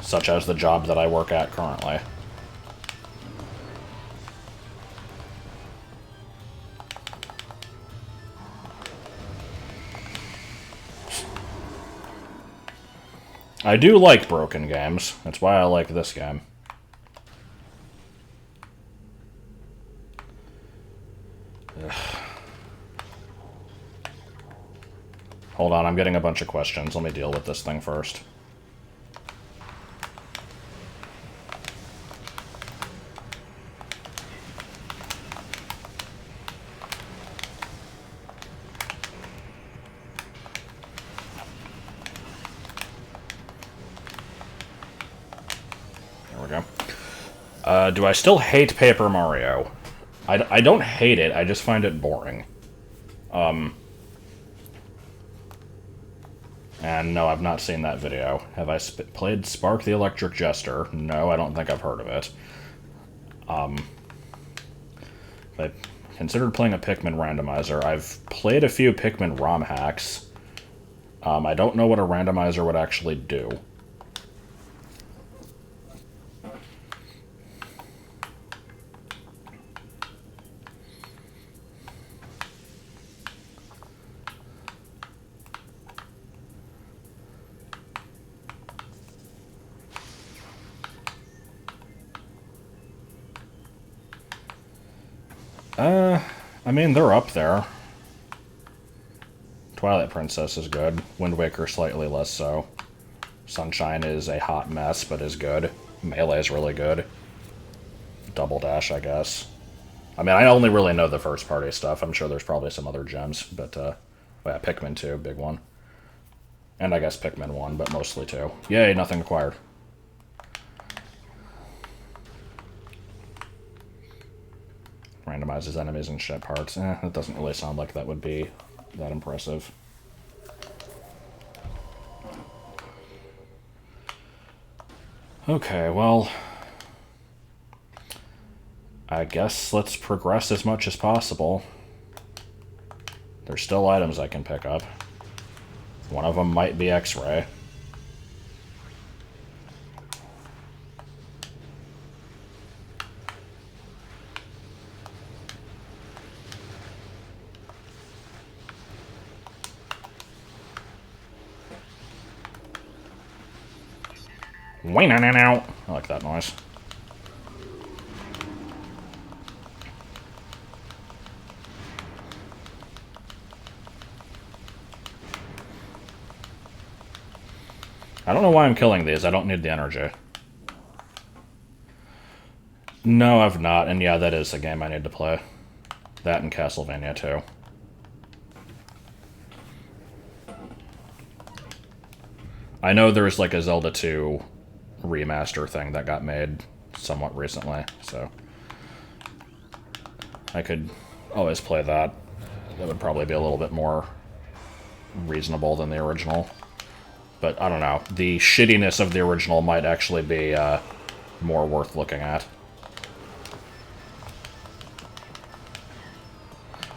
such as the job that I work at currently. I do like broken games. That's why I like this game. Ugh. Hold on, I'm getting a bunch of questions. Let me deal with this thing first. There we go. Do I still hate Paper Mario? I don't hate it, I just find it boring. And no, I've not seen that video. Have I played Spark the Electric Jester? No, I don't think I've heard of it. I considered playing a Pikmin randomizer. I've played a few Pikmin ROM hacks. I don't know what a randomizer would actually do. I mean, they're up there. Twilight Princess is good. Wind Waker slightly less so. Sunshine is a hot mess, but is good. Melee is really good. Double Dash, I guess. I mean, I only really know the first party stuff. I'm sure there's probably some other gems, but, yeah, Pikmin 2, big one. And I guess Pikmin 1, but mostly 2. Yay, nothing acquired. Randomizes enemies and ship parts. That doesn't really sound like that would be that impressive. Okay, well, I guess let's progress as much as possible. There's still items I can pick up. One of them might be X-ray. I like that noise. I don't know why I'm killing these. I don't need the energy. No, I've not. And yeah, that is a game I need to play. That and Castlevania 2. I know there's like a Zelda 2 remaster thing that got made somewhat recently, so I could always play that. That would probably be a little bit more reasonable than the original. But I don't know. The shittiness of the original might actually be more worth looking at.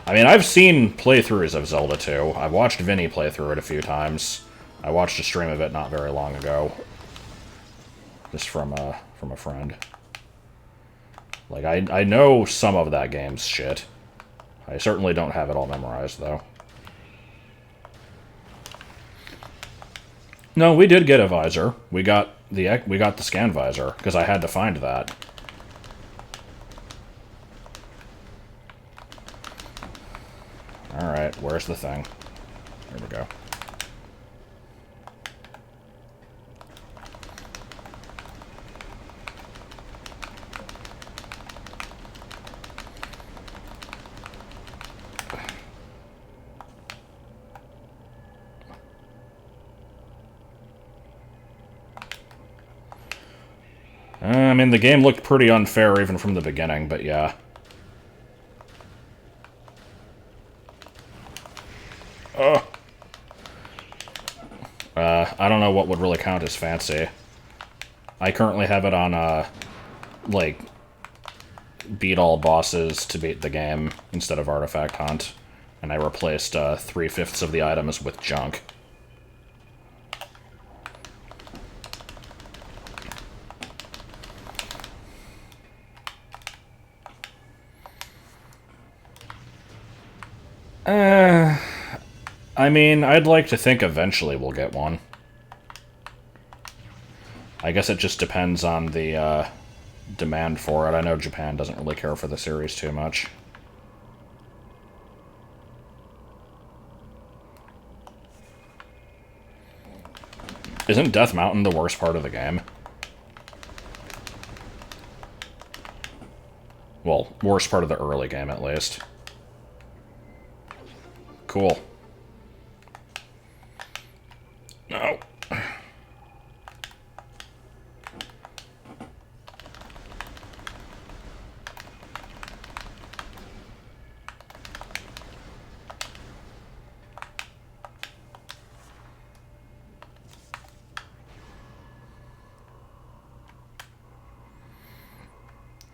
I mean, I've seen playthroughs of Zelda 2. I've watched Vinny play through it a few times. I watched a stream of it not very long ago. Just from a friend. Like, I know some of that game's shit. I certainly don't have it all memorized, though. No, we did get a visor. We got the Scan Visor, because I had to find that. Alright, where's the thing? There we go. I mean, the game looked pretty unfair even from the beginning, but yeah. I don't know what would really count as fancy. I currently have it on, like, beat all bosses to beat the game instead of artifact hunt. And I replaced 3/5 of the items with junk. I mean, I'd like to think eventually we'll get one. I guess it just depends on the demand for it. I know Japan doesn't really care for the series too much. Isn't Death Mountain the worst part of the game? Well, worst part of the early game, at least. Cool. No.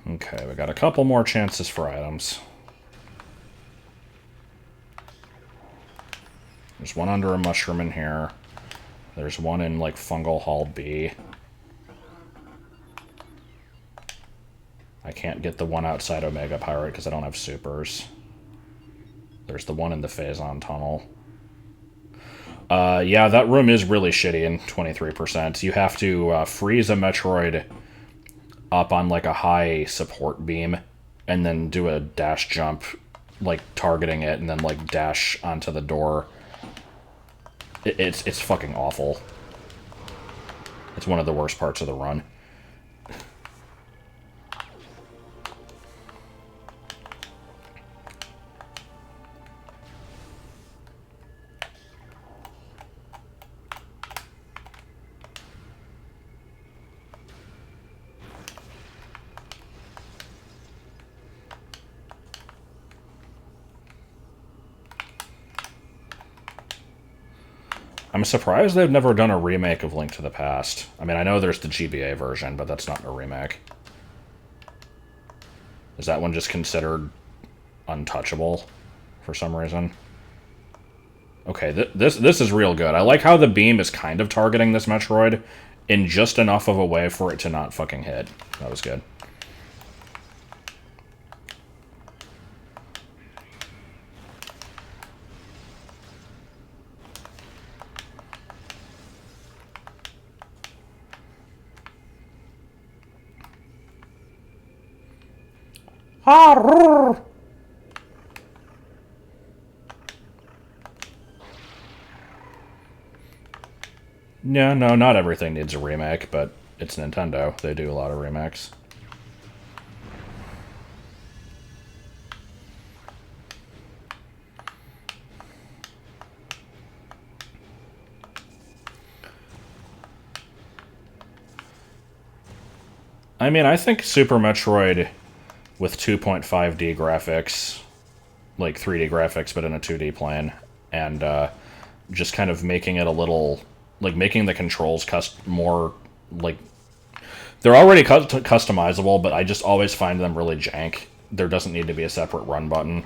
Okay, we got a couple more chances for items. There's one under a mushroom in here. There's one in, like, Fungal Hall B. I can't get the one outside Omega Pirate because I don't have supers. There's the one in the Phazon Tunnel. Yeah, that room is really shitty in 23%. You have to freeze a Metroid up on, like, a high support beam, and then do a dash jump, like, targeting it, and then, like, dash onto the door. It's fucking awful. It's one of the worst parts of the run. I'm surprised they've never done a remake of Link to the Past. I mean, I know there's the GBA version, but that's not a remake. Is that one just considered untouchable for some reason? Okay, this is real good. I like how the beam is kind of targeting this Metroid in just enough of a way for it to not fucking hit. That was good. Yeah, no, not everything needs a remake, but it's Nintendo. They do a lot of remakes. I mean, I think Super Metroid with 2.5D graphics, like 3D graphics, but in a 2D plane, and just kind of making it a little, like, making the controls more, like, they're already customizable, but I just always find them really jank. There doesn't need to be a separate run button.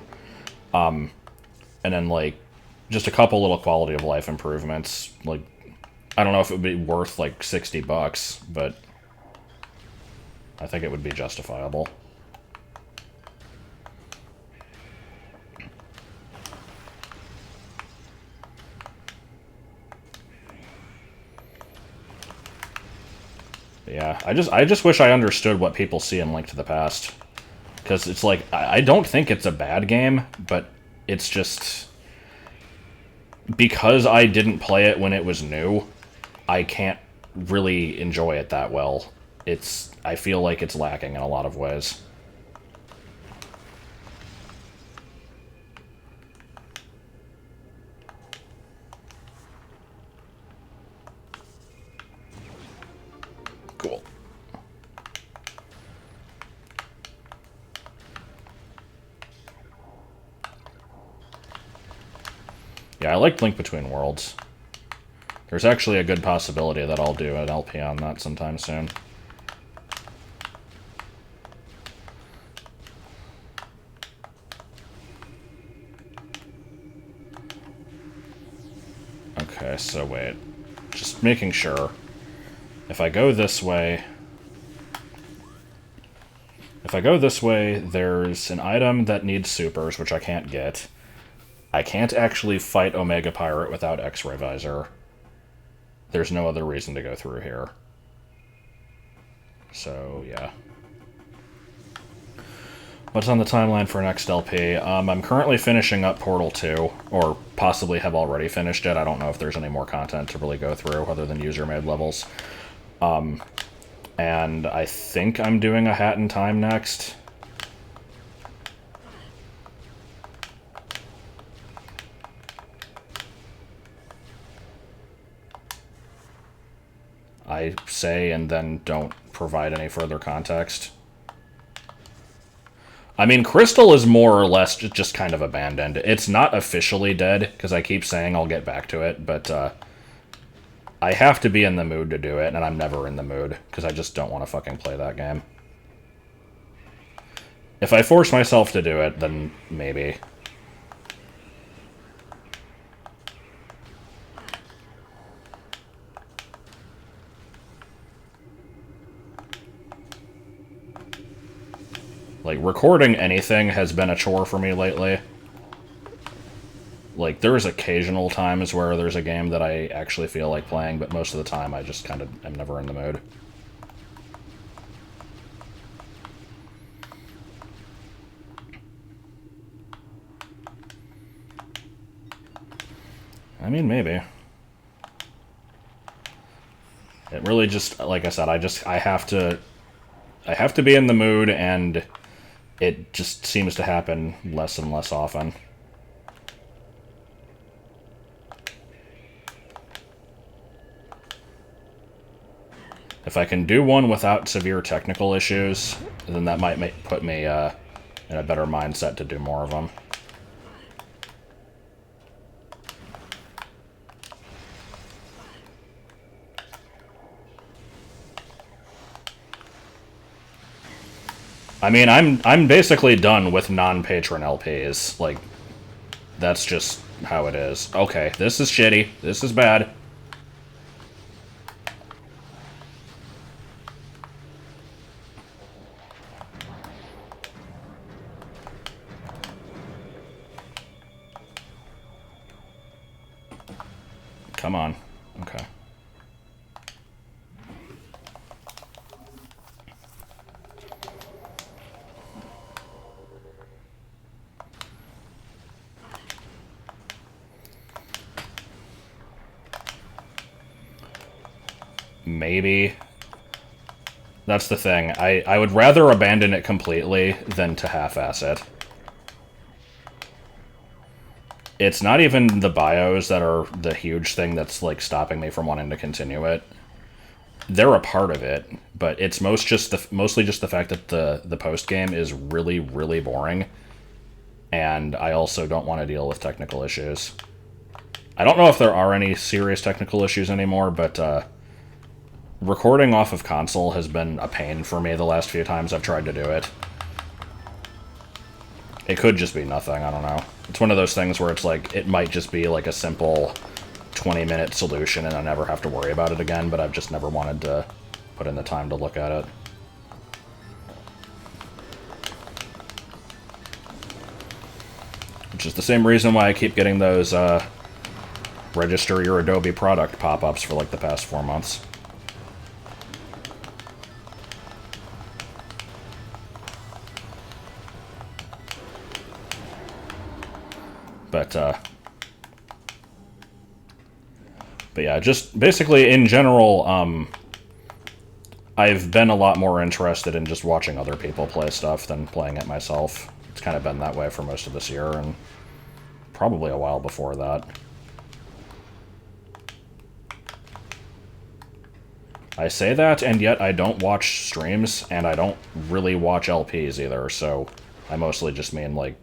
And then, like, just a couple little quality of life improvements. Like, I don't know if it would be worth, like, $60, but I think it would be justifiable. Yeah, I just wish I understood what people see in Link to the Past. Because it's like, I don't think it's a bad game, but it's just... Because I didn't play it when it was new, I can't really enjoy it that well. I feel like it's lacking in a lot of ways. Cool. Yeah, I liked Link Between Worlds. There's actually a good possibility that I'll do an LP on that sometime soon. Okay, so wait. Just making sure. If I go this way... If I go this way, there's an item that needs supers, which I can't get. I can't actually fight Omega Pirate without X-Ray Visor. There's no other reason to go through here. So, yeah. What's on the timeline for next LP? I'm currently finishing up Portal 2, or possibly have already finished it. I don't know if there's any more content to really go through other than user-made levels. And I think I'm doing a Hat in Time next. I say and then don't provide any further context. I mean, Crystal is more or less just kind of abandoned. It's not officially dead, because I keep saying I'll get back to it, but I have to be in the mood to do it, and I'm never in the mood, because I just don't want to fucking play that game. If I force myself to do it, then maybe. Like, recording anything has been a chore for me lately. Like, there's occasional times where there's a game that I actually feel like playing, but most of the time I just kind of am never in the mood. I mean, maybe. It really just, like I said, I have to be in the mood, and it just seems to happen less and less often. If I can do one without severe technical issues, then that might put me in a better mindset to do more of them. I mean, I'm basically done with non-patron LPs. Like, that's just how it is. Okay, this is shitty. This is bad. Come on. Okay. Maybe. That's the thing. I would rather abandon it completely than to half-ass it. It's not even the bios that are the huge thing that's, like, stopping me from wanting to continue it. They're a part of it, but it's mostly just the fact that the post-game is really, really boring, and I also don't want to deal with technical issues. I don't know if there are any serious technical issues anymore, but recording off of console has been a pain for me the last few times I've tried to do it. It could just be nothing, I don't know. It's one of those things where it's like, it might just be like a simple 20-minute solution and I never have to worry about it again, but I've just never wanted to put in the time to look at it. Which is the same reason why I keep getting those register your Adobe product pop-ups for like the past 4 months. But yeah, just basically in general, I've been a lot more interested in just watching other people play stuff than playing it myself. It's kind of been that way for most of this year, and probably a while before that. I say that, and yet I don't watch streams, and I don't really watch LPs either, so I mostly just mean, like,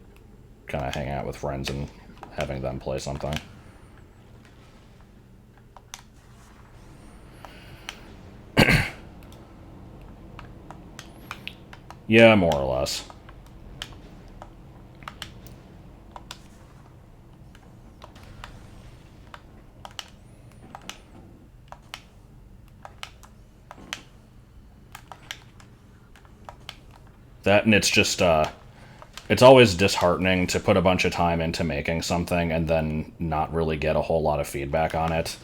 kind of hang out with friends and having them play something. Yeah, more or less. That, and it's just, It's always disheartening to put a bunch of time into making something and then not really get a whole lot of feedback on it.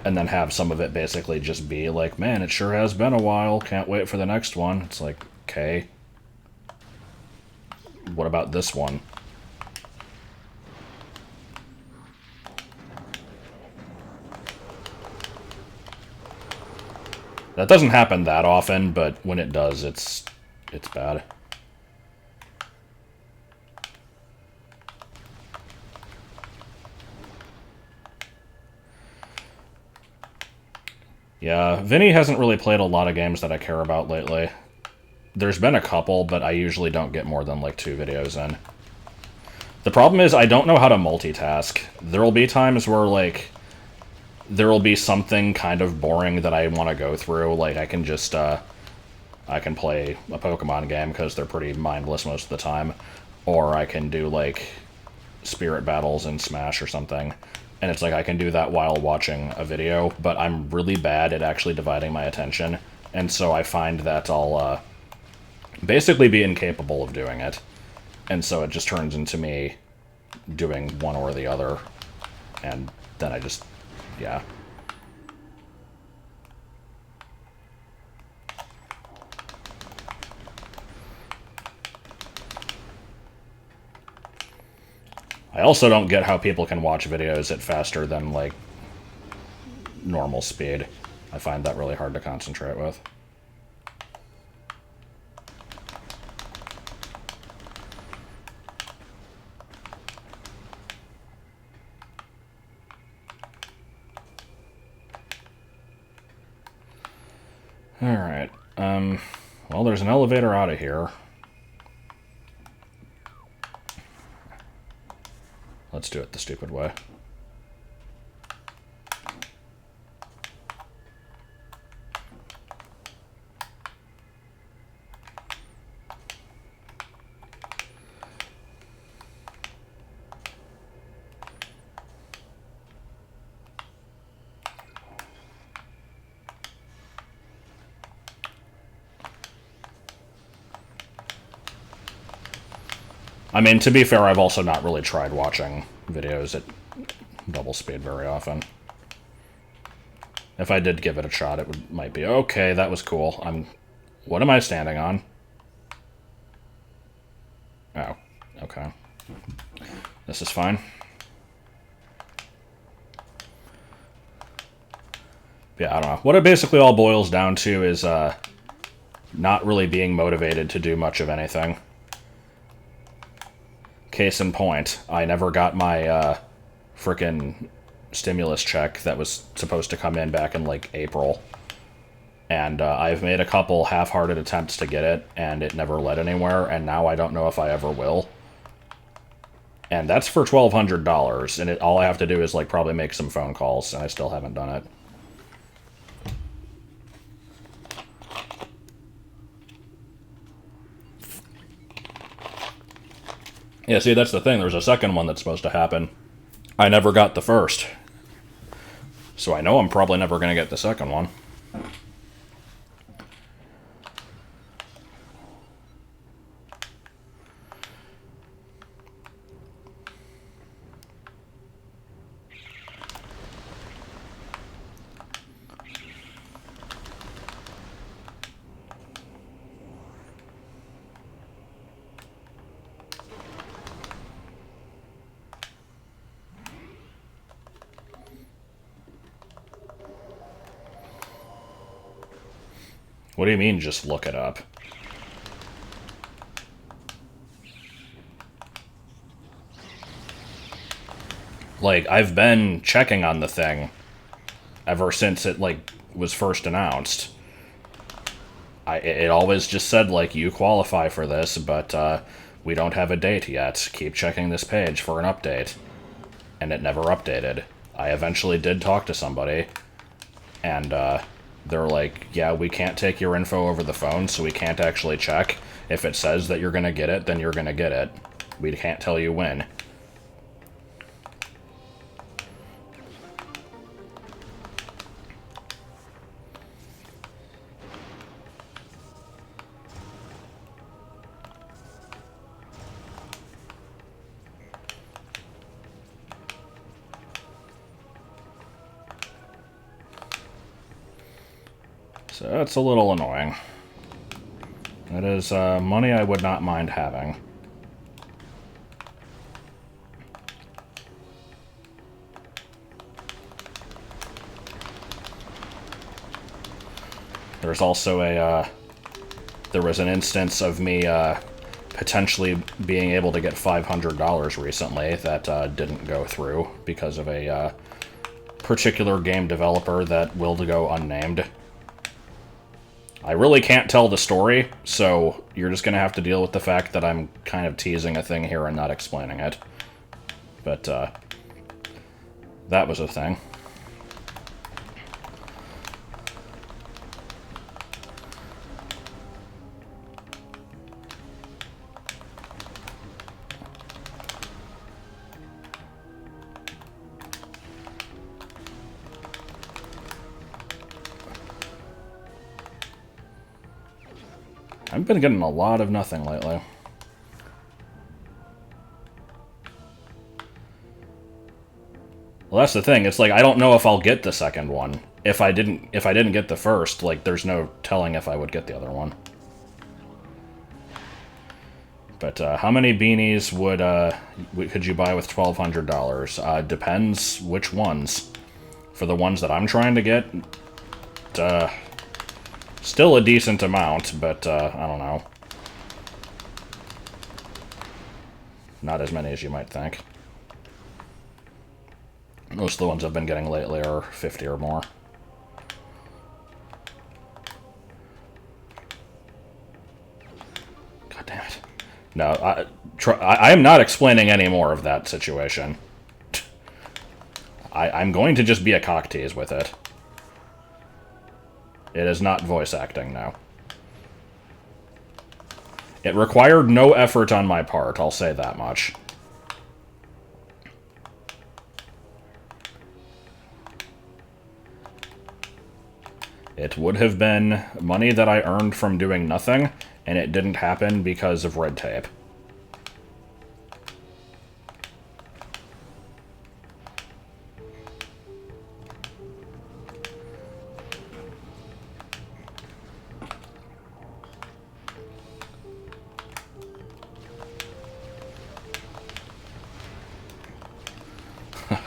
And then have some of it basically just be like, man, it sure has been a while, can't wait for the next one. It's like, okay. What about this one? That doesn't happen that often, but when it does, it's bad. Yeah, Vinny hasn't really played a lot of games that I care about lately. There's been a couple, but I usually don't get more than like 2 videos in. The problem is I don't know how to multitask. There'll be times where, like, there'll be something kind of boring that I want to go through. Like, I can just, I can play a Pokemon game because they're pretty mindless most of the time. Or I can do, like, spirit battles in Smash or something. And it's like I can do that while watching a video, but I'm really bad at actually dividing my attention. And so I find that I'll basically be incapable of doing it. And so it just turns into me doing one or the other. And then I just, yeah. I also don't get how people can watch videos at faster than, like, normal speed. I find that really hard to concentrate with. Alright, well, there's an elevator out of here. Let's do it the stupid way. I mean, to be fair, I've also not really tried watching videos at double speed very often. If I did give it a shot, it might be, okay, that was cool. What am I standing on? Oh, okay. This is fine. Yeah, I don't know. What it basically all boils down to is not really being motivated to do much of anything. Case in point, I never got my frickin' stimulus check that was supposed to come in back in, like, April. And I've made a couple half-hearted attempts to get it, and it never led anywhere, and now I don't know if I ever will. And that's for $1,200, and all I have to do is, like, probably make some phone calls, and I still haven't done it. Yeah, see, that's the thing. There's a second one that's supposed to happen. I never got the first. So I know I'm probably never going to get the second one. What do you mean, just look it up? Like, I've been checking on the thing ever since it, like, was first announced. It always just said, like, you qualify for this, but we don't have a date yet. Keep checking this page for an update. And it never updated. I eventually did talk to somebody, and they're like, yeah, we can't take your info over the phone, so we can't actually check. If it says that you're going to get it, then you're going to get it. We can't tell you when. So that's a little annoying. That is money I would not mind having. There's also there was an instance of me potentially being able to get $500 recently that didn't go through because of a particular game developer that will go unnamed. I really can't tell the story, so you're just going to have to deal with the fact that I'm kind of teasing a thing here and not explaining it. But that was a thing. I've been getting a lot of nothing lately. Well, that's the thing. It's like I don't know if I'll get the second one. If I didn't get the first, like there's no telling if I would get the other one. But how many beanies could you buy with $1,200? Depends which ones. For the ones that I'm trying to get, still a decent amount, but I don't know. Not as many as you might think. Most of the ones I've been getting lately are 50 or more. God damn it. No, I am not explaining any more of that situation. I'm going to just be a cock tease with it. It is not voice acting now. It required no effort on my part, I'll say that much. It would have been money that I earned from doing nothing, and it didn't happen because of red tape.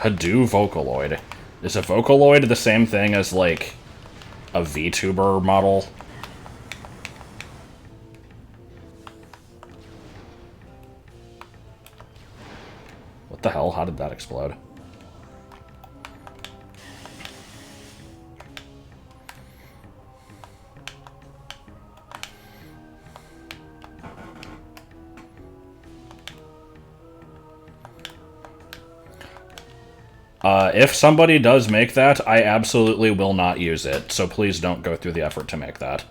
A do Vocaloid. Is a Vocaloid the same thing as, like, a VTuber model? What the hell? How did that explode? If somebody does make that, I absolutely will not use it, so please don't go through the effort to make that.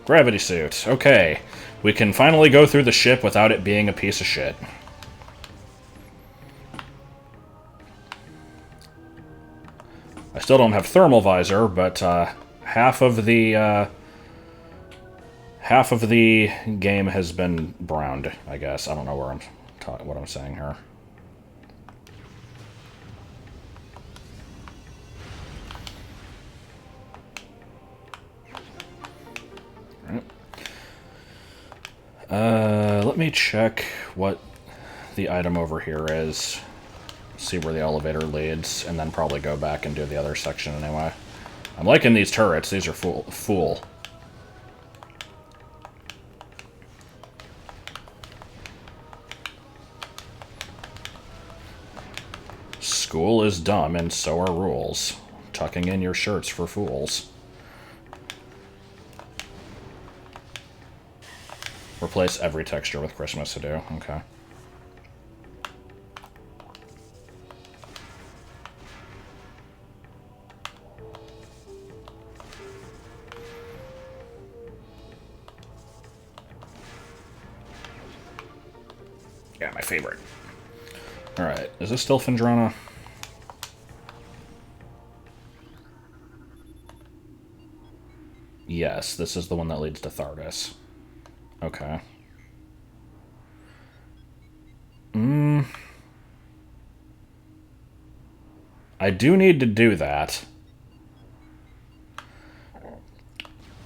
Gravity suit. Okay. We can finally go through the ship without it being a piece of shit. I still don't have thermal visor, but half of the game has been browned, I guess. I don't know where what I'm saying here. Let me check what the item over here is. See where the elevator leads, and then probably go back and do the other section anyway. I'm liking these turrets. These are full. School is dumb, and so are rules. Tucking in your shirts for fools. Replace every texture with Christmas to do. Okay. Yeah, my favorite. Alright, is this still Phendrana? Yes, this is the one that leads to Thardis. Okay. I do need to do that.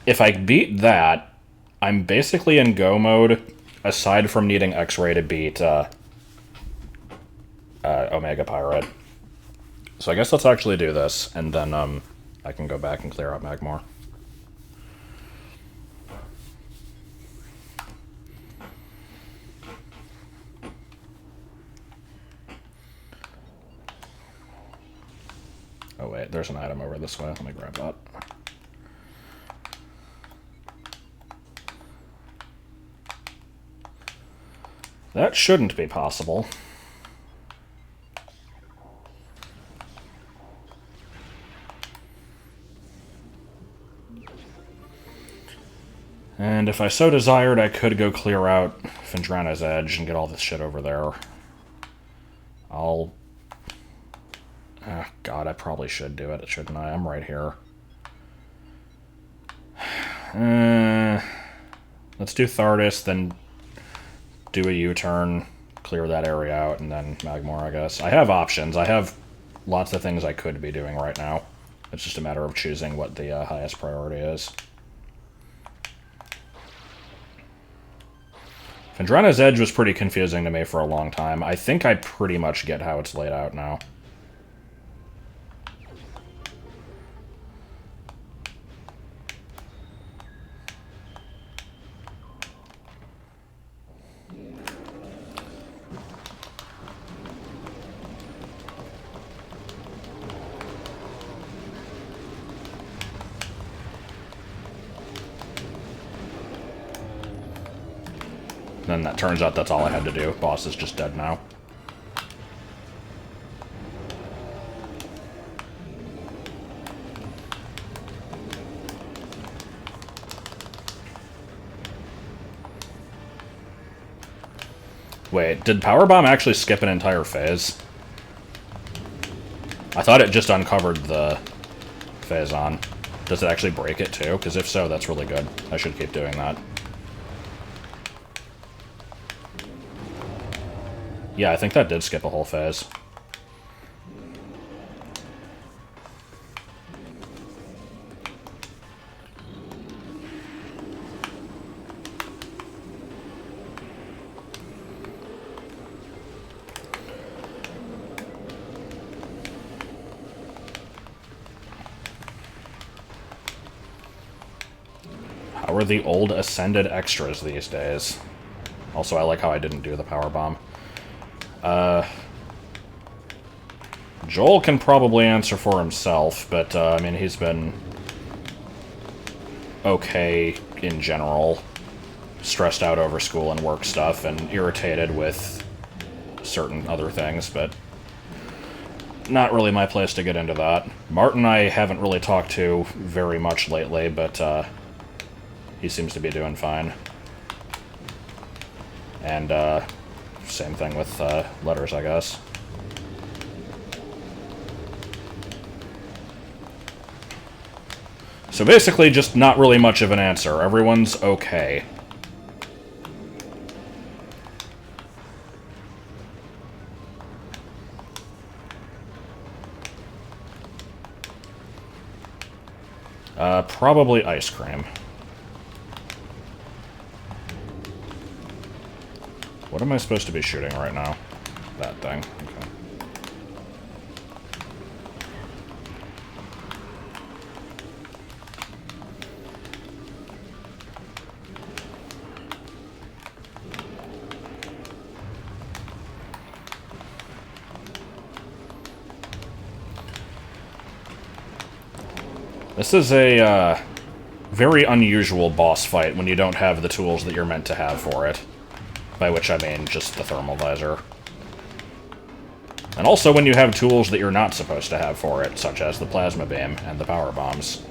If I beat that, I'm basically in go mode, aside from needing X-Ray to beat Omega Pirate. So I guess let's actually do this, and then I can go back and clear out Magmore. Oh wait, there's an item over this way. Let me grab that. That shouldn't be possible. And if I so desired, I could go clear out Fendrana's Edge and get all this shit over there. Oh, God, I probably should do it, shouldn't I? I'm right here. Let's do Thardis, then do a U-turn, clear that area out, and then Magmore, I guess. I have options. I have lots of things I could be doing right now. It's just a matter of choosing what the highest priority is. Fendrana's Edge was pretty confusing to me for a long time. I think I pretty much get how it's laid out now. Then that turns out that's all I had to do. Boss is just dead now. Wait, did Power Bomb actually skip an entire phase? I thought it just uncovered the Phazon. Does it actually break it too? Because if so, that's really good. I should keep doing that. Yeah, I think that did skip a whole phase. How are the old Ascended extras these days? Also, I like how I didn't do the Power Bomb. Joel can probably answer for himself, but, I mean, he's been okay in general. Stressed out over school and work stuff, and irritated with certain other things, but not really my place to get into that. Martin I haven't really talked to very much lately, but, he seems to be doing fine. And, same thing with, letters, I guess. So basically, just not really much of an answer. Everyone's okay. Probably ice cream. What am I supposed to be shooting right now? That thing. Okay. This is a very unusual boss fight when you don't have the tools that you're meant to have for it. By which I mean just the thermal visor. And also when you have tools that you're not supposed to have for it, such as the plasma beam and the power bombs.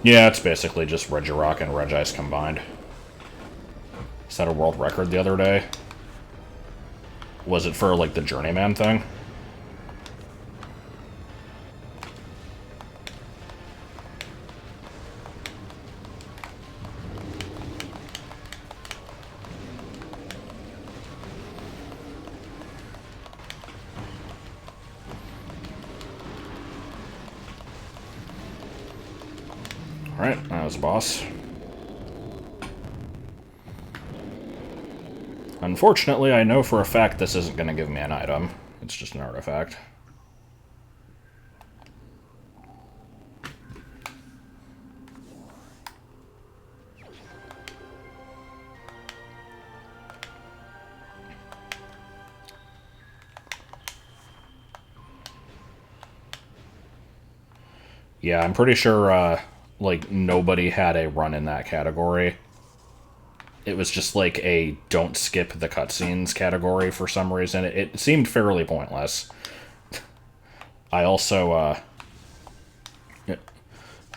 Yeah, it's basically just Regirock and Regice combined. Set a world record the other day. Was it for, like, the Journeyman thing? Alright, that was a boss. Unfortunately, I know for a fact this isn't going to give me an item. It's just an artifact. Yeah, I'm pretty sure, like, nobody had a run in that category. It was just, like, a don't skip the cutscenes category for some reason. It seemed fairly pointless. I also,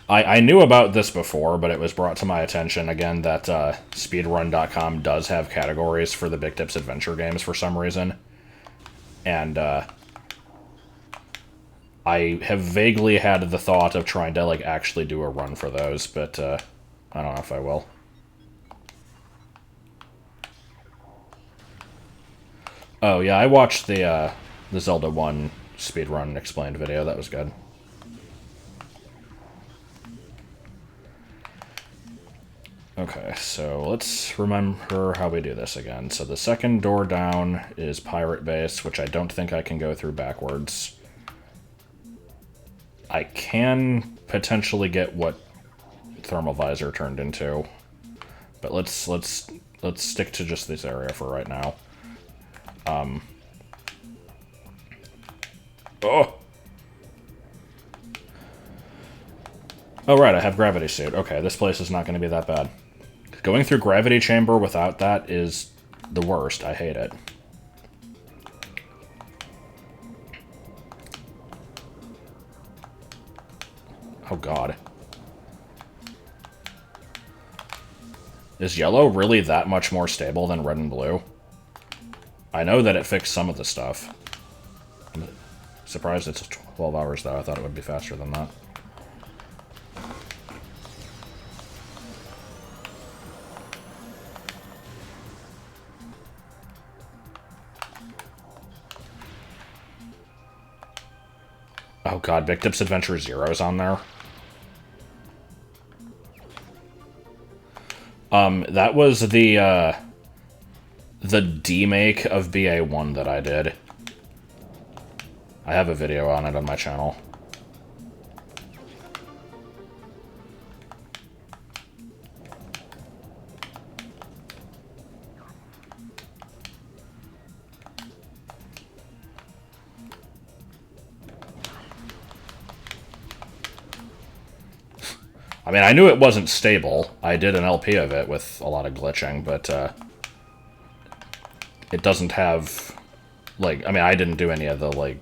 I knew about this before, but it was brought to my attention again that speedrun.com does have categories for the Big Tips Adventure games for some reason. And, I have vaguely had the thought of trying to, like, actually do a run for those, but I don't know if I will. Oh, yeah, I watched the Zelda 1 speedrun explained video. That was good. Okay, so let's remember how we do this again. So the second door down is Pirate Base, which I don't think I can go through backwards. I can potentially get what Thermal Visor turned into, but let's stick to just this area for right now. Oh! Oh, right, I have Gravity Suit. Okay, this place is not going to be that bad. Going through Gravity Chamber without that is the worst. I hate it. Oh, God. Is yellow really that much more stable than red and blue? I know that it fixed some of the stuff. I'm surprised it's 12 hours, though. I thought it would be faster than that. Oh, God, Big Tips Adventure Zero's on there. That was the demake of BA1 that I did. I have a video on it on my channel. I mean, I knew it wasn't stable. I did an LP of it with a lot of glitching, but it doesn't have, like, I mean, I didn't do any of the, like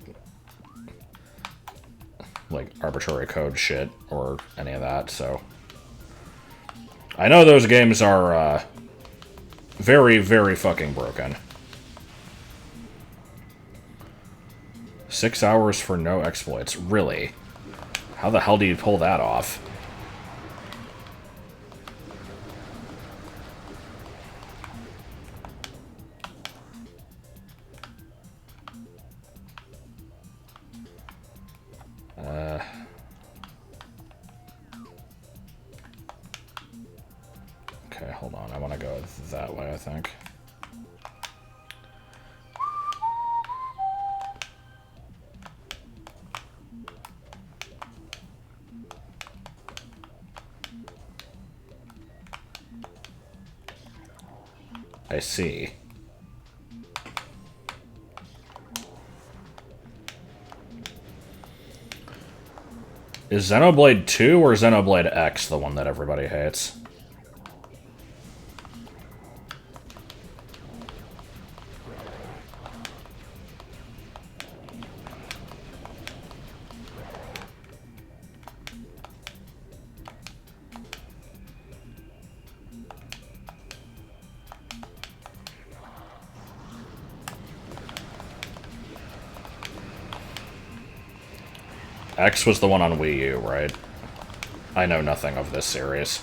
arbitrary code shit or any of that, so. I know those games are very, very fucking broken. 6 hours for no exploits. Really? How the hell do you pull that off? Okay, hold on. I want to go that way, I think. I see. Is Xenoblade 2 or Xenoblade X the one that everybody hates? X was the one on Wii U, right? I know nothing of this series.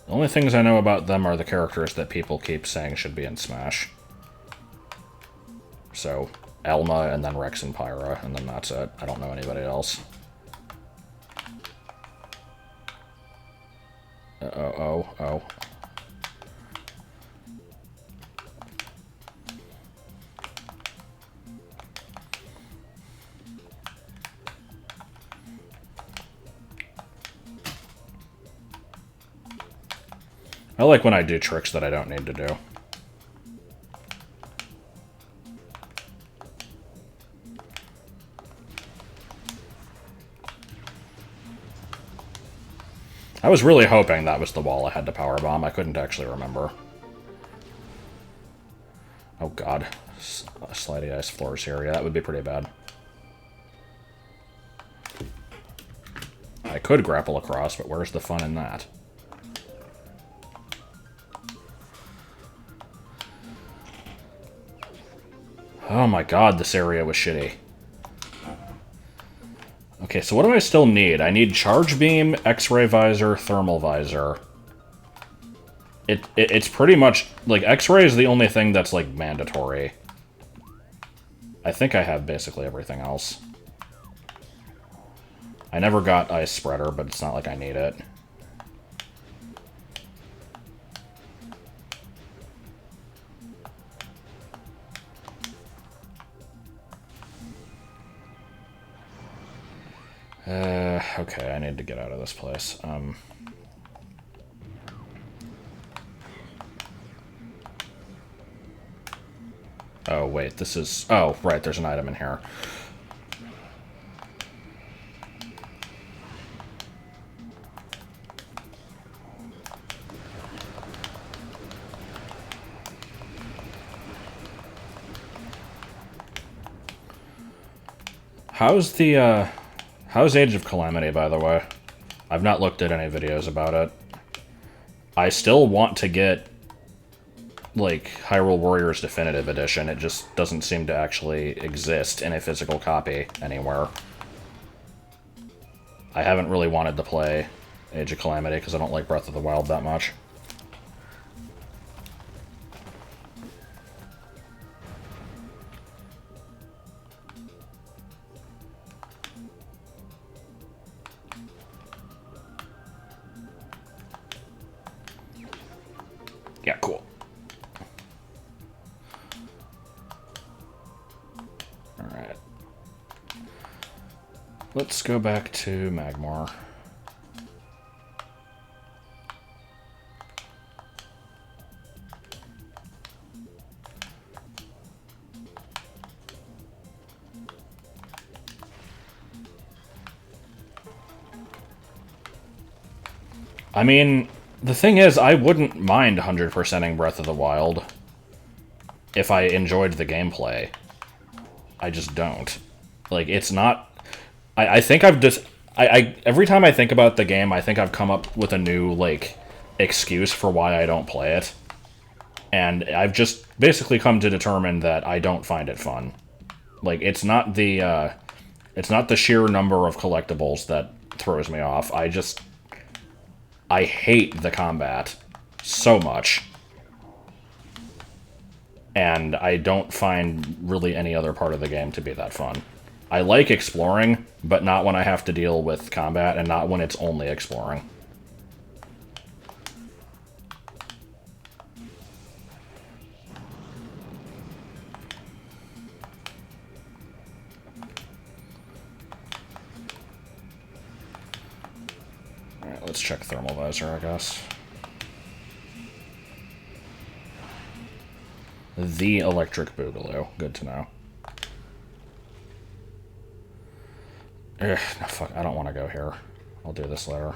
The only things I know about them are the characters that people keep saying should be in Smash. So, Elma, and then Rex and Pyra, and then that's it. I don't know anybody else. Oh. I like when I do tricks that I don't need to do. I was really hoping that was the wall I had to powerbomb. I couldn't actually remember. Oh god. Slidey ice floors here. Yeah, that would be pretty bad. I could grapple across, but where's the fun in that? Oh my god, this area was shitty. Okay, so what do I still need? I need Charge Beam, X-Ray Visor, Thermal Visor. It's pretty much... Like, X-Ray is the only thing that's, like, mandatory. I think I have basically everything else. I never got Ice Spreader, but it's not like I need it. Okay, I need to get out of this place. Oh, wait, this is... Oh, right, there's an item in here. How's Age of Calamity, by the way? I've not looked at any videos about it. I still want to get, like, Hyrule Warriors Definitive Edition. It just doesn't seem to actually exist in a physical copy anywhere. I haven't really wanted to play Age of Calamity because I don't like Breath of the Wild that much. Yeah, cool. Alright. Let's go back to Magmar. I mean, the thing is, I wouldn't mind 100%ing Breath of the Wild if I enjoyed the gameplay. I just don't. Like, it's not... I think I've just... every time I think about the game, I think I've come up with a new, like, excuse for why I don't play it. And I've just basically come to determine that I don't find it fun. Like, it's not the sheer number of collectibles that throws me off. I hate the combat so much. And I don't find really any other part of the game to be that fun. I like exploring, but not when I have to deal with combat, and not when it's only exploring. Alright, let's check Thermal Visor, I guess. The Electric Boogaloo. Good to know. Ugh, no, fuck, I don't want to go here. I'll do this later.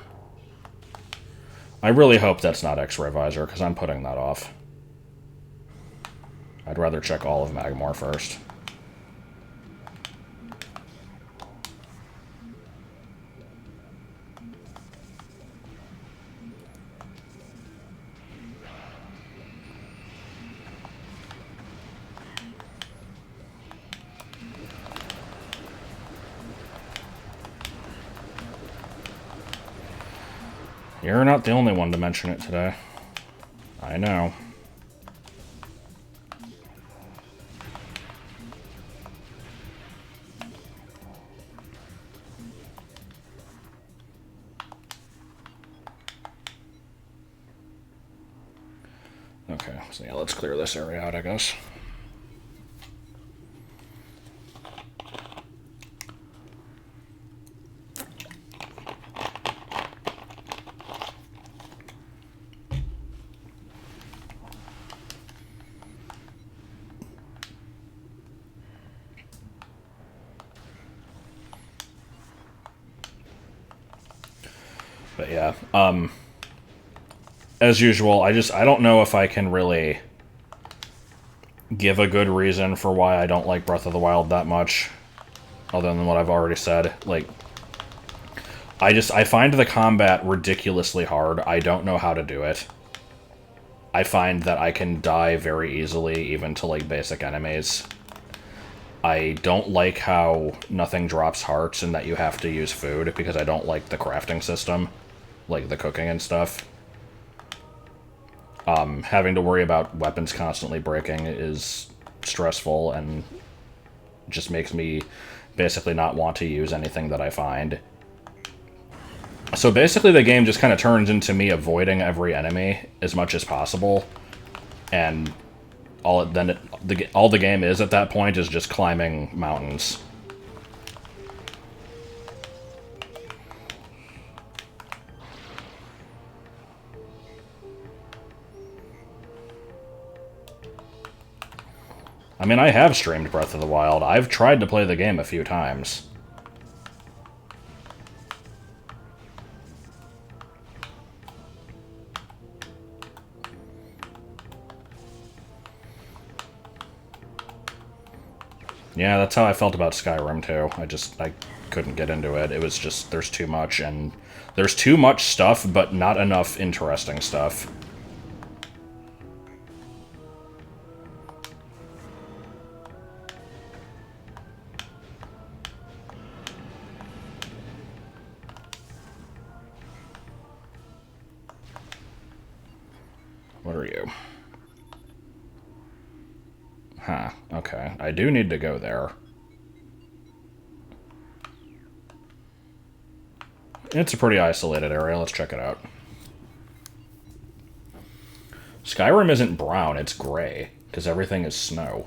I really hope that's not X-Ray Visor, because I'm putting that off. I'd rather check all of Magmar first. You're not the only one to mention it today. I know. Okay, so yeah, let's clear this area out, I guess. But yeah, as usual, I don't know if I can really give a good reason for why I don't like Breath of the Wild that much, other than what I've already said. Like, I find the combat ridiculously hard. I don't know how to do it. I find that I can die very easily, even to, like, basic enemies. I don't like how nothing drops hearts and that you have to use food, because I don't like the crafting system. Like, the cooking and stuff. Having to worry about weapons constantly breaking is stressful and just makes me basically not want to use anything that I find. So basically the game just kind of turns into me avoiding every enemy as much as possible, and all the game is at that point is just climbing mountains. I mean, I have streamed Breath of the Wild. I've tried to play the game a few times. Yeah, that's how I felt about Skyrim, too. I couldn't get into it. It was just, there's too much, and there's too much stuff, but not enough interesting stuff. What are you? Huh, okay. I do need to go there. It's a pretty isolated area. Let's check it out. Skyrim isn't brown, it's gray, because everything is snow.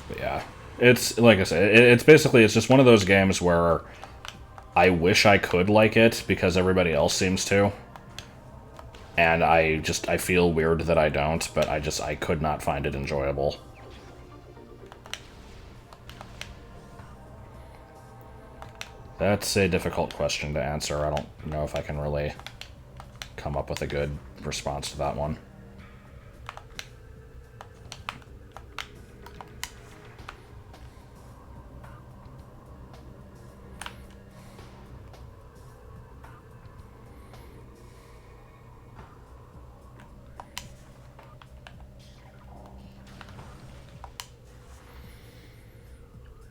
But yeah, it's, like I said, it's basically, it's just one of those games where I wish I could like it because everybody else seems to. And I feel weird that I don't, but I could not find it enjoyable. That's a difficult question to answer. I don't know if I can really come up with a good response to that one.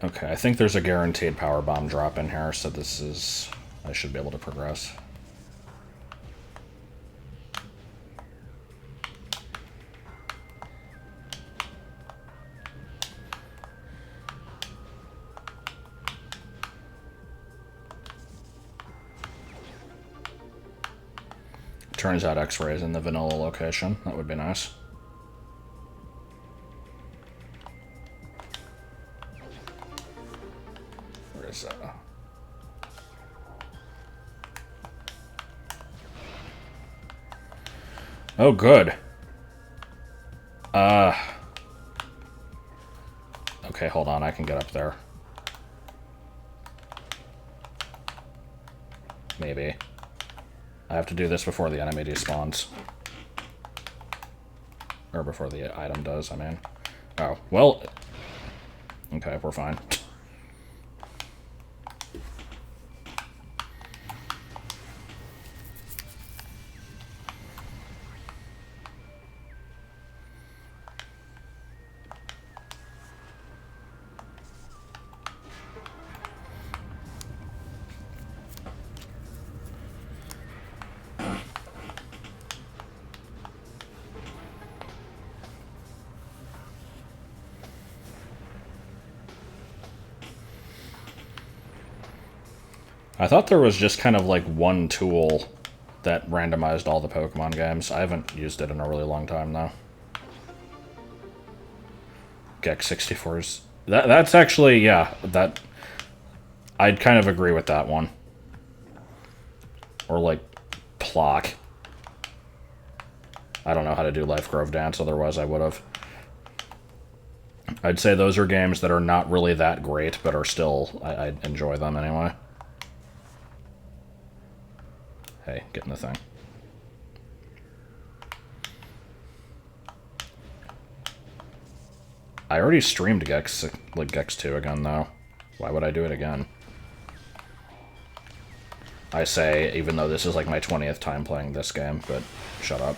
Okay, I think there's a guaranteed power bomb drop in here, so this is... I should be able to progress. Turns out X-ray's in the vanilla location. That would be nice. Where is that? Oh, good. Okay, hold on. I can get up there. maybe. I have to do this before the enemy despawns. Or before the item does, I mean. Oh, well... Okay, we're fine. I thought there was just kind of like one tool that randomized all the Pokemon games. I haven't used it in a really long time, though. Gex 64's... That's actually, yeah, that... I'd kind of agree with that one. Or, like, Plock. I don't know how to do Life Grove Dance, otherwise I would have. I'd say those are games that are not really that great, but are still... I enjoy them anyway. Hey, get in the thing. I already streamed Gex 2 again, though. Why would I do it again? I say, even though this is like my 20th time playing this game, but shut up.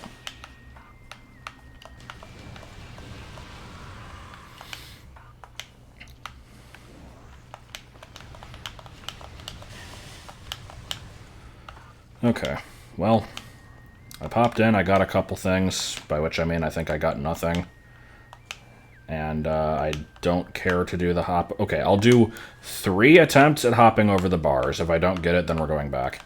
Okay, well, I popped in, I got a couple things, by which I mean I think I got nothing. And I don't care to do the hop. Okay, I'll do 3 attempts at hopping over the bars. If I don't get it, then we're going back.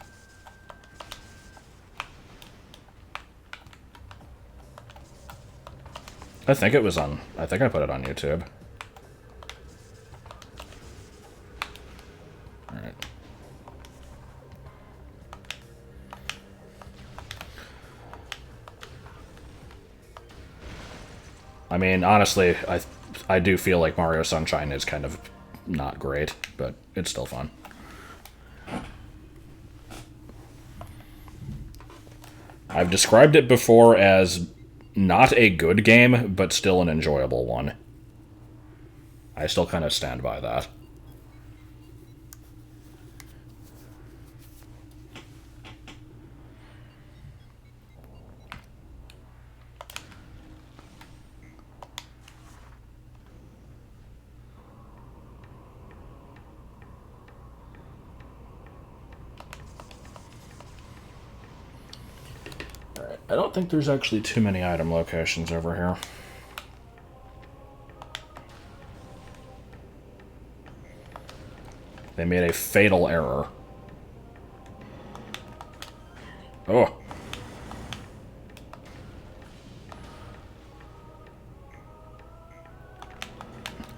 I think it was on... I think I put it on YouTube. Alright. I mean, honestly, I do feel like Mario Sunshine is kind of not great, but it's still fun. I've described it before as not a good game, but still an enjoyable one. I still kind of stand by that. I don't think there's actually too many item locations over here. They made a fatal error. Oh.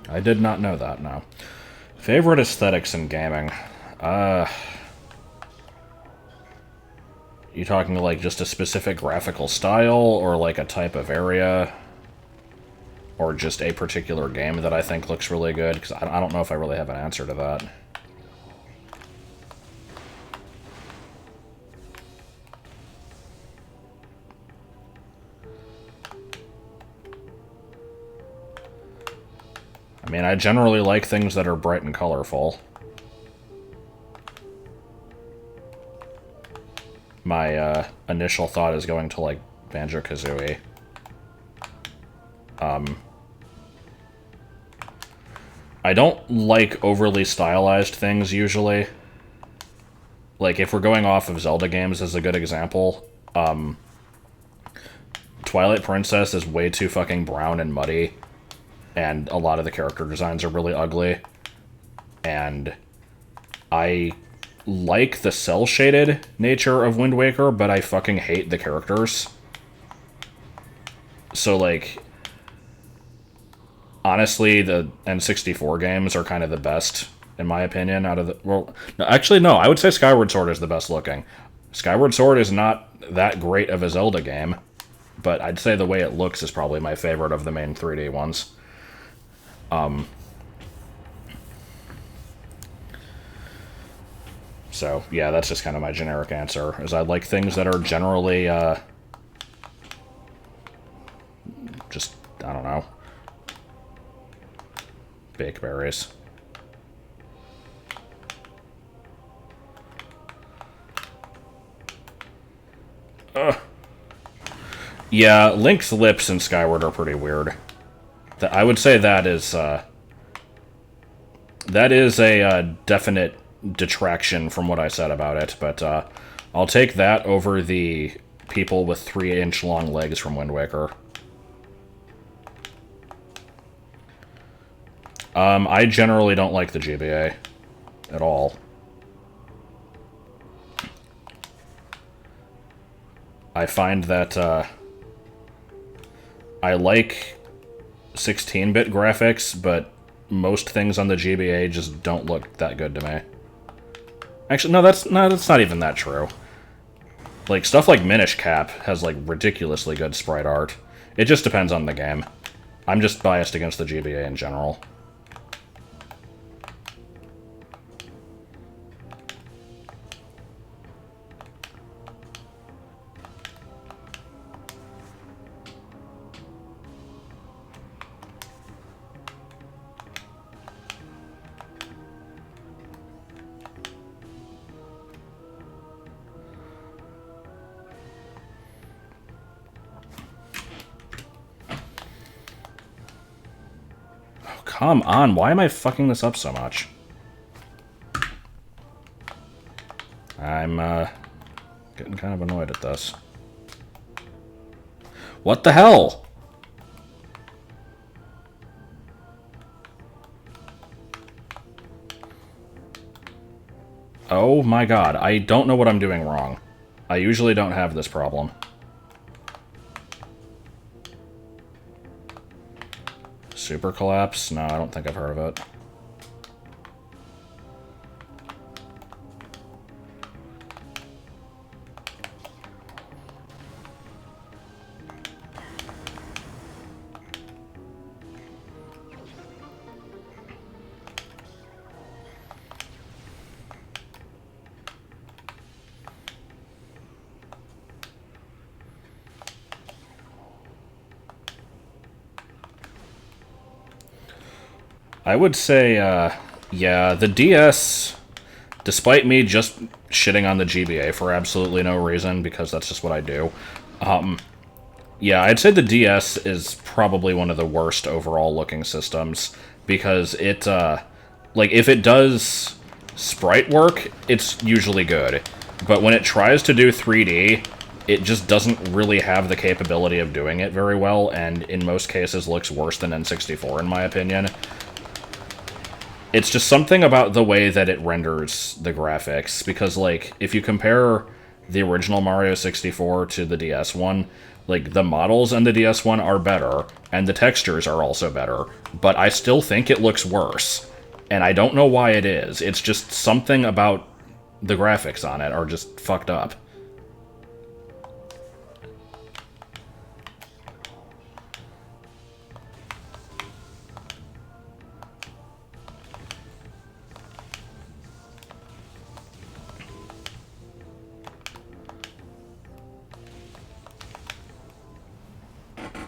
I did not know that, no. Favorite aesthetics in gaming? You talking like just a specific graphical style, or like a type of area? Or just a particular game that I think looks really good? Because I don't know if I really have an answer to that. I mean, I generally like things that are bright and colorful. My initial thought is going to, like, Banjo-Kazooie. I don't like overly stylized things, usually. Like, if we're going off of Zelda games as a good example, Twilight Princess is way too fucking brown and muddy, and a lot of the character designs are really ugly. And I like the cel-shaded nature of Wind Waker, but I fucking hate the characters. So, like, honestly, the N64 games are kind of the best, in my opinion, out of the... Well, no, actually, no, I would say Skyward Sword is the best looking. Skyward Sword is not that great of a Zelda game, but I'd say the way it looks is probably my favorite of the main 3D ones. So, yeah, that's just kind of my generic answer, is I like things that are generally, just, I don't know, baked berries. Yeah, Link's lips in Skyward are pretty weird. I would say that is a definite detraction from what I said about it, but I'll take that over the people with 3-inch long legs from Wind Waker. I generally don't like the GBA at all. I find that I like 16-bit graphics, but most things on the GBA just don't look that good to me. Actually, no, that's not even that true. Like, stuff like Minish Cap has, like, ridiculously good sprite art. It just depends on the game. I'm just biased against the GBA in general. Come on, why am I fucking this up so much? I'm, getting kind of annoyed at this. What the hell? Oh my god, I don't know what I'm doing wrong. I usually don't have this problem. Super Collapse? No, I don't think I've heard of it. I would say, yeah, the DS, despite me just shitting on the GBA for absolutely no reason, because that's just what I do, yeah, I'd say the DS is probably one of the worst overall looking systems, because it, like, if it does sprite work, it's usually good, but when it tries to do 3D, it just doesn't really have the capability of doing it very well, and in most cases looks worse than N64, in my opinion. It's just something about the way that it renders the graphics, because, like, if you compare the original Mario 64 to the DS one, like, the models on the DS one are better, and the textures are also better, but I still think it looks worse. And I don't know why it is. It's just something about the graphics on it are just fucked up.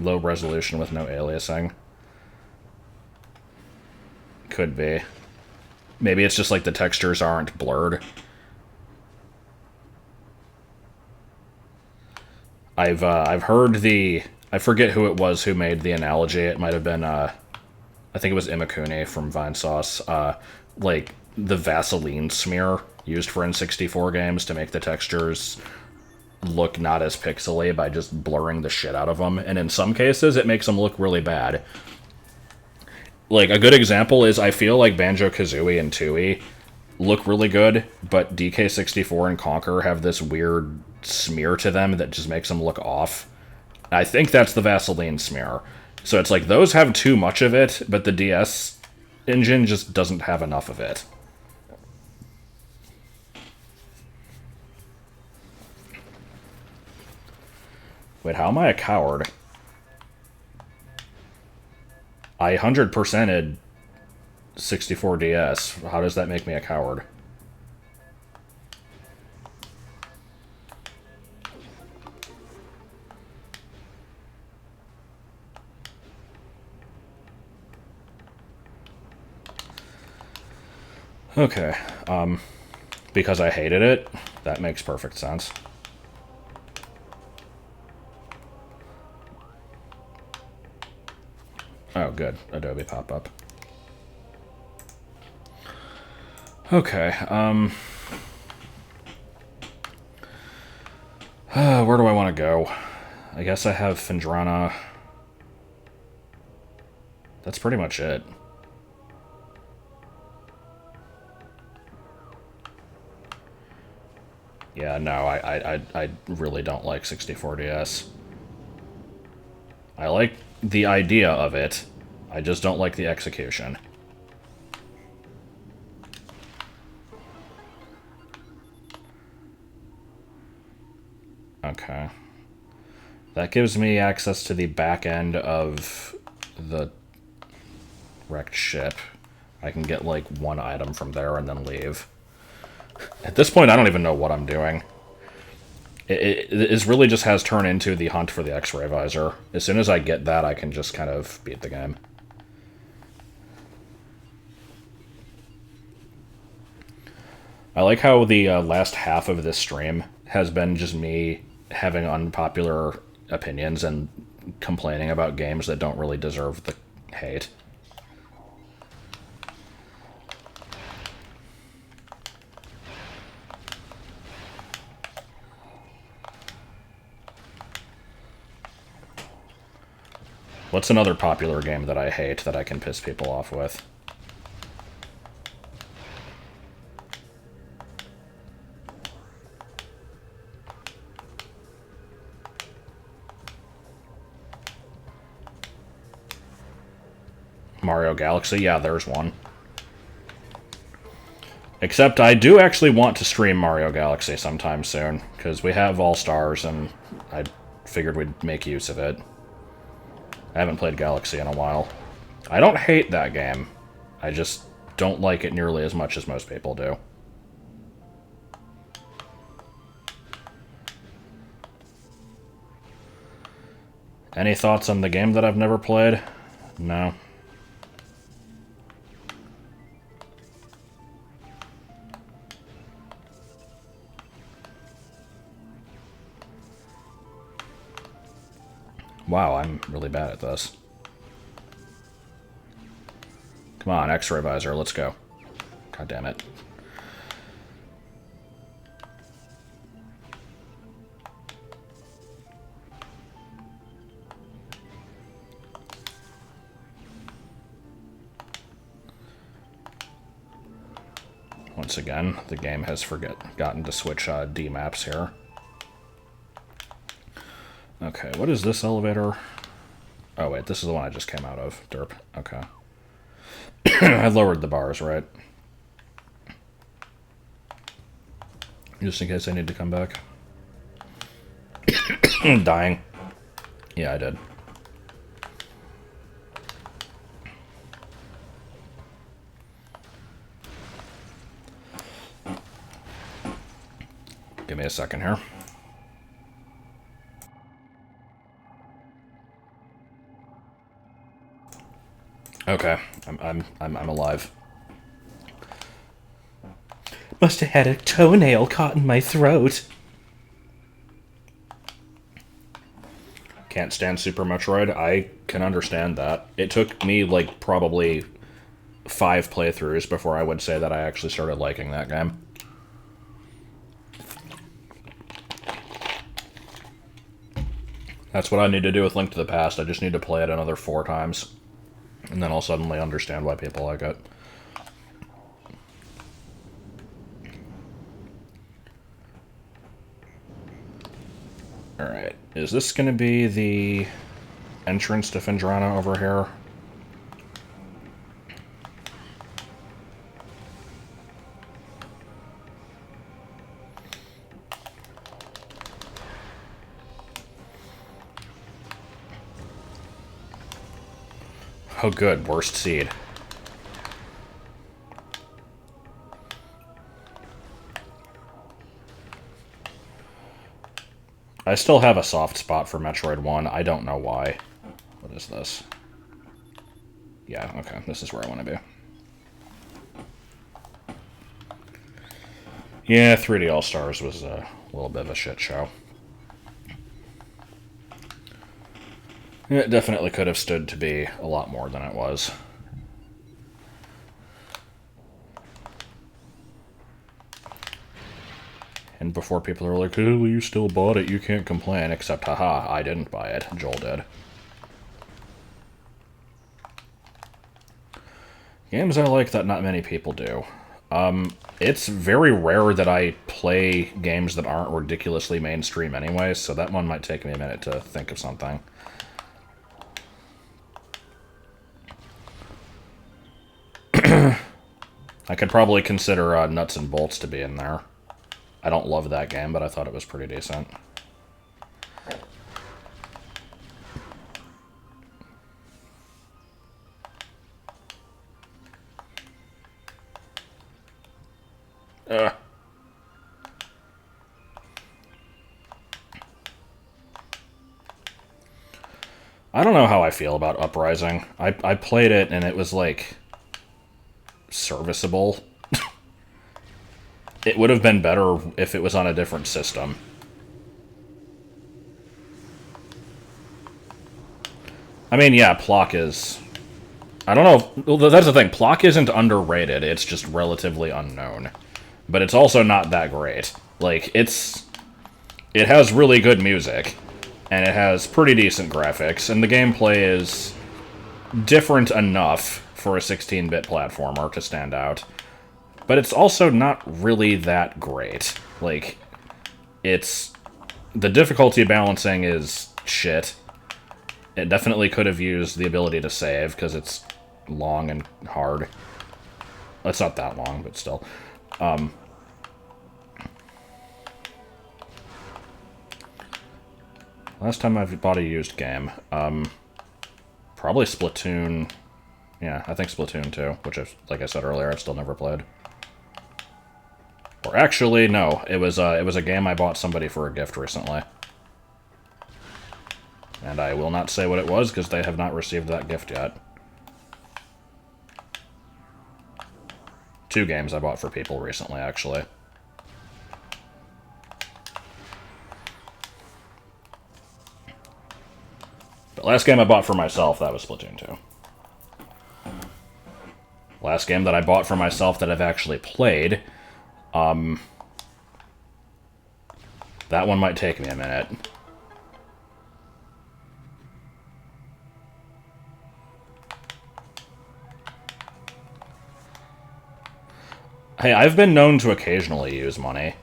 Low resolution with no aliasing. Could be. Maybe it's just like the textures aren't blurred. I've heard the... I forget who it was who made the analogy. It might have been, I think it was Imakuni from Vinesauce. Like, the Vaseline smear used for N64 games to make the textures look not as pixely by just blurring the shit out of them, and in some cases it makes them look really bad. Like, a good example is I feel like Banjo-Kazooie and Tooie look really good, but DK64 and Conker have this weird smear to them that just makes them look off. I think that's the Vaseline smear. So it's like, those have too much of it, but the DS engine just doesn't have enough of it. Wait, how am I a coward? I 100%ed 64DS. How does that make me a coward? Okay, because I hated it, that makes perfect sense. Oh, good. Adobe pop-up. Okay, where do I want to go? I guess I have Findrana. That's pretty much it. Yeah, no, I really don't like 64DS. I like the idea of it. I just don't like the execution. Okay. That gives me access to the back end of the wrecked ship. I can get, like, one item from there and then leave. At this point, I don't even know what I'm doing. It really just has turned into the hunt for the X-ray visor. As soon as I get that, I can just kind of beat the game. I like how the last half of this stream has been just me having unpopular opinions and complaining about games that don't really deserve the hate. What's another popular game that I hate that I can piss people off with? Mario Galaxy? Yeah, there's one. Except I do actually want to stream Mario Galaxy sometime soon, because we have All-Stars, and I figured we'd make use of it. I haven't played Galaxy in a while. I don't hate that game. I just don't like it nearly as much as most people do. Any thoughts on the game that I've never played? No. Wow, I'm really bad at this. Come on, X-ray visor, let's go. God damn it. Once again, the game has forgotten to switch D maps here. Okay, what is this elevator? Oh wait, this is the one I just came out of. Derp. Okay. I lowered the bars, right? Just in case I need to come back. Dying. Yeah, I did. Give me a second here. Okay, I'm alive. Must have had a toenail caught in my throat. Can't stand Super Metroid. I can understand that. It took me, like, probably 5 playthroughs before I would say that I actually started liking that game. That's what I need to do with Link to the Past. I just need to play it another 4 times. And then I'll suddenly understand why people like it. Alright. Is this going to be the entrance to Findrana over here? Oh good, worst seed. I still have a soft spot for Metroid 1. I don't know why. What is this? Yeah, okay, this is where I want to be. Yeah, 3D All-Stars was a little bit of a shit show. It definitely could have stood to be a lot more than it was. And before people are like, oh, you still bought it, you can't complain, except, haha, I didn't buy it, Joel did. Games I like that not many people do. It's very rare that I play games that aren't ridiculously mainstream anyway, so that one might take me a minute to think of something. I could probably consider Nuts and Bolts to be in there. I don't love that game, but I thought it was pretty decent. I don't know how I feel about Uprising. I played it and it was like serviceable. It would have been better if it was on a different system. I mean, yeah, Plock is... I don't know. Well, that's the thing. Plock isn't underrated. It's just relatively unknown. But it's also not that great. Like, it has really good music. And it has pretty decent graphics. And the gameplay is different enough for a 16-bit platformer to stand out. But it's also not really that great. Like, it's... The difficulty balancing is shit. It definitely could have used the ability to save, because it's long and hard. It's not that long, but still. Last time I've bought a used game. Probably Splatoon. Yeah, I think Splatoon 2, which, like I said earlier, I've still never played. Or actually, no. It was a game I bought somebody for a gift recently. And I will not say what it was, because they have not received that gift yet. 2 games I bought for people recently, actually. But last game I bought for myself, that was Splatoon 2. Last game that I bought for myself that I've actually played, that one might take me a minute. Hey, I've been known to occasionally use money.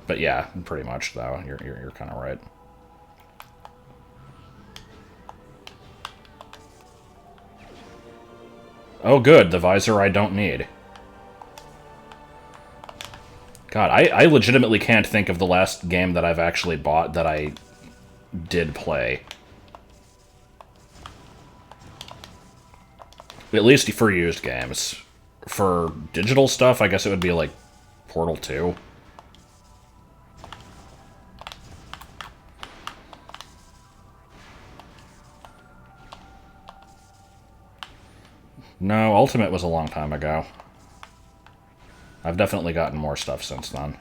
But yeah, pretty much, though. You're kind of right. Oh, good. The visor I don't need. God, I legitimately can't think of the last game that I've actually bought that I did play. At least for used games. For digital stuff, I guess it would be like Portal 2. No, Ultimate was a long time ago. I've definitely gotten more stuff since then.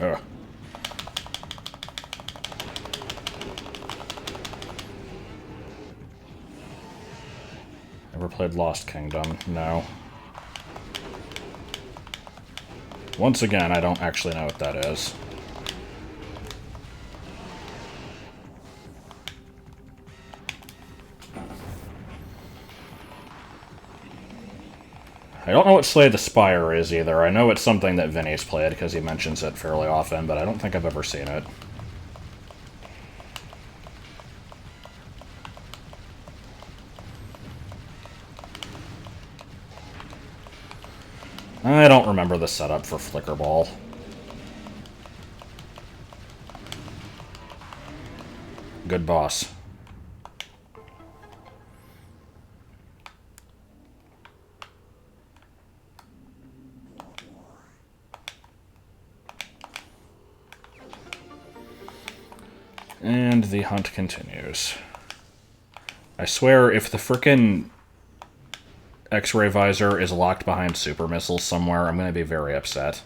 Ugh. Ever played Lost Kingdom? No. Once again, I don't actually know what that is. I don't know what Slay the Spire is either. I know it's something that Vinny's played because he mentions it fairly often, but I don't think I've ever seen it. I don't remember the setup for Flickerball. good boss. And the hunt continues. I swear, if the frickin' X-ray visor is locked behind super missiles somewhere, I'm going to be very upset.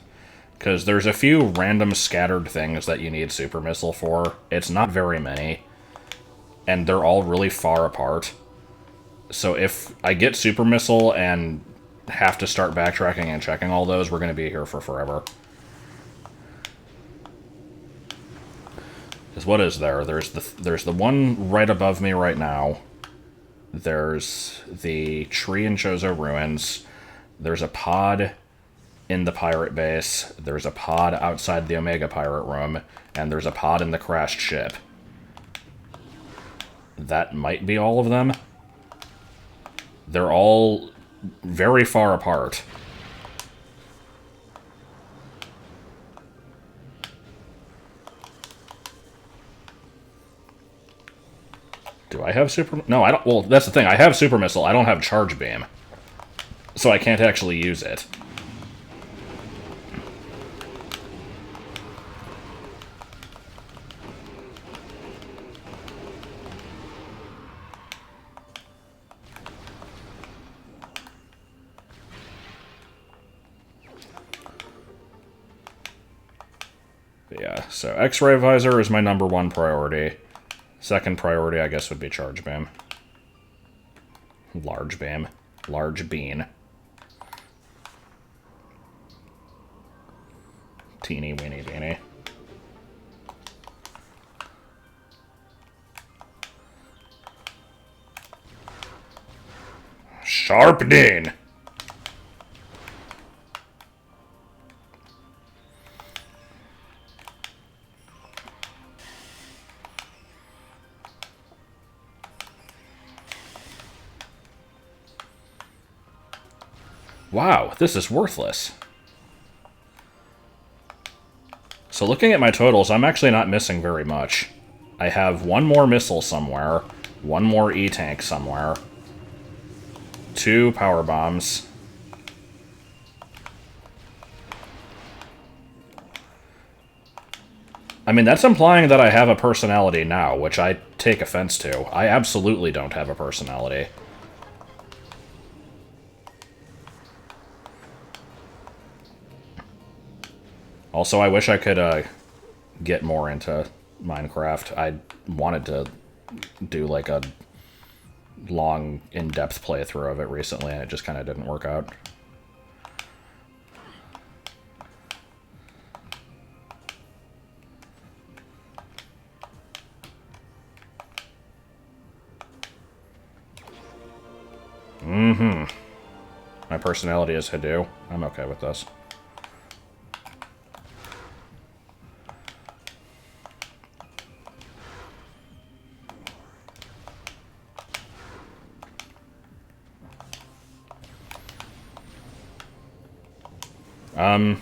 Because there's a few random scattered things that you need super missile for. It's not very many. And they're all really far apart. So if I get super missile and have to start backtracking and checking all those, we're going to be here for forever. Because what is there? There's the one right above me right now. There's the tree in Chozo Ruins. There's a pod in the pirate base. There's a pod outside the Omega pirate room. And there's a pod in the crashed ship. That might be all of them. They're all very far apart. Do I have super... No, I don't... Well, that's the thing. I have super missile. I don't have charge beam. So I can't actually use it. But yeah, so X-ray visor is my #1 priority. Second priority, I guess, would be charge beam. Large beam. Large bean. Teeny weeny beanie. Sharp Dean! Wow, this is worthless. So looking at my totals, I'm actually not missing very much. I have one more missile somewhere, one more E-tank somewhere, 2 power bombs. I mean, that's implying that I have a personality now, which I take offense to. I absolutely don't have a personality. Also, I wish I could get more into Minecraft. I wanted to do like a long, in-depth playthrough of it recently, and it just kind of didn't work out. My personality is Hadoo. I'm okay with this.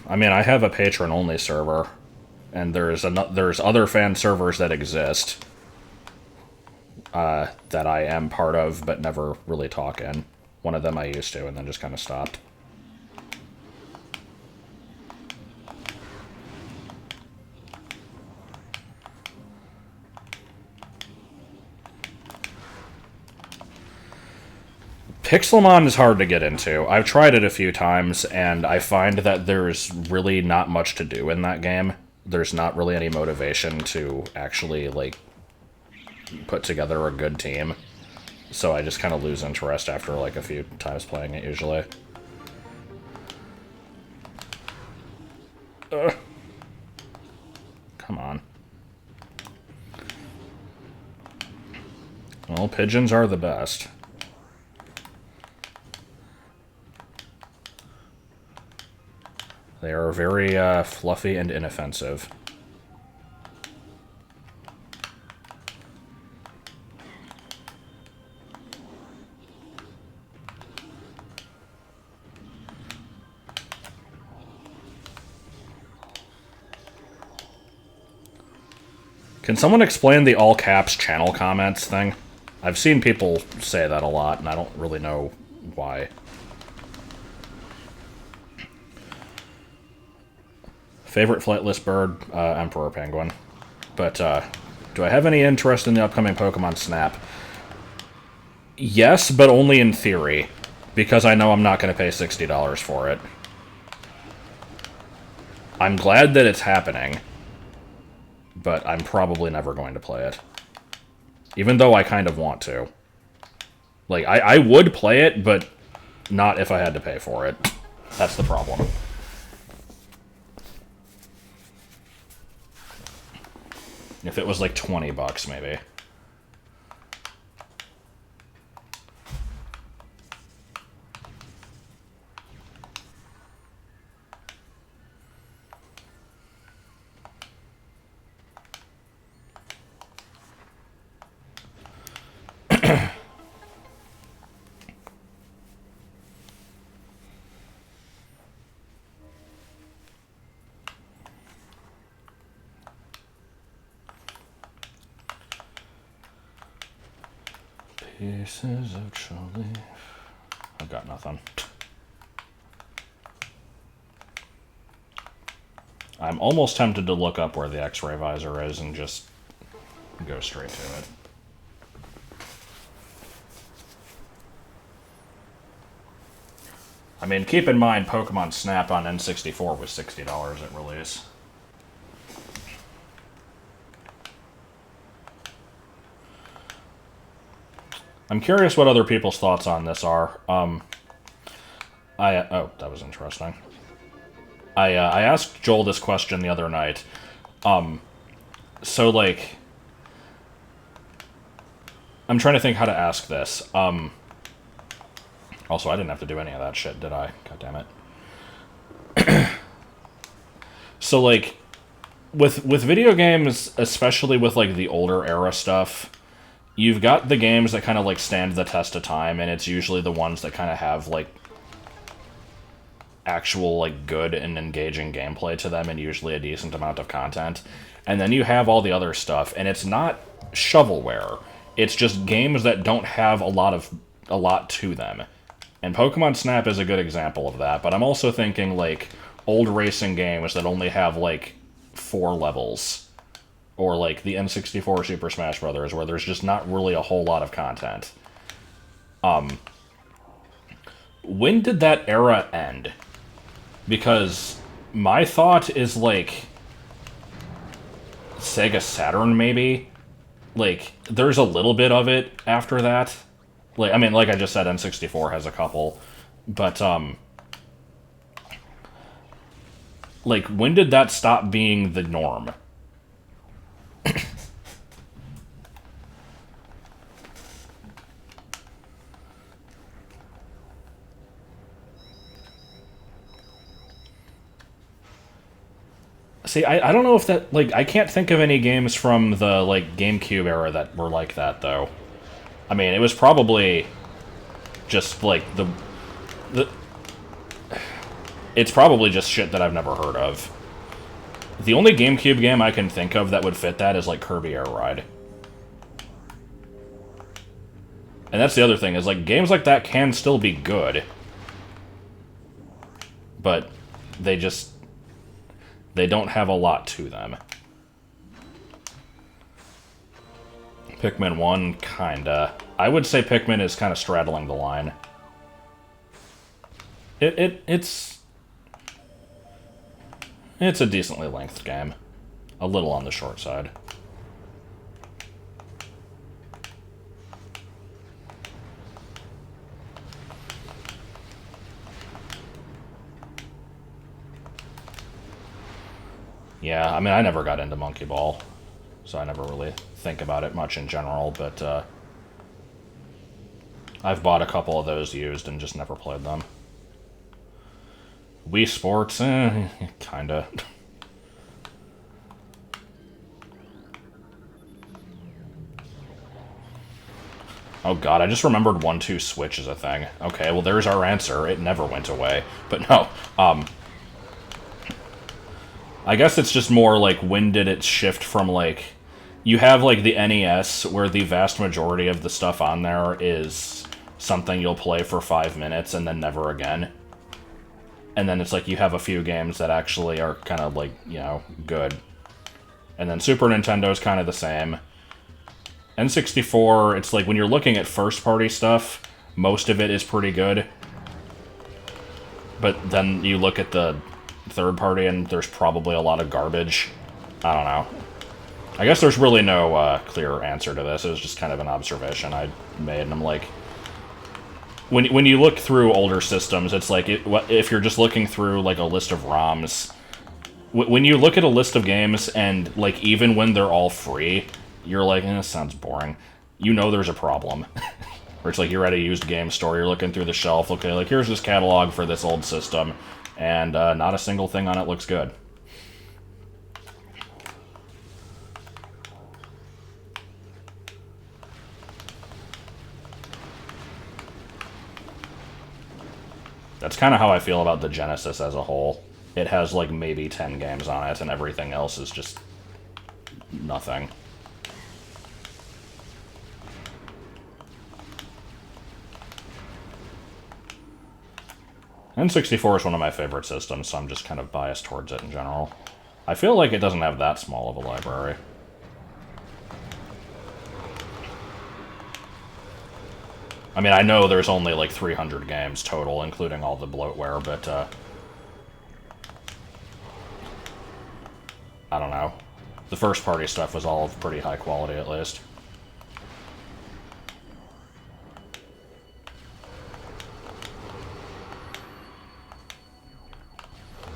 I mean, I have a patron-only server, and there's other fan servers that exist that I am part of, but never really talk in. One of them I used to, and then just kind of stopped. Pixelmon is hard to get into. I've tried it a few times, and I find that there's really not much to do in that game. There's not really any motivation to actually, like, put together a good team. So I just kind of lose interest after, like, a few times playing it, usually. Come on. Well, pigeons are the best. They are very fluffy and inoffensive. Can someone explain the all caps channel comments thing? I've seen people say that a lot, and I don't really know why. Favorite flightless bird? Emperor penguin. But, do I have any interest in the upcoming Pokemon Snap? Yes, but only in theory. Because I know I'm not going to pay $60 for it. I'm glad that it's happening. But I'm probably never going to play it. Even though I kind of want to. Like, I would play it, but not if I had to pay for it. That's the problem. If it was like 20 bucks, maybe. Pieces of chili. I've got nothing. I'm almost tempted to look up where the X-ray visor is and just go straight to it. I mean, keep in mind, Pokemon Snap on N64 was $60 at release. I'm curious what other people's thoughts on this are. Oh, that was interesting. I asked Joel this question the other night. So, like... I'm trying to think how to ask this. Also, I didn't have to do any of that shit, did I? God damn it. So, like, with video games, especially with, like, the older era stuff... You've got the games that kind of, like, stand the test of time, and it's usually the ones that kind of have, like, actual, like, good and engaging gameplay to them, and usually a decent amount of content. And then you have all the other stuff, and it's not shovelware. It's just games that don't have a lot to them. And Pokemon Snap is a good example of that, but I'm also thinking, like, old racing games that only have, like, 4 levels. Or, like, the N64 Super Smash Bros., where there's just not really a whole lot of content. When did that era end? Because my thought is, like, Sega Saturn, maybe? Like, there's a little bit of it after that. Like, I mean, like I just said, N64 has a couple. But, like, when did that stop being the norm? See, I don't know if that, like, I can't think of any games from the, like, GameCube era that were like that, though. I mean, it was probably just, like, it's probably just shit that I've never heard of. The only GameCube game I can think of that would fit that is, like, Kirby Air Ride. And that's the other thing, is, like, games like that can still be good. But they just... They don't have a lot to them. Pikmin 1, kinda. I would say Pikmin is kind of straddling the line. It's a decently lengthed game. A little on the short side. Yeah, I mean, I never got into Monkey Ball, so I never really think about it much in general, but I've bought a couple of those used and just never played them. Wii Sports, kinda. Oh god, I just remembered 1-2 Switch as a thing. Okay, well there's our answer. It never went away. But no, I guess it's just more like, when did it shift from, like, You have like the NES, where the vast majority of the stuff on there is something you'll play for 5 minutes and then never again. And then it's like you have a few games that actually are kind of like, you know, good. And then Super Nintendo's kind of the same. N64, it's like when you're looking at first-party stuff, most of it is pretty good. But then you look at the third-party and there's probably a lot of garbage. I don't know. I guess there's really no clear answer to this. It was just kind of an observation I made, and I'm like... When you look through older systems, it's like, if you're just looking through, like, a list of ROMs... When you look at a list of games, and, like, even when they're all free, you're like, this sounds boring. You know there's a problem. Where it's like, you're at a used game store, you're looking through the shelf, okay, like, here's this catalog for this old system, and not a single thing on it looks good. That's kind of how I feel about the Genesis as a whole. It has, like, maybe 10 games on it, and everything else is just nothing. N64 is one of my favorite systems, so I'm just kind of biased towards it in general. I feel like it doesn't have that small of a library. I mean, I know there's only like 300 games total, including all the bloatware, but, I don't know. The first-party stuff was all of pretty high quality, at least.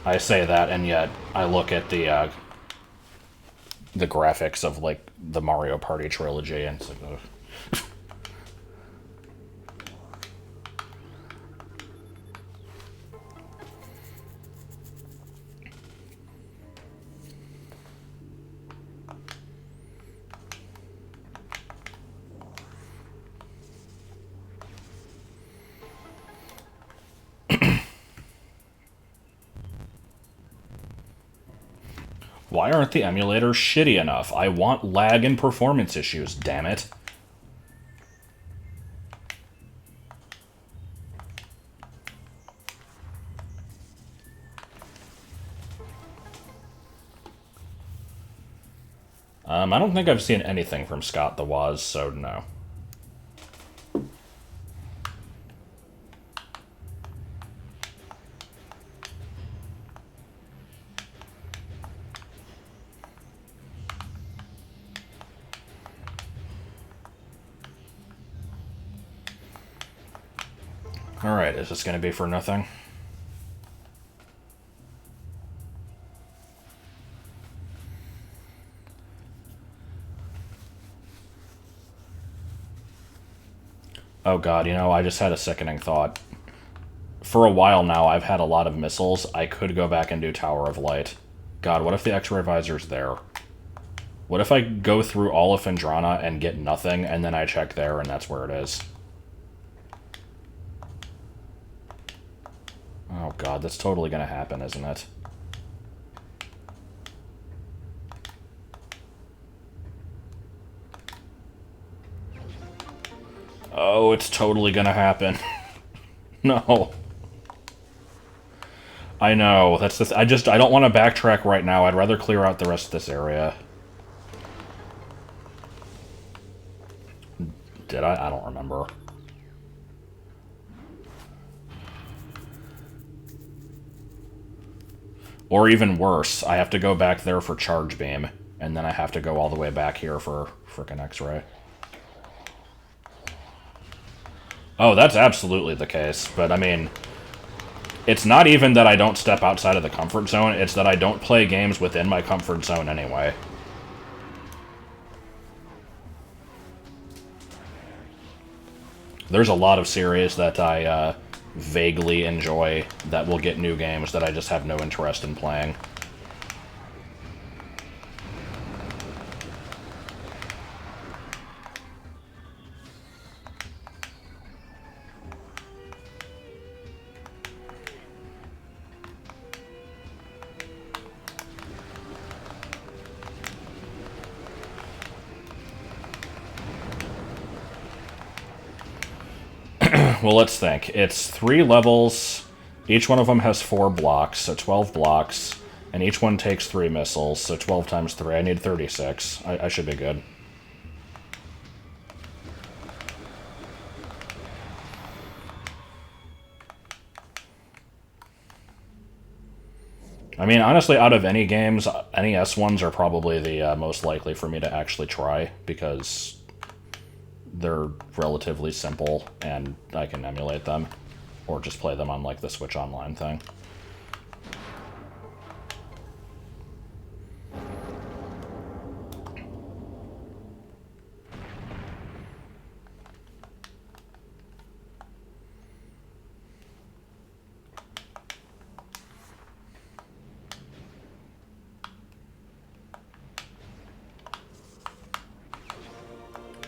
I say that, and yet I look at the graphics of, like, the Mario Party trilogy, and it's like, ugh. Why aren't the emulators shitty enough? I want lag and performance issues, damn it. I don't think I've seen anything from Scott the Woz, so no. Alright, is this gonna be for nothing? Oh god, you know, I just had a sickening thought. For a while now, I've had a lot of missiles. I could go back and do Tower of Light. God, what if the X-ray visor's there? What if I go through all of Phendrana and get nothing, and then I check there, and that's where it is? Oh god, that's totally gonna happen, isn't it? Oh, it's totally gonna happen. No. I know, that's the I don't want to backtrack right now. I'd rather clear out the rest of this area. Did I? I don't remember. Or even worse, I have to go back there for Charge Beam, and then I have to go all the way back here for frickin' X-Ray. Oh, that's absolutely the case, but I mean, it's not even that I don't step outside of the comfort zone, it's that I don't play games within my comfort zone anyway. There's a lot of series that I vaguely enjoy that will get new games that I just have no interest in playing. Well, let's think. It's 3 levels. Each one of them has 4 blocks, so 12 blocks. And each one takes 3 missiles, so 12 times 3. I need 36. I should be good. I mean, honestly, out of any games, NES ones are probably the most likely for me to actually try, because they're relatively simple, and I can emulate them. Or just play them on, like, the Switch Online thing.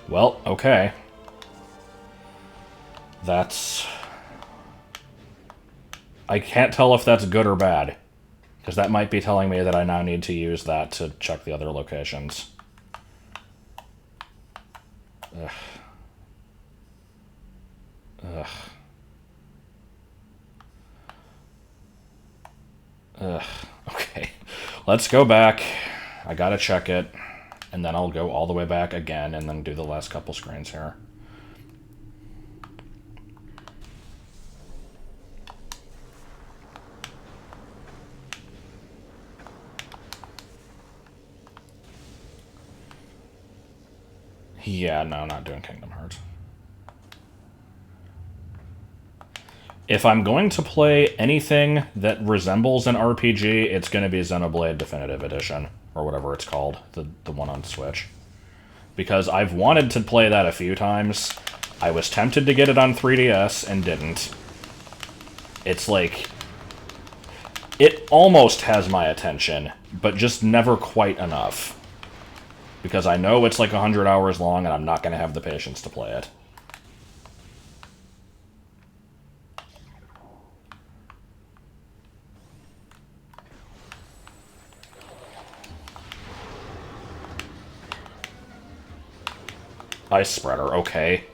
Well, okay. That's... I can't tell if that's good or bad, because that might be telling me that I now need to use that to check the other locations. Ugh. Ugh. Ugh. Okay. Let's go back. I gotta check it. And then I'll go all the way back again and then do the last couple screens here. Yeah, no, not doing Kingdom Hearts. If I'm going to play anything that resembles an RPG, it's going to be Xenoblade Definitive Edition, or whatever it's called, the one on Switch. Because I've wanted to play that a few times. I was tempted to get it on 3DS and didn't. It's like... It almost has my attention, but just never quite enough. Because I know it's like 100 hours long and I'm not going to have the patience to play it. Ice Spreader, okay.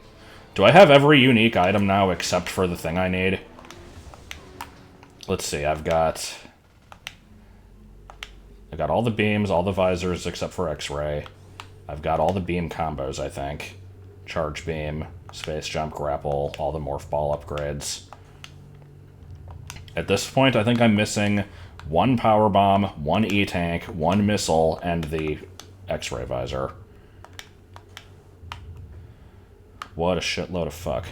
Do I have every unique item now except for the thing I need? Let's see, I've got all the beams, all the visors except for X-Ray. I've got all the beam combos, I think. Charge beam, space jump, grapple, all the morph ball upgrades. At this point, I think I'm missing 1 power bomb, 1 E-tank, 1 missile, and the X-ray visor. What a shitload of fuck.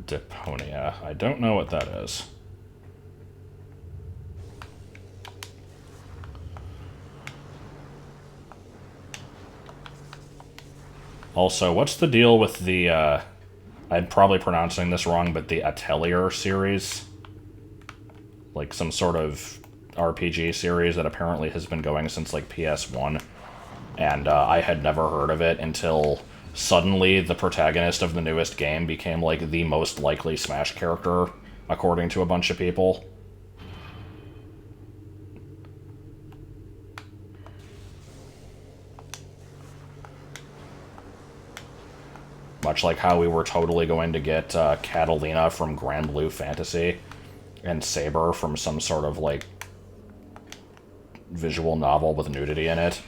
Deponia. I don't know what that is. Also, what's the deal with the, I'm probably pronouncing this wrong, but the Atelier series? Like some sort of RPG series that apparently has been going since, like, PS1. And I had never heard of it until suddenly the protagonist of the newest game became, like, the most likely Smash character, according to a bunch of people. Much like how we were totally going to get Catalina from Grand Blue Fantasy and Saber from some sort of, like, visual novel with nudity in it.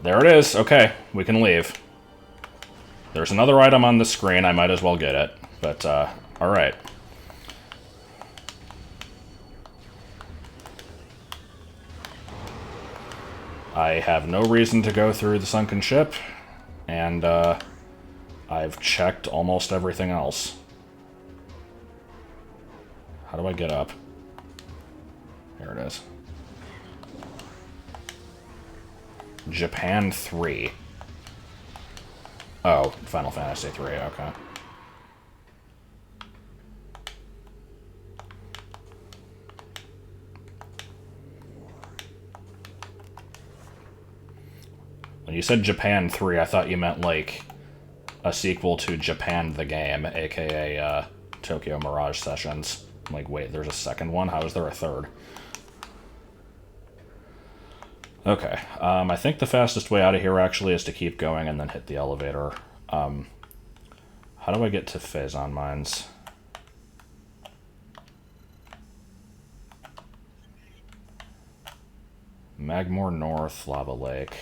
There it is. Okay, we can leave. There's another item on the screen. I might as well get it. But, alright. I have no reason to go through the sunken ship. And, I've checked almost everything else. How do I get up? Here it is. Japan 3. Oh, Final Fantasy 3, okay. When you said Japan 3, I thought you meant, like, a sequel to Japan the Game, aka, Tokyo Mirage Sessions. I'm like, wait, there's a second one? How is there a third? Okay, I think the fastest way out of here, actually, is to keep going and then hit the elevator. How do I get to Phazon Mines? Magmore North, Lava Lake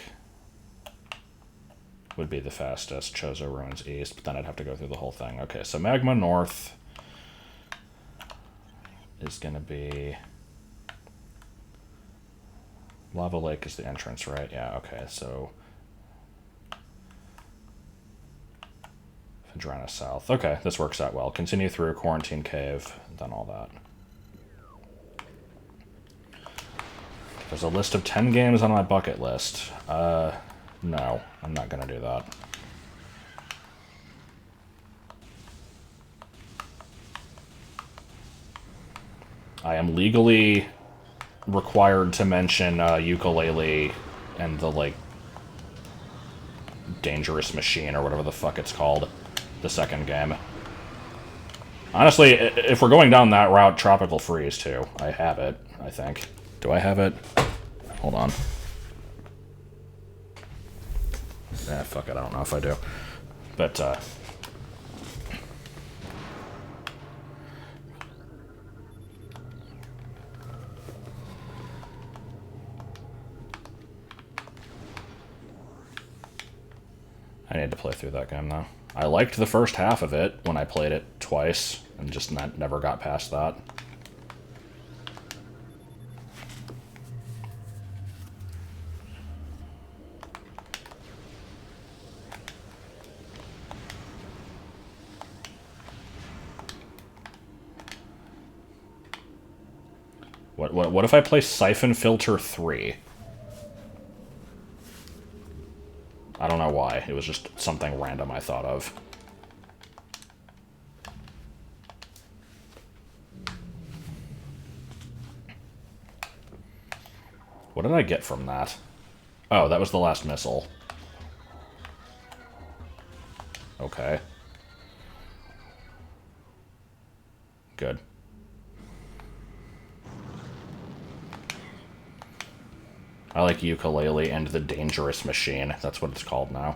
would be the fastest. Chozo Ruins East, but then I'd have to go through the whole thing. Okay, so Magma North is going to be... Lava Lake is the entrance, right? Yeah, okay, so... Phadrana South. Okay, this works out well. Continue through Quarantine Cave, then all that. There's a list of 10 games on my bucket list. No, I'm not gonna do that. I am legally required to mention Ukulele and the, like, Dangerous Machine, or whatever the fuck it's called. The second game. Honestly, if we're going down that route, Tropical Freeze, too. I have it, I think. Do I have it? Hold on. Fuck it, I don't know if I do. But, I need to play through that game, though. I liked the first half of it when I played it twice, and just never got past that. What if I play Siphon Filter 3? I don't know why. It was just something random I thought of. What did I get from that? Oh, that was the last missile. Okay. Good. I like Ukulele and the Dangerous Machine. That's what it's called now.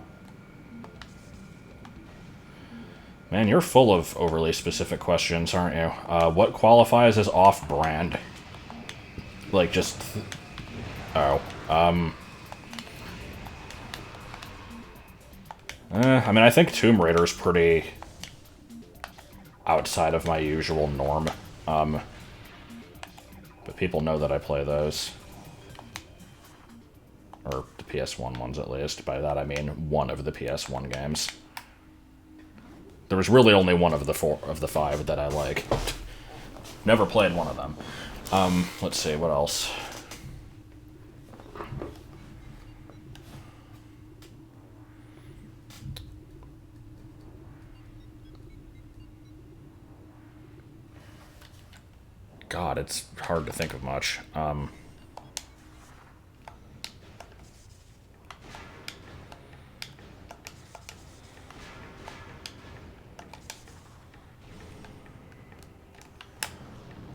Man, you're full of overly specific questions, aren't you? What qualifies as off-brand? Like, just... Oh. I mean, I think Tomb Raider's pretty outside of my usual norm. But people know that I play those. Or the PS1 ones, at least. By that, I mean one of the PS1 games. There was really only one of the 5 that I like. Never played one of them. Let's see, what else? God, it's hard to think of much.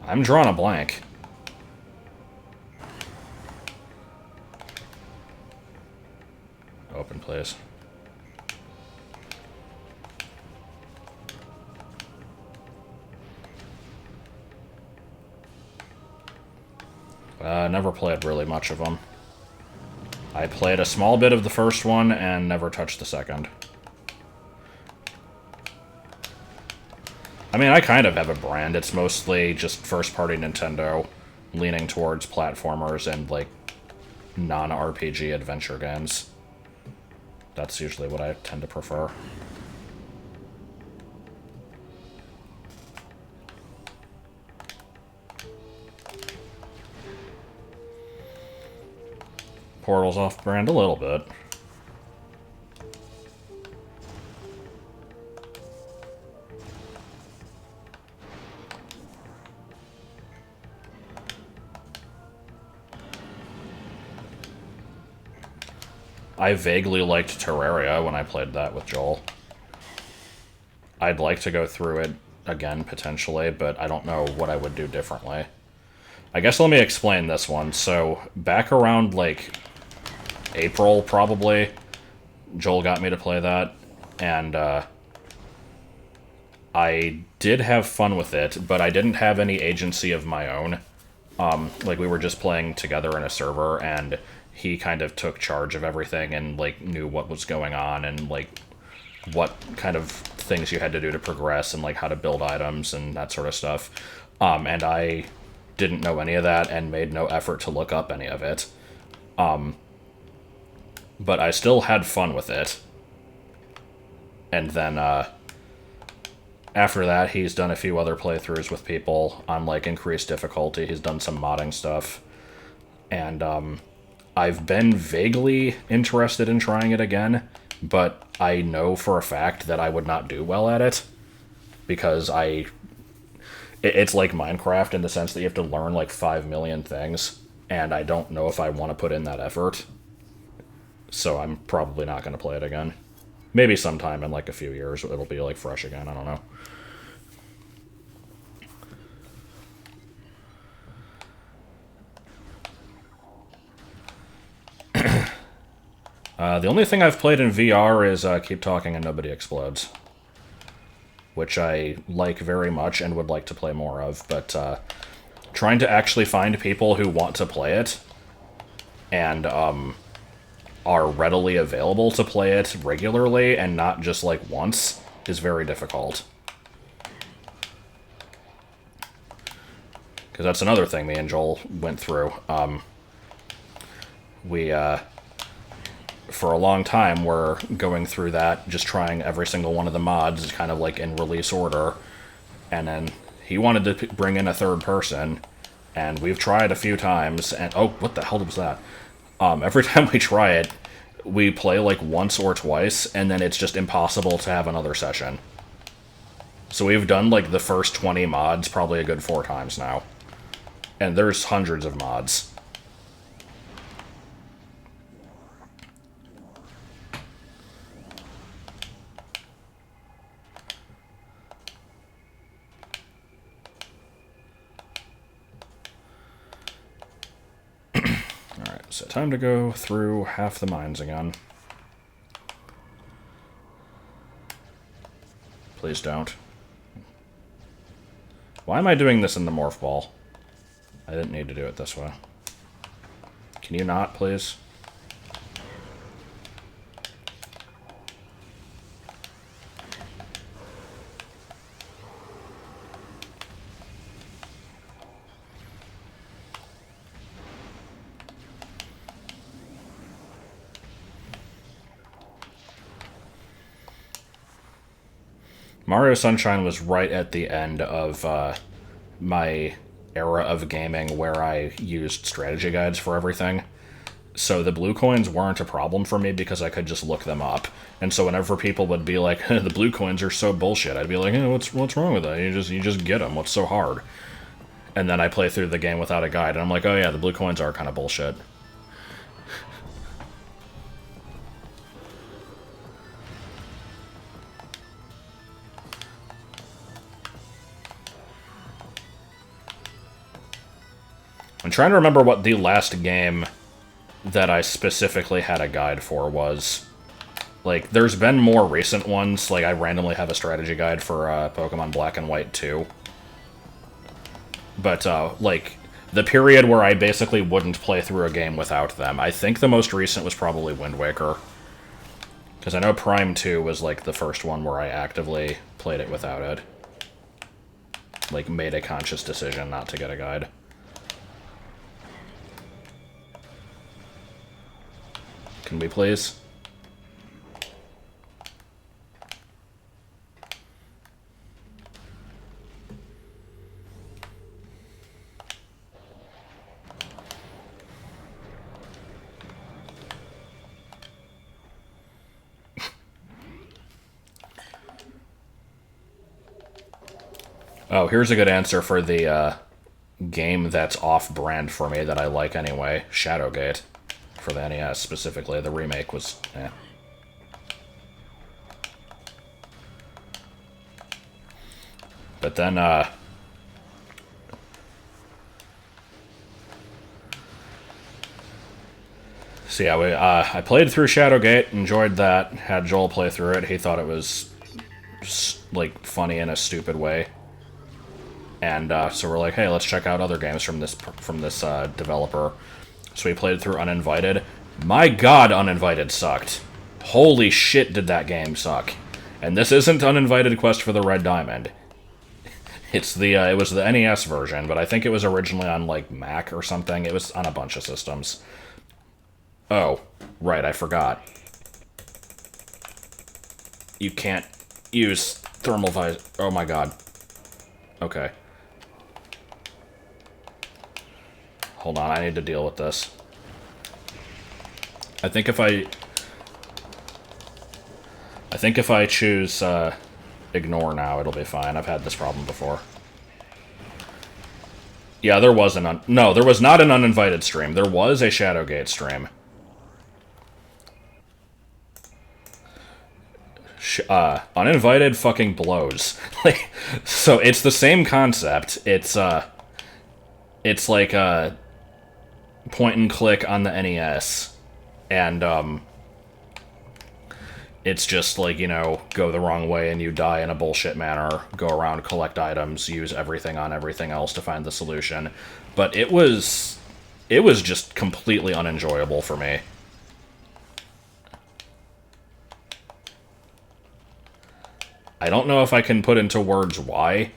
I'm drawing a blank. Open, please. Never played really much of them. I played a small bit of the first one and never touched the second. I mean, I kind of have a brand. It's mostly just first-party Nintendo, leaning towards platformers and, like, non-RPG adventure games. That's usually what I tend to prefer. portals off-brand a little bit. I vaguely liked Terraria when I played that with Joel. I'd like to go through it again, potentially, but I don't know what I would do differently. I guess let me explain this one. So, back around, like, April, probably, Joel got me to play that, and, I did have fun with it, but I didn't have any agency of my own. Like, we were just playing together in a server, and he kind of took charge of everything and, like, knew what was going on and, like, what kind of things you had to do to progress and, like, how to build items and that sort of stuff. And I didn't know any of that and made no effort to look up any of it. But I still had fun with it. And then, after that, he's done a few other playthroughs with people on, like, increased difficulty. He's done some modding stuff. And, I've been vaguely interested in trying it again, but I know for a fact that I would not do well at it, because it's like Minecraft in the sense that you have to learn like 5 million things, and I don't know if I want to put in that effort, so I'm probably not going to play it again. Maybe sometime in like a few years it'll be like fresh again, I don't know. The only thing I've played in VR is Keep Talking and Nobody Explodes, which I like very much and would like to play more of, but trying to actually find people who want to play it and are readily available to play it regularly and not just like once is very difficult. Because that's another thing me and Joel went through. We for a long time, we're going through that, just trying every single one of the mods, kind of like in release order. And then he wanted to bring in a third person, and we've tried a few times, and oh, what the hell was that? Every time we try it, we play like once or twice, and then it's just impossible to have another session. So we've done like the first 20 mods probably a good 4 times now. And there's hundreds of mods. Alright, so time to go through half the mines again. Please don't. Why am I doing this in the morph ball? I didn't need to do it this way. Can you not, please? Mario Sunshine was right at the end of my era of gaming where I used strategy guides for everything. So the blue coins weren't a problem for me because I could just look them up. And so whenever people would be like, the blue coins are so bullshit, I'd be like, what's wrong with that? You just get them. What's so hard? And then I play through the game without a guide, and I'm like, oh yeah, the blue coins are kind of bullshit. I'm trying to remember what the last game that I specifically had a guide for was. Like, there's been more recent ones. Like, I randomly have a strategy guide for Pokemon Black and White 2. But, like, the period where I basically wouldn't play through a game without them. I think the most recent was probably Wind Waker. Because I know Prime 2 was, like, the first one where I actively played it without it. Like, made a conscious decision not to get a guide. Can we please? Oh, here's a good answer for the game that's off-brand for me that I like anyway. Shadowgate. For the NES, specifically. The remake was... eh. But then, so yeah, I played through Shadowgate, enjoyed that, had Joel play through it. He thought it was, like, funny in a stupid way. And so we're like, hey, let's check out other games from this developer. So we played through Uninvited. My god, Uninvited sucked. Holy shit, did that game suck. And this isn't Uninvited Quest for the Red Diamond. It's the it was the NES version, but I think it was originally on like Mac or something. It was on a bunch of systems. Oh, right, I forgot. You can't use thermal visor. Oh my god. Okay. Hold on, I need to deal with this. I think if I choose ignore now, it'll be fine. I've had this problem before. Yeah, there was no, there was not an uninvited stream. There was a Shadowgate stream. Uninvited fucking blows. Like, so it's the same concept. It's like a point and click on the NES, and it's just like, you know, go the wrong way and you die in a bullshit manner, go around, collect items, use everything on everything else to find the solution. But it was just completely unenjoyable for me. I don't know if I can put into words why.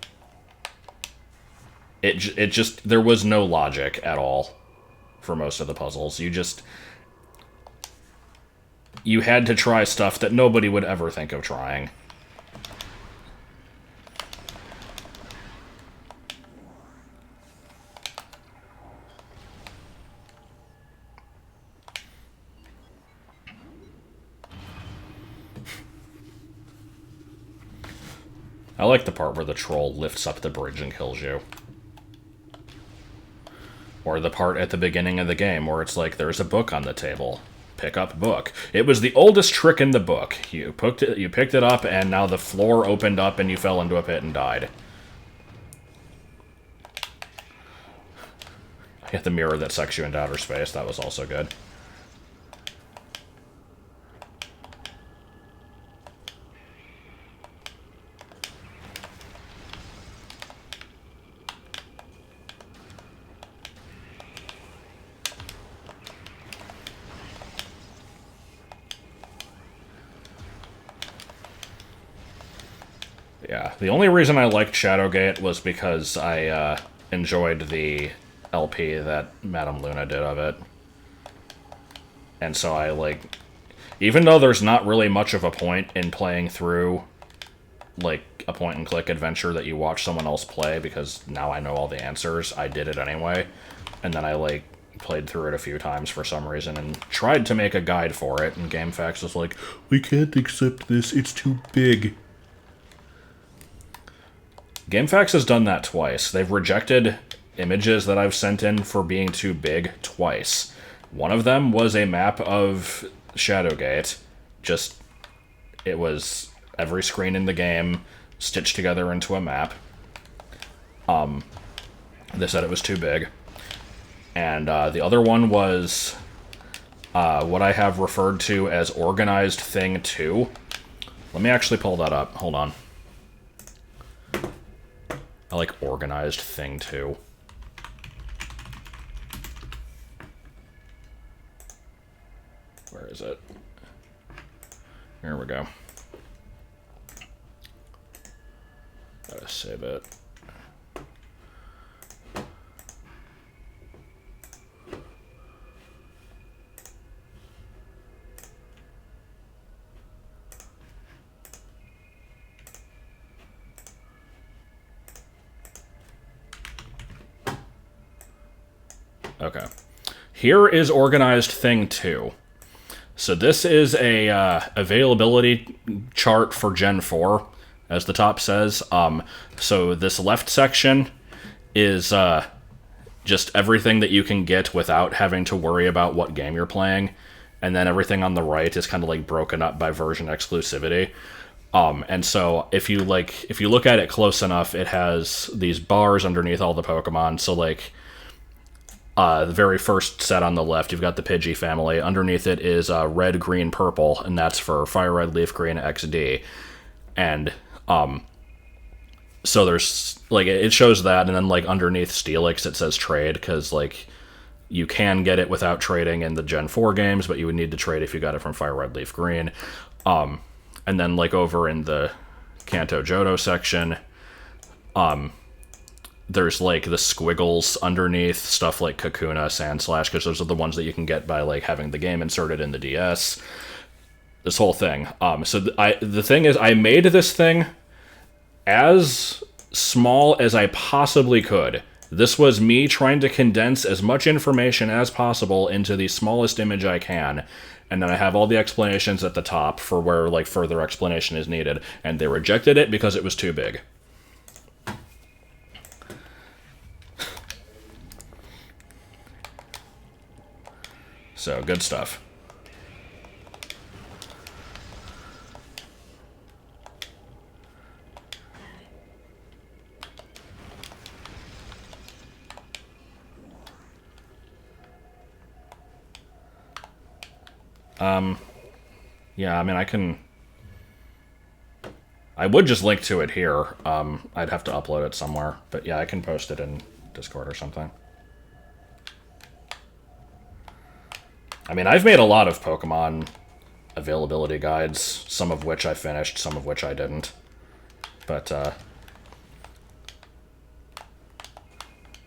It just, there was no logic at all for most of the puzzles. You had to try stuff that nobody would ever think of trying. I like the part where the troll lifts up the bridge and kills you. Or the part at the beginning of the game where it's like, there's a book on the table. Pick up book. It was the oldest trick in the book. You picked it up, and now the floor opened up and you fell into a pit and died. I hit the mirror that sucks you into outer space. That was also good. Yeah, the only reason I liked Shadowgate was because I enjoyed the LP that Madame Luna did of it. And so I, like, even though there's not really much of a point in playing through, like, a point-and-click adventure that you watch someone else play, because now I know all the answers, I did it anyway. And then I, like, played through it a few times for some reason and tried to make a guide for it, and GameFAQs was like, we can't accept this, it's too big. GameFAQs has done that twice. They've rejected images that I've sent in for being too big twice. One of them was a map of Shadowgate. Just, it was every screen in the game stitched together into a map. They said it was too big. And the other one was what I have referred to as Organized Thing 2. Let me actually pull that up. Hold on. I like Organized Thing 2. Where is it? Here we go. Gotta save it. Okay. Here is Organized Thing 2. So this is a availability chart for Gen 4. as the top says. So this left section is just everything that you can get without having to worry about what game you're playing. And then everything on the right is kind of like broken up by version exclusivity. And so if you look at it close enough, it has these bars underneath all the Pokemon. So like the very first set on the left, you've got the Pidgey family. Underneath it is red, green, purple, and that's for Fire Red, Leaf Green, XD. And so there's like it shows that, and then like underneath Steelix it says trade, because like you can get it without trading in the Gen 4 games, but you would need to trade if you got it from Fire Red, Leaf Green. And then like over in the Kanto Johto section, there's like the squiggles underneath stuff like Kakuna, Sandslash, because those are the ones that you can get by like having the game inserted in the DS. This whole thing. The thing is, I made this thing as small as I possibly could. This was me trying to condense as much information as possible into the smallest image I can. And then I have all the explanations at the top for where like further explanation is needed. And they rejected it because it was too big. So, good stuff. Yeah, I mean, I would just link to it here. I'd have to upload it somewhere. But yeah, I can post it in Discord or something. I mean, I've made a lot of Pokemon availability guides, some of which I finished, some of which I didn't. But,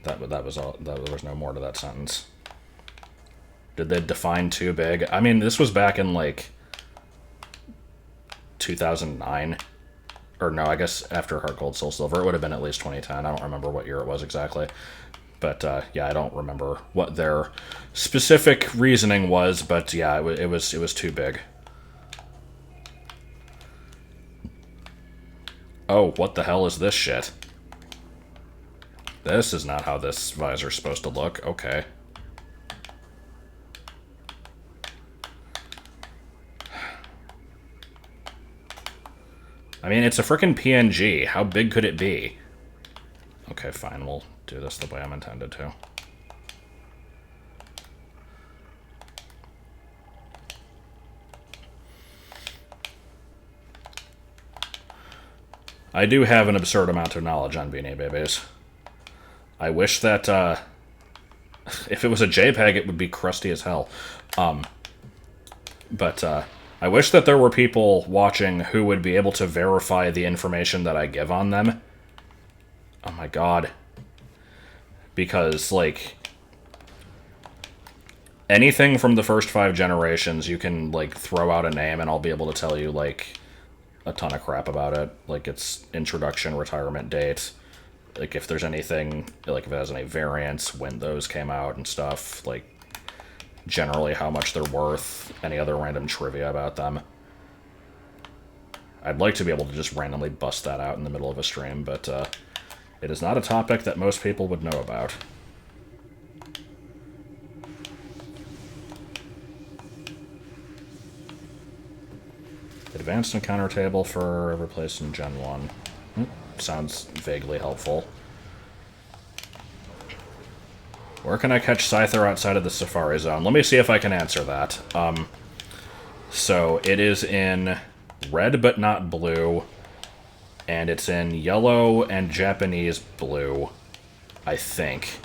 that was all. There was no more to that sentence. Did they define too big? I mean, this was back in, like, 2009. Or no, I guess after Heart Gold, Soul Silver. It would have been at least 2010. I don't remember what year it was exactly. But, yeah, I don't remember what their specific reasoning was. But, yeah, it was too big. Oh, what the hell is this shit? This is not how this visor's supposed to look. Okay. I mean, it's a frickin' PNG. How big could it be? Okay, fine. We'll do this the way I'm intended to. I do have an absurd amount of knowledge on Beanie Babies. I wish that, if it was a JPEG, it would be crusty as hell. But I wish that there were people watching who would be able to verify the information that I give on them. Oh my god. Because, like, anything from the first 5 generations, you can, like, throw out a name and I'll be able to tell you, like, a ton of crap about it. Like, its introduction, retirement date, like, if there's anything, like, if it has any variants, when those came out and stuff, like, generally how much they're worth, any other random trivia about them. I'd like to be able to just randomly bust that out in the middle of a stream, but it is not a topic that most people would know about. Advanced encounter table for every place in Gen 1. Sounds vaguely helpful. Where can I catch Scyther outside of the Safari Zone? Let me see if I can answer that. So it is in red but not blue, and it's in yellow and Japanese blue, I think.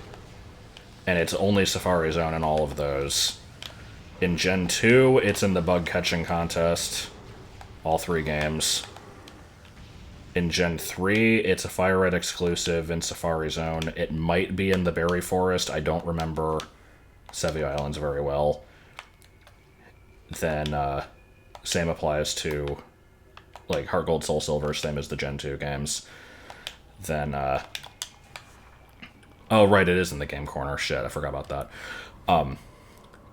And it's only Safari Zone in all of those. In Gen 2, it's in the bug catching contest. All 3 games. In Gen 3, it's a Fire Red exclusive in Safari Zone. It might be in the Berry Forest. I don't remember Sevii Islands very well. Then, same applies to, like, Heart Gold, Soul Silver, same as the Gen 2 games. Then, oh, right, it is in the Game Corner. Shit, I forgot about that.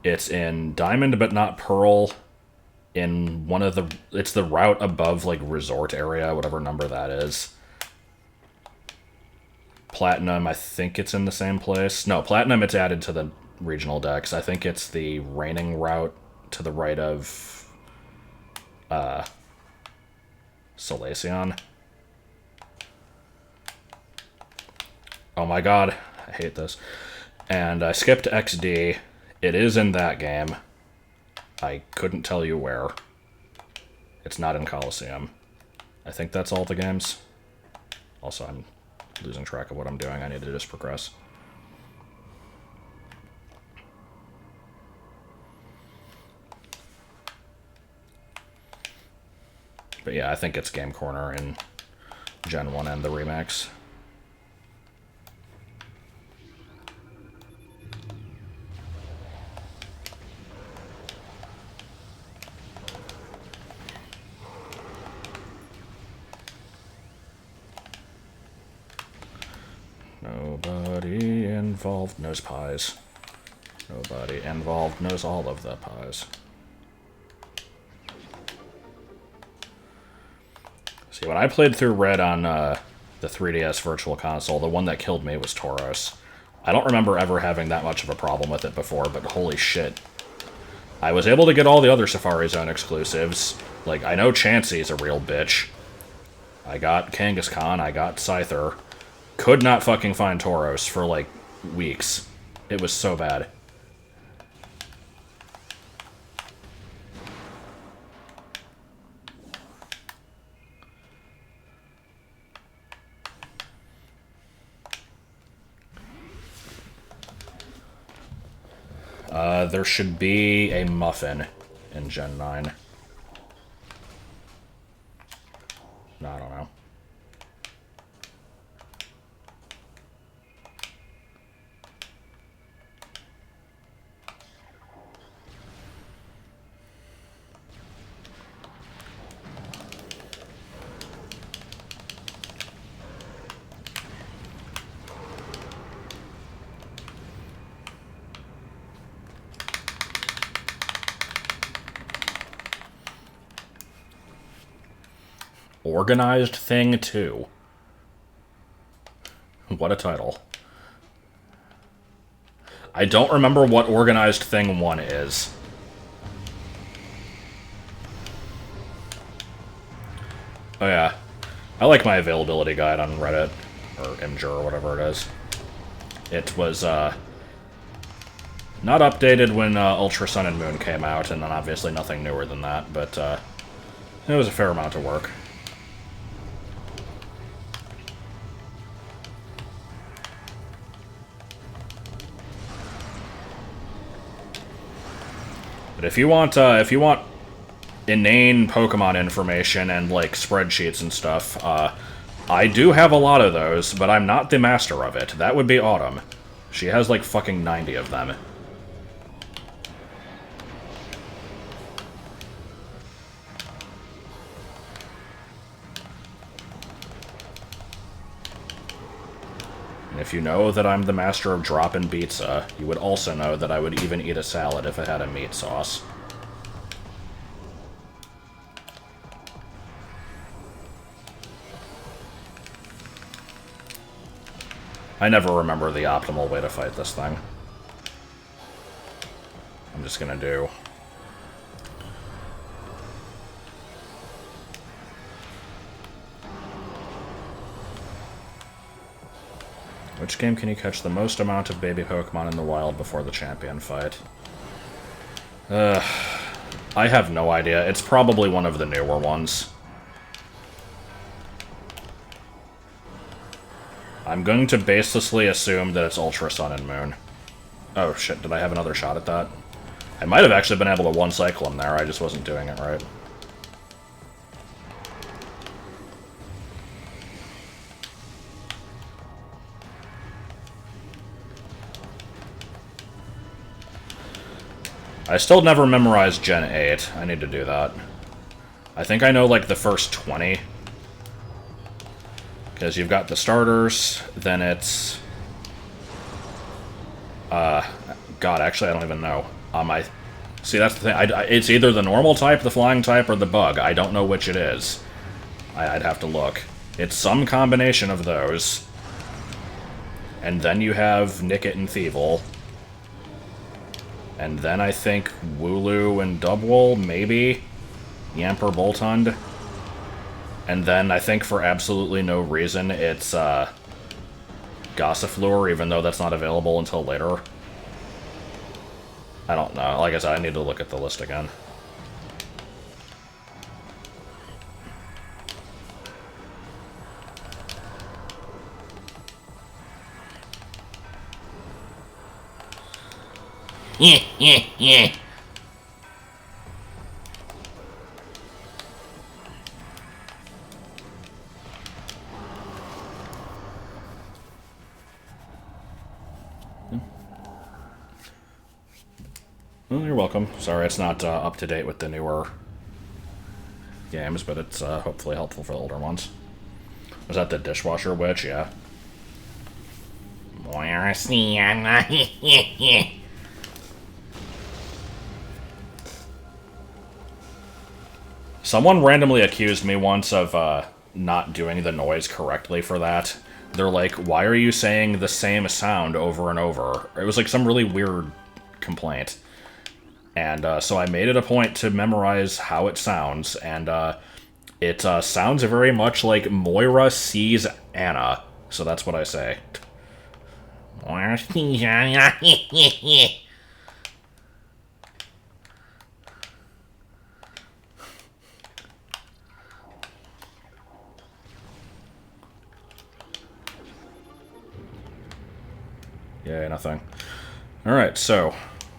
It's in Diamond but not Pearl, in one of the... It's the route above, like, resort area, whatever number that is. Platinum, I think it's in the same place. No, Platinum, it's added to the regional decks. I think it's the raining route to the right of... Salacion. Oh my god, I hate this. And I skipped XD. It is in that game. I couldn't tell you where. It's not in Coliseum. I think that's all the games. Also, I'm losing track of what I'm doing. I need to just progress. But yeah, I think it's Game Corner in Gen 1 and the remakes. Nobody involved knows pies. Nobody involved knows all of the pies. See, when I played through Red on the 3DS Virtual Console, the one that killed me was Tauros. I don't remember ever having that much of a problem with it before, but holy shit. I was able to get all the other Safari Zone exclusives. Like, I know Chansey's a real bitch. I got Kangaskhan, I got Scyther. Could not fucking find Tauros for, like, weeks. It was so bad. There should be a muffin in Gen 9. No, I don't know. Organized Thing 2. What a title. I don't remember what Organized Thing 1 is. Oh yeah. I like my availability guide on Reddit, or Imgur, or whatever it is. It was, not updated when Ultra Sun and Moon came out, and then obviously nothing newer than that, but it was a fair amount of work. But if you want inane Pokemon information and, like, spreadsheets and stuff, I do have a lot of those, but I'm not the master of it. That would be Autumn. She has, like, fucking 90 of them. And if you know that I'm the master of dropping pizza, you would also know that I would even eat a salad if it had a meat sauce. I never remember the optimal way to fight this thing. I'm just gonna do... Which game can you catch the most amount of baby Pokemon in the wild before the champion fight? I have no idea. It's probably one of the newer ones. I'm going to baselessly assume that it's Ultra Sun and Moon. Oh shit, did I have another shot at that? I might have actually been able to one-cycle him there, I just wasn't doing it right. I still never memorized Gen 8. I need to do that. I think I know, like, the first 20. Because you've got the starters, then it's... God, actually, I don't even know. I See, that's the thing. It's either the normal type, the flying type, or the bug. I don't know which it is. I'd have to look. It's some combination of those. And then you have Nickit and Thievel. And then I think Wooloo and Dubwool, maybe? Yamper Boltund. And then I think for absolutely no reason it's Gossifleur, even though that's not available until later. I don't know. Like I said, I need to look at the list again. Yeah, yeah, yeah. Oh, you're welcome. Sorry, it's not up to date with the newer games, but it's hopefully helpful for the older ones. Was that the dishwasher witch? Yeah. Someone randomly accused me once of not doing the noise correctly for that. They're like, why are you saying the same sound over and over? It was like some really weird complaint. And so I made it a point to memorize how it sounds, and it sounds very much like Moira sees Anna. So that's what I say. Moira sees Anna. Yay, nothing. Alright, so,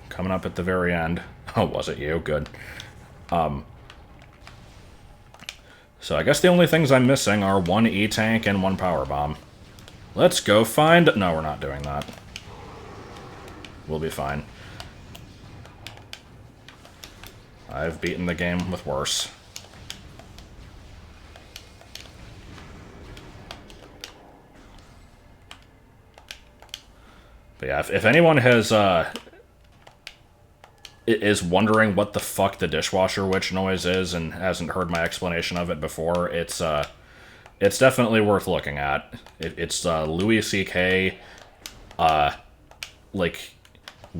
coming up at the very end. Oh, was it you? Good. So I guess the only things I'm missing are one E-Tank and one Power Bomb. Let's go find... No, we're not doing that. We'll be fine. I've beaten the game with worse. But yeah, if anyone has, is wondering what the fuck the dishwasher witch noise is and hasn't heard my explanation of it before, it's definitely worth looking at. It's Louis C.K., like,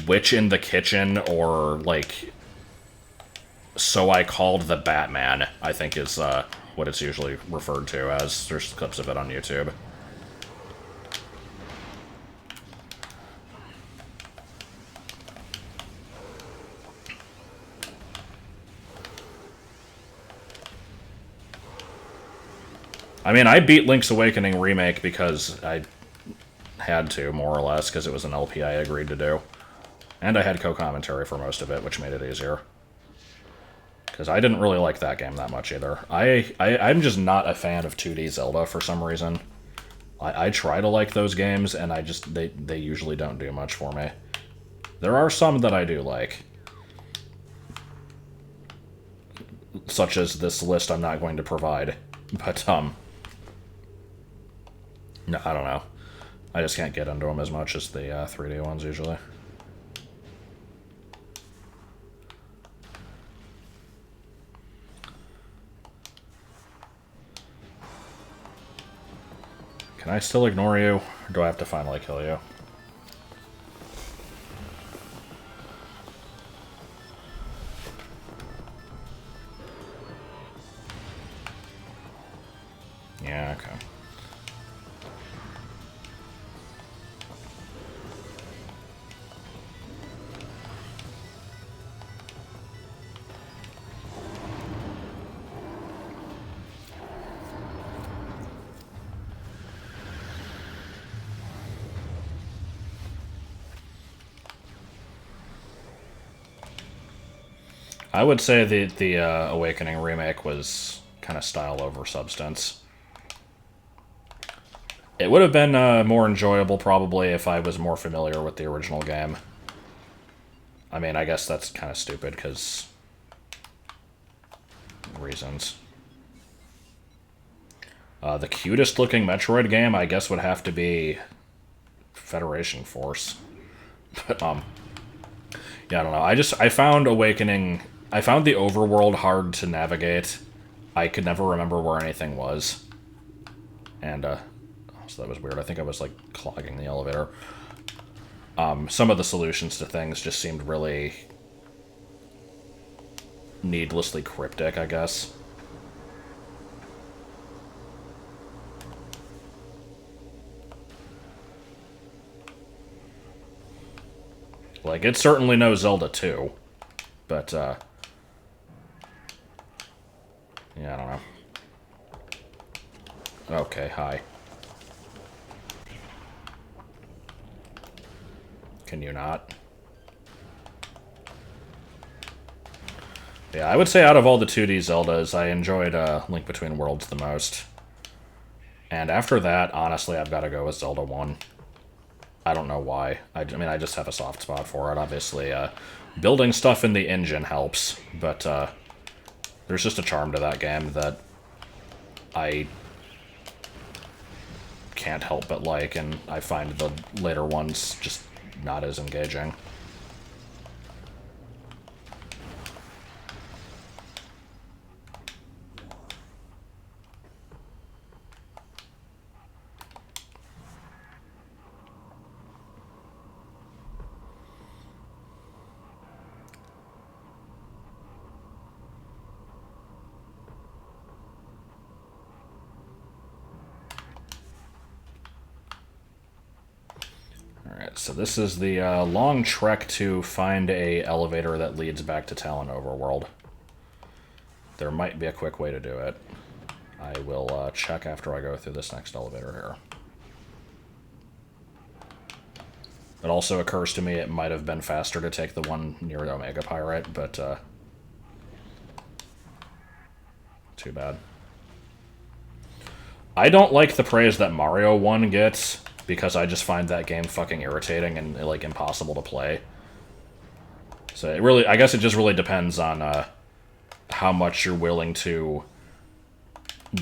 witch in the kitchen, or, like, so I called the Batman, I think is, what it's usually referred to as. There's clips of it on YouTube. I mean, I beat Link's Awakening Remake because I had to, more or less, because it was an LP I agreed to do. And I had co-commentary for most of it, which made it easier. Because I didn't really like that game that much either. I'm just not a fan of 2D Zelda for some reason. I try to like those games, and they usually don't do much for me. There are some that I do like. Such as this list I'm not going to provide. But, no, I don't know. I just can't get into them as much as the 3D ones, usually. Can I still ignore you, or do I have to finally kill you? Yeah, okay. I would say the Awakening remake was kind of style over substance. It would have been more enjoyable, probably, if I was more familiar with the original game. I mean, I guess that's kind of stupid, because... reasons. The cutest-looking Metroid game, I guess, would have to be... Federation Force. But, Yeah, I don't know. I found Awakening. I found the overworld hard to navigate. I could never remember where anything was, and so that was weird. I think I was like clogging the elevator. Some of the solutions to things just seemed really needlessly cryptic, I guess. Like, it's certainly no Zelda 2, but, yeah, I don't know. Okay, hi. Can you not? Yeah, I would say out of all the 2D Zeldas, I enjoyed Link Between Worlds the most. And after that, honestly, I've got to go with Zelda 1. I don't know why. I mean, I just have a soft spot for it. Obviously, building stuff in the engine helps, but there's just a charm to that game that I can't help but like, and I find the later ones just not as engaging. Alright, so this is the long trek to find a elevator that leads back to Talon Overworld. There might be a quick way to do it. I will check after I go through this next elevator here. It also occurs to me it might have been faster to take the one near Omega Pirate, but too bad. I don't like the praise that Mario 1 gets, because I just find that game fucking irritating and, like, impossible to play. So it really, I guess it just really depends on how much you're willing to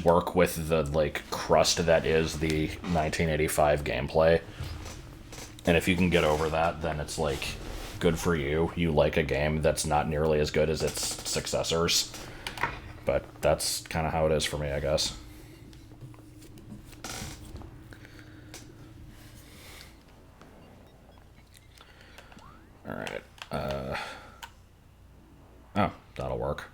work with the, like, crust that is the 1985 gameplay. And if you can get over that, then it's, like, good for you. You like a game that's not nearly as good as its successors. But that's kind of how it is for me, I guess. Alright. Oh, that'll work.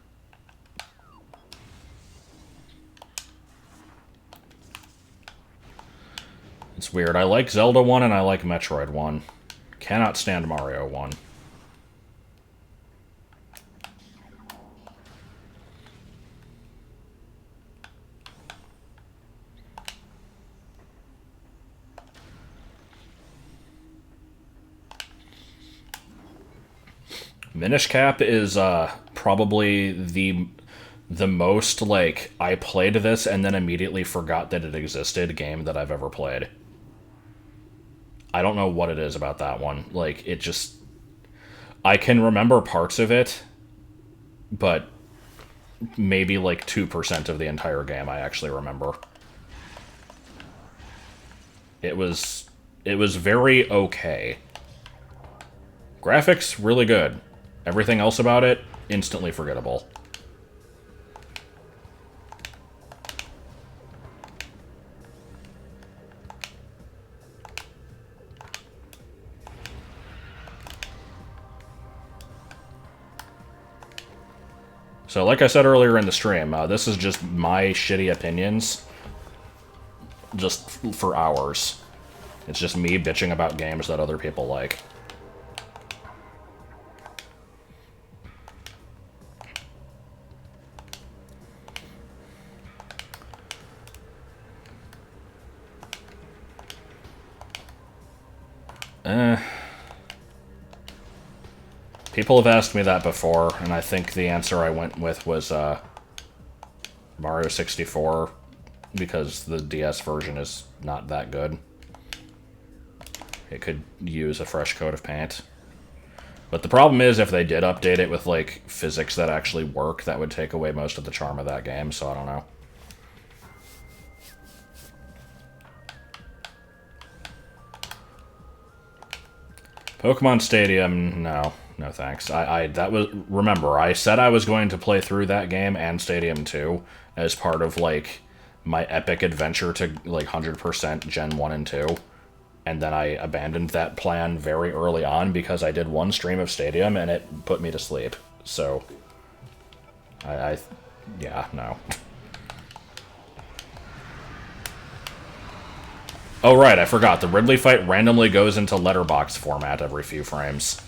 It's weird. I like Zelda 1 and I like Metroid 1. Cannot stand Mario 1. Minish Cap is probably the most, like, I played this and then immediately forgot that it existed game that I've ever played. I don't know what it is about that one. Like, it just... I can remember parts of it, but maybe, like, 2% of the entire game I actually remember. It was very okay. Graphics, really good. Everything else about it, instantly forgettable. So, like I said earlier in the stream, this is just my shitty opinions, just for hours. It's just me bitching about games that other people like. People have asked me that before, and I think the answer I went with was Mario 64, because the DS version is not that good. It could use a fresh coat of paint. But the problem is, if they did update it with, like, physics that actually work, that would take away most of the charm of that game, so I don't know. Pokemon Stadium, no. no thanks. Remember, I said I was going to play through that game and Stadium 2 as part of, like, my epic adventure to, like, 100% Gen 1 and 2. And then I abandoned that plan very early on because I did one stream of Stadium and it put me to sleep. So, yeah, no. Oh, right, I forgot. The Ridley fight randomly goes into letterbox format every few frames.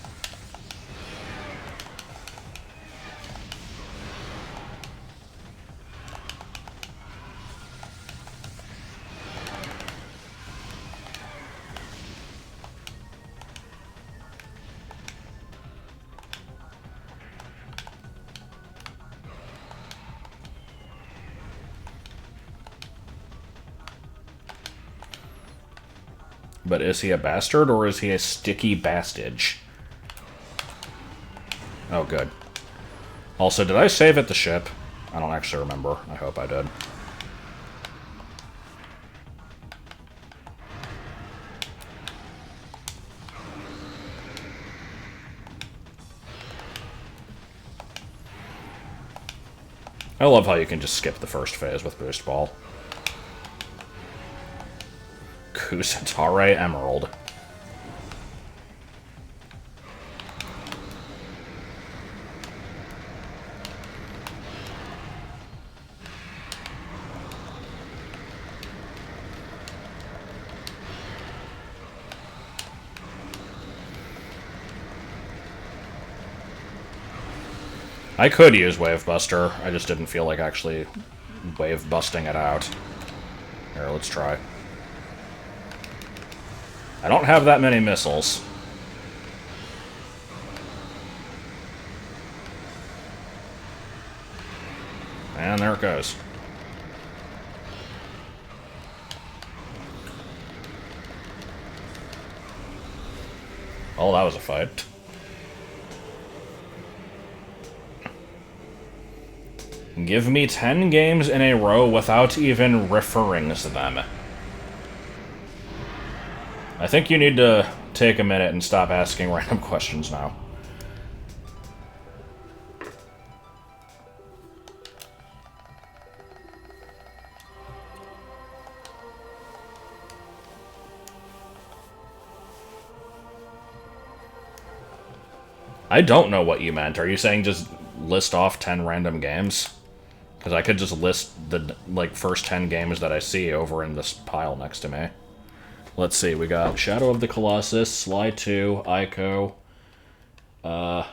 But is he a bastard, or is he a sticky bastage? Oh, good. Also, did I save at the ship? I don't actually remember. I hope I did. I love how you can just skip the first phase with Boost Ball. Kusatare Emerald. I could use Wave Buster, I just didn't feel like actually wave busting it out. Here, let's try. I don't have that many missiles. And there it goes. Oh, that was a fight. Give me 10 games in a row without even referring to them. I think you need to take a minute and stop asking random questions now. I don't know what you meant. Are you saying just list off 10 random games? Because I could just list the, like, first 10 games that I see over in this pile next to me. Let's see, we got Shadow of the Colossus, Sly 2, Ico. I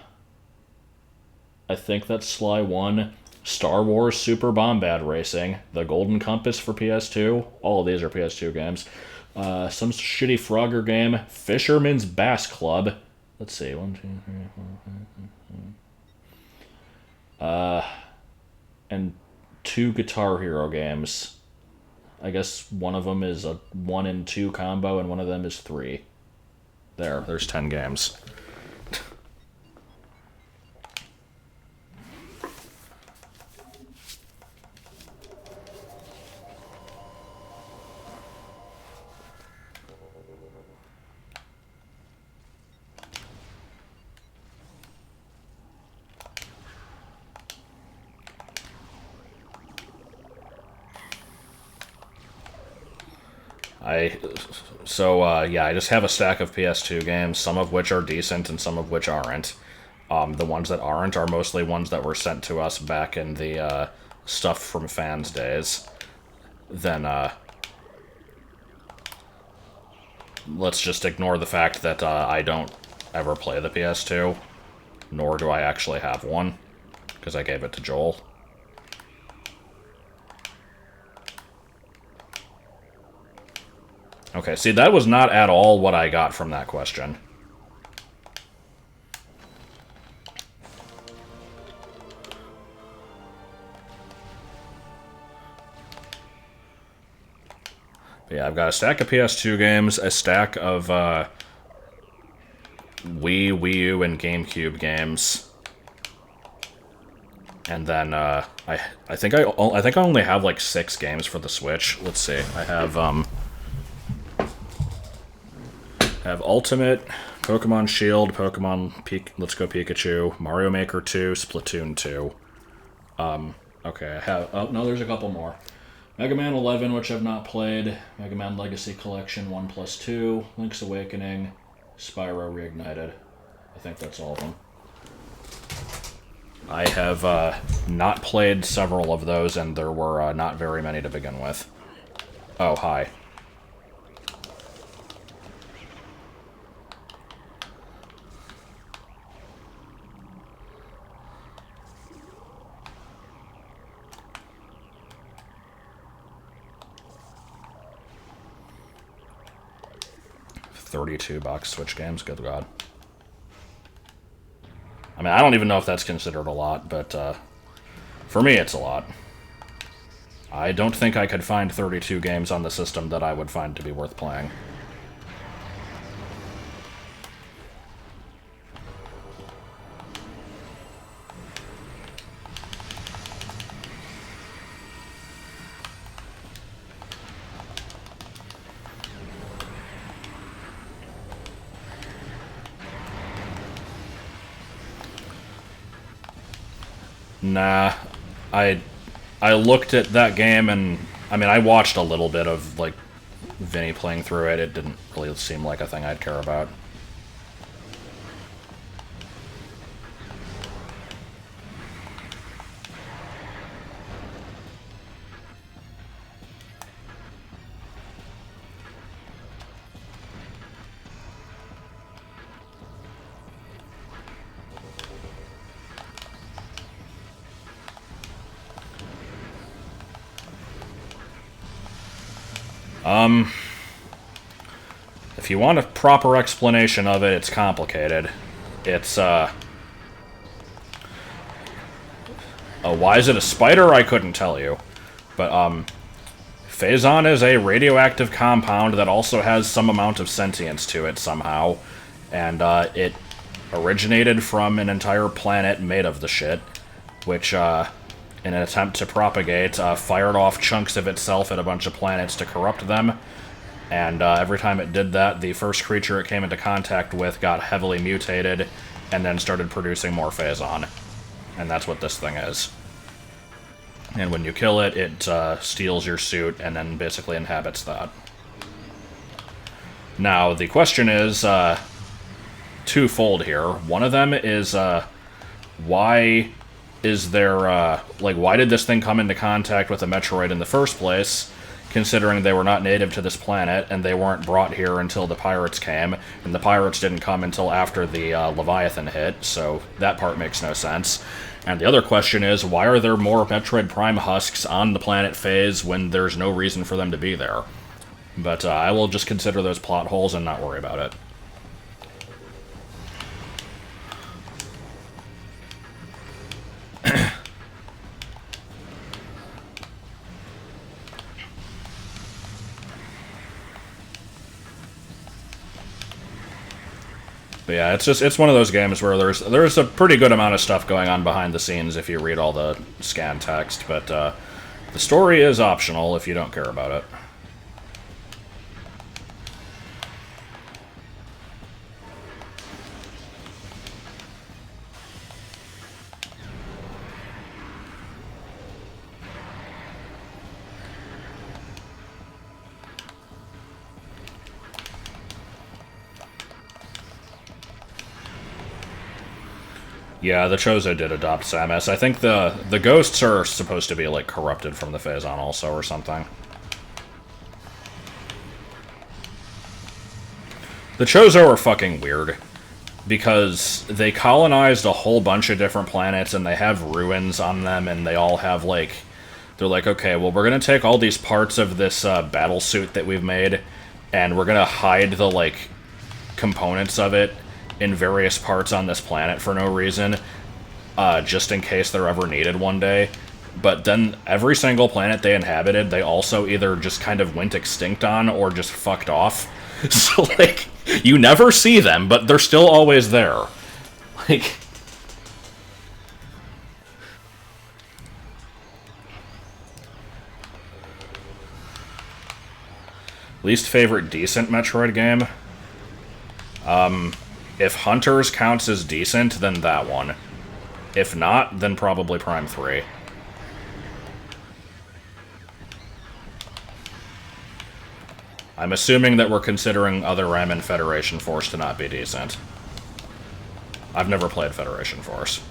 think that's Sly 1. Star Wars Super Bombad Racing, The Golden Compass for PS2. All of these are PS2 games. Some shitty Frogger game, Fisherman's Bass Club. Let's see, 1, 2, 3, 4, 5, 6. And 2 Guitar Hero games. I guess one of them is a 1 and 2 combo, and one of them is 3. There's 10 games. Yeah, I just have a stack of PS2 games, some of which are decent and some of which aren't. The ones that aren't are mostly ones that were sent to us back in the stuff from fans days. Then, let's just ignore the fact that I don't ever play the PS2, nor do I actually have one, because I gave it to Joel. Okay, see, that was not at all what I got from that question. But yeah, I've got a stack of PS2 games, a stack of Wii U, and GameCube games, and then I think I only have like 6 games for the Switch. Let's see, I have Ultimate, Pokemon Shield, Let's Go Pikachu, Mario Maker 2, Splatoon 2. Okay, I have... Oh, no, there's a couple more. Mega Man 11, which I've not played. Mega Man Legacy Collection 1+2. Link's Awakening. Spyro Reignited. I think that's all of them. I have not played several of those, and there were not very many to begin with. Oh, hi. $32 Switch games, good God. I mean, I don't even know if that's considered a lot, but for me it's a lot. I don't think I could find 32 games on the system that I would find to be worth playing. Nah, I looked at that game and, I mean, I watched a little bit of, like, Vinny playing through it. It didn't really seem like a thing I'd care about. If you want a proper explanation of it, it's complicated. It's, why is it a spider? I couldn't tell you. But, Phazon is a radioactive compound that also has some amount of sentience to it somehow. And, it originated from an entire planet made of the shit, which, in an attempt to propagate, fired off chunks of itself at a bunch of planets to corrupt them. And every time it did that, the first creature it came into contact with got heavily mutated, and then started producing more Phazon. And that's what this thing is. And when you kill it, it steals your suit, and then basically inhabits that. Now, the question is twofold here. One of them is, why is there, why did this thing come into contact with a Metroid in the first place, considering they were not native to this planet, and they weren't brought here until the pirates came, and the pirates didn't come until after the Leviathan hit, so that part makes no sense. And the other question is, why are there more Metroid Prime husks on the planet Phase when there's no reason for them to be there? But I will just consider those plot holes and not worry about it. But yeah, it's one of those games where there's a pretty good amount of stuff going on behind the scenes if you read all the scan text, but the story is optional if you don't care about it. Yeah, the Chozo did adopt Samus. I think the ghosts are supposed to be, like, corrupted from the Phazon also, or something. The Chozo are fucking weird, because they colonized a whole bunch of different planets, and they have ruins on them, and they all have, like... They're like, okay, well, we're gonna take all these parts of this battle suit that we've made, and we're gonna hide the, like, components of it in various parts on this planet for no reason, just in case they're ever needed one day. But then every single planet they inhabited, they also either just kind of went extinct on or just fucked off. So, like, you never see them, but they're still always there. Like... Least favorite decent Metroid game? If Hunters counts as decent, then that one. If not, then probably Prime 3. I'm assuming that we're considering Other M and Federation Force to not be decent. I've never played Federation Force.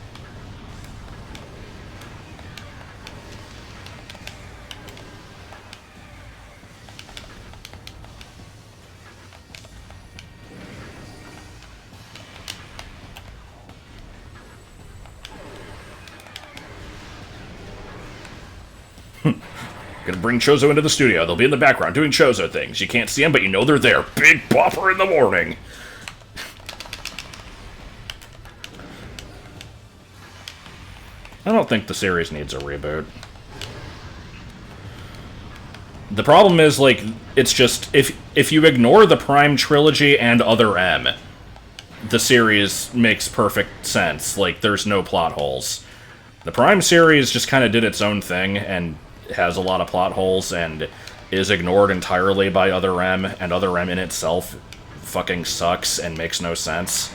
Gonna bring Chozo into the studio. They'll be in the background doing Chozo things. You can't see them, but you know they're there. Big bopper in the morning. I don't think the series needs a reboot. The problem is, like, it's just, if you ignore the Prime trilogy and Other M, the series makes perfect sense. Like, there's no plot holes. The Prime series just kind of did its own thing, and has a lot of plot holes, and is ignored entirely by Other M, and Other M in itself fucking sucks and makes no sense.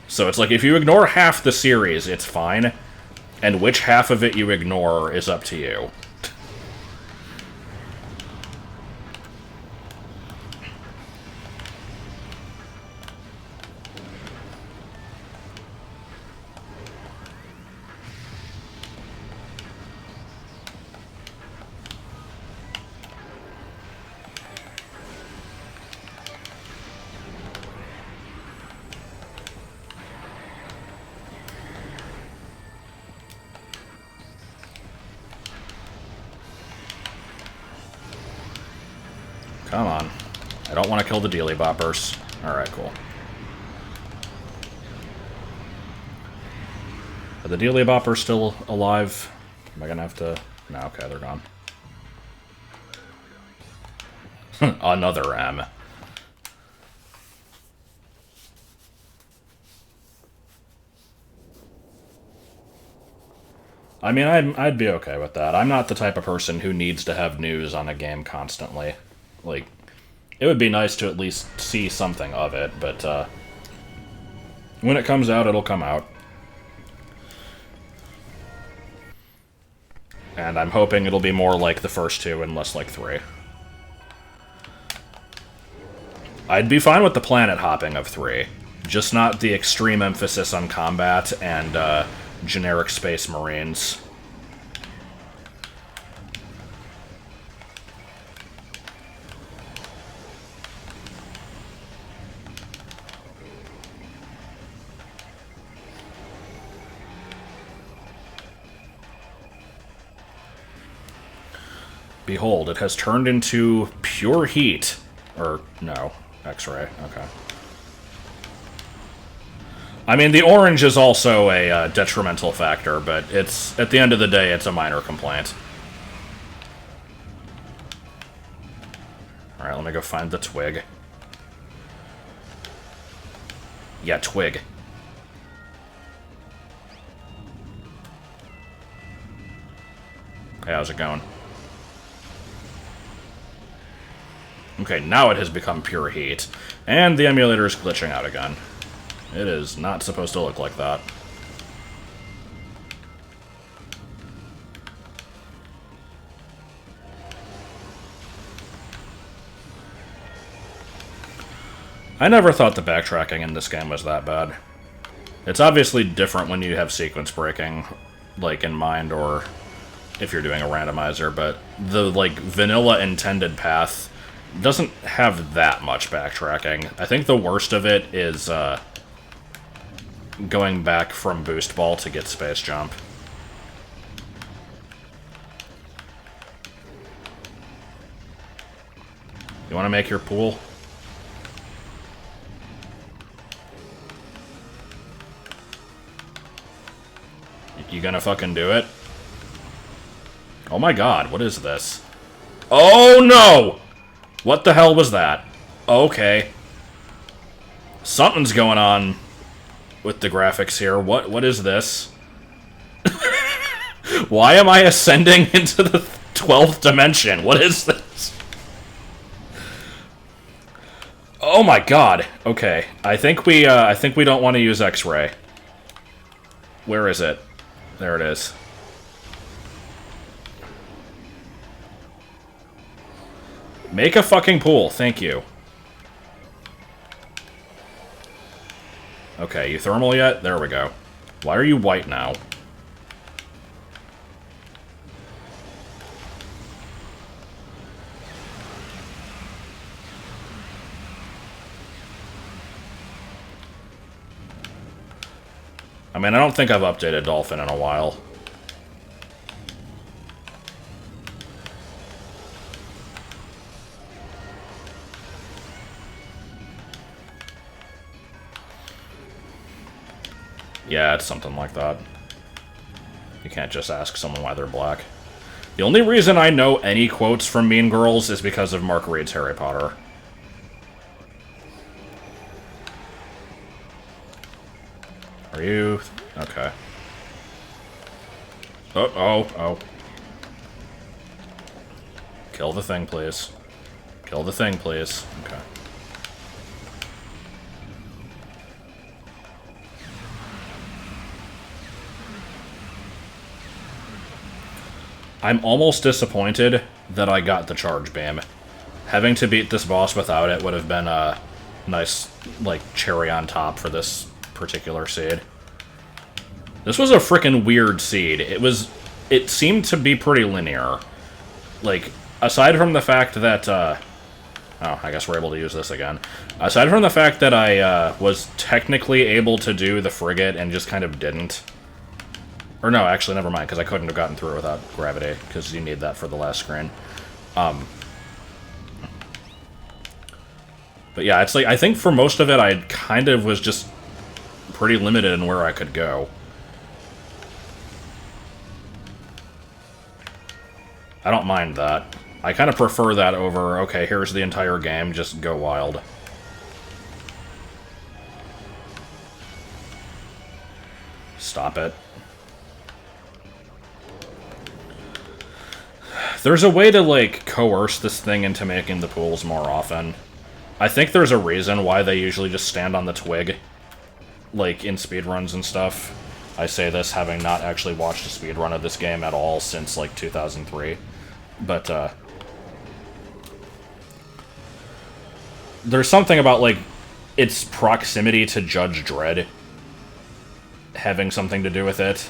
So it's like, if you ignore half the series, it's fine, and which half of it you ignore is up to you. Come on. I don't want to kill the dealy boppers. Alright, cool. Are the dealy boppers still alive? Am I gonna have to... No, okay, they're gone. Another M. I mean, I'd be okay with that. I'm not the type of person who needs to have news on a game constantly. Like, it would be nice to at least see something of it, but, when it comes out, it'll come out. And I'm hoping it'll be more like the first two and less like 3. I'd be fine with the planet hopping of 3, just not the extreme emphasis on combat and, generic space marines. Behold, it has turned into pure heat. Or, no, X-ray, okay. I mean, the orange is also a detrimental factor, but it's, at the end of the day, it's a minor complaint. Alright, let me go find the twig. Yeah, twig. Hey, how's it going? Okay, now it has become pure heat. And the emulator is glitching out again. It is not supposed to look like that. I never thought the backtracking in this game was that bad. It's obviously different when you have sequence breaking, like, in mind, or if you're doing a randomizer, but the, like, vanilla intended path doesn't have that much backtracking. I think the worst of it is, going back from Boost Ball to get Space Jump. You want to make your pool? You gonna fucking do it? Oh my god, what is this? Oh no! What the hell was that? Okay. Something's going on with the graphics here. What is this? Why am I ascending into the 12th dimension? What is this? Oh my god. Okay. I think we don't want to use X-ray. Where is it? There it is. Make a fucking pool. Thank you. Okay, you thermal yet? There we go. Why are you white now? I mean, I don't think I've updated Dolphin in a while. Yeah, it's something like that. You can't just ask someone why they're black. The only reason I know any quotes from Mean Girls is because of Mark Reed's Harry Potter. Are you... okay. Oh. Kill the thing, please. Kill the thing, please. Okay. I'm almost disappointed that I got the charge beam. Having to beat this boss without it would have been a nice, like, cherry on top for this particular seed. This was a frickin' weird seed. It seemed to be pretty linear. Like, aside from the fact that, oh, I guess we're able to use this again. Aside from the fact that I, was technically able to do the frigate and just kind of didn't. Or no, actually, never mind, because I couldn't have gotten through it without gravity, because you need that for the last screen. But yeah, it's like, I think for most of it, I kind of was just pretty limited in where I could go. I don't mind that. I kind of prefer that over, okay, here's the entire game, just go wild. Stop it. There's a way to, like, coerce this thing into making the pools more often. I think there's a reason why they usually just stand on the twig, like, in speedruns and stuff. I say this having not actually watched a speedrun of this game at all since, like, 2003. But, there's something about, like, its proximity to Judge Dredd having something to do with it.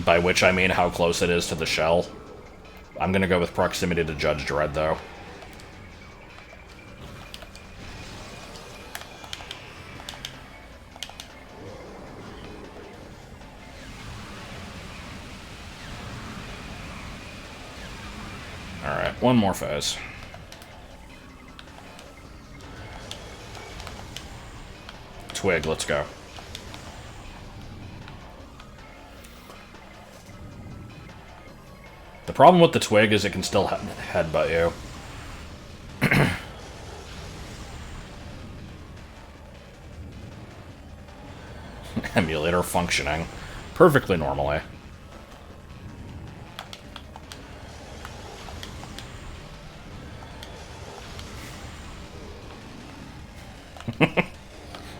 By which I mean how close it is to the shell. I'm gonna go with proximity to Judge Dredd, though. Alright, one more phase. Twig, let's go. The problem with the twig is it can still headbutt you. Emulator functioning perfectly normally.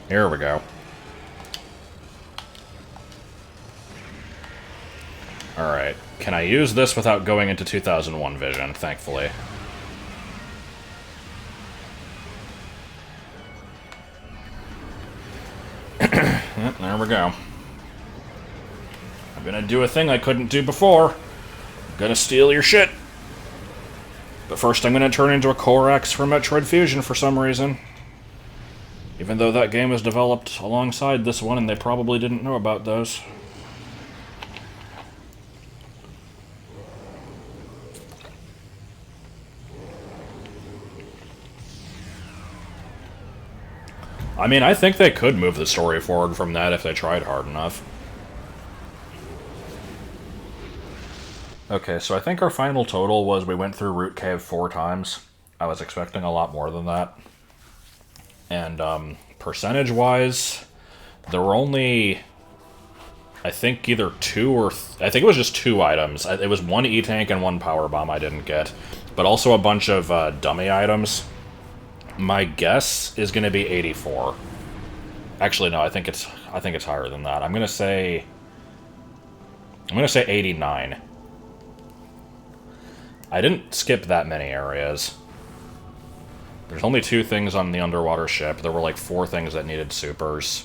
Here we go. Alright. Can I use this without going into 2001 vision, thankfully? Yep, there we go. I'm gonna do a thing I couldn't do before. I'm gonna steal your shit. But first I'm gonna turn into a Korax from Metroid Fusion for some reason. Even though that game was developed alongside this one and they probably didn't know about those. I mean, I think they could move the story forward from that if they tried hard enough. Okay, so I think our final total was we went through Root Cave 4 times. I was expecting a lot more than that. And, percentage-wise, there were only, I think, either two or... I think it was just 2 items. It was 1 E-Tank and 1 Power Bomb I didn't get. but also a bunch of dummy items. My guess is going to be 84. Actually, no, I think it's higher than that. I'm gonna say 89. I didn't skip that many areas. There's only 2 things on the underwater ship. There were like 4 things that needed supers.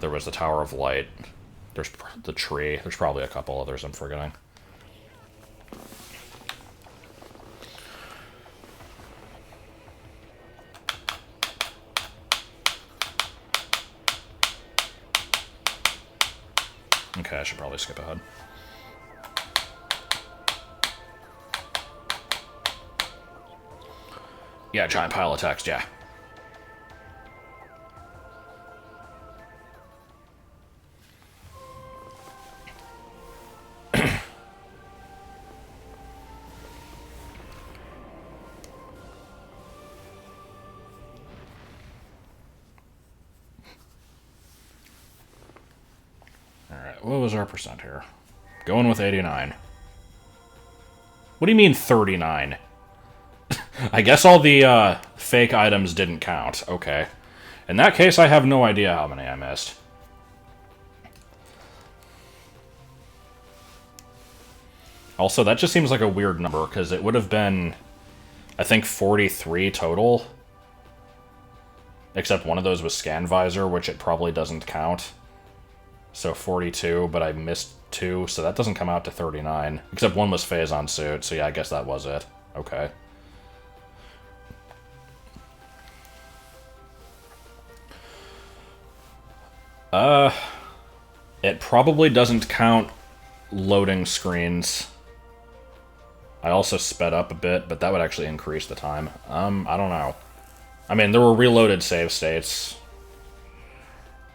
There was the Tower of Light. There's the tree. There's probably a couple others I'm forgetting. Okay, I should probably skip ahead. Yeah, giant pile of text, yeah. Alright, what was our percent here? Going with 89. What do you mean 39? I guess all the fake items didn't count. Okay. In that case, I have no idea how many I missed. Also, that just seems like a weird number, because it would have been, I think, 43 total. Except one of those was Scan Visor, which it probably doesn't count. So 42, but I missed 2, so that doesn't come out to 39. Except one was Phazon Suit, so yeah, I guess that was it. Okay. It probably doesn't count loading screens. I also sped up a bit, but that would actually increase the time. I don't know. I mean, there were reloaded save states.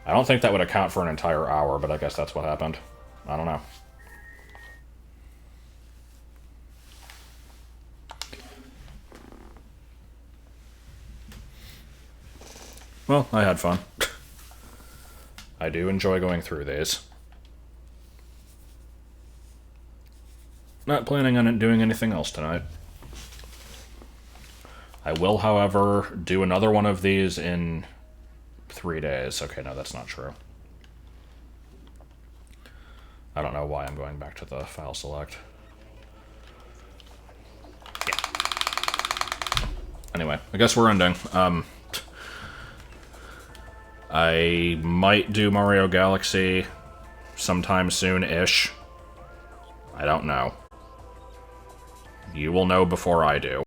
I don't think that would account for an entire hour, but I guess that's what happened. I don't know. Well, I had fun. I do enjoy going through these. Not planning on doing anything else tonight. I will, however, do another one of these in 3 days. Okay, no, that's not true. I don't know why I'm going back to the file select. Yeah. Anyway, I guess we're ending. I might do Mario Galaxy sometime soon-ish. I don't know. You will know before I do.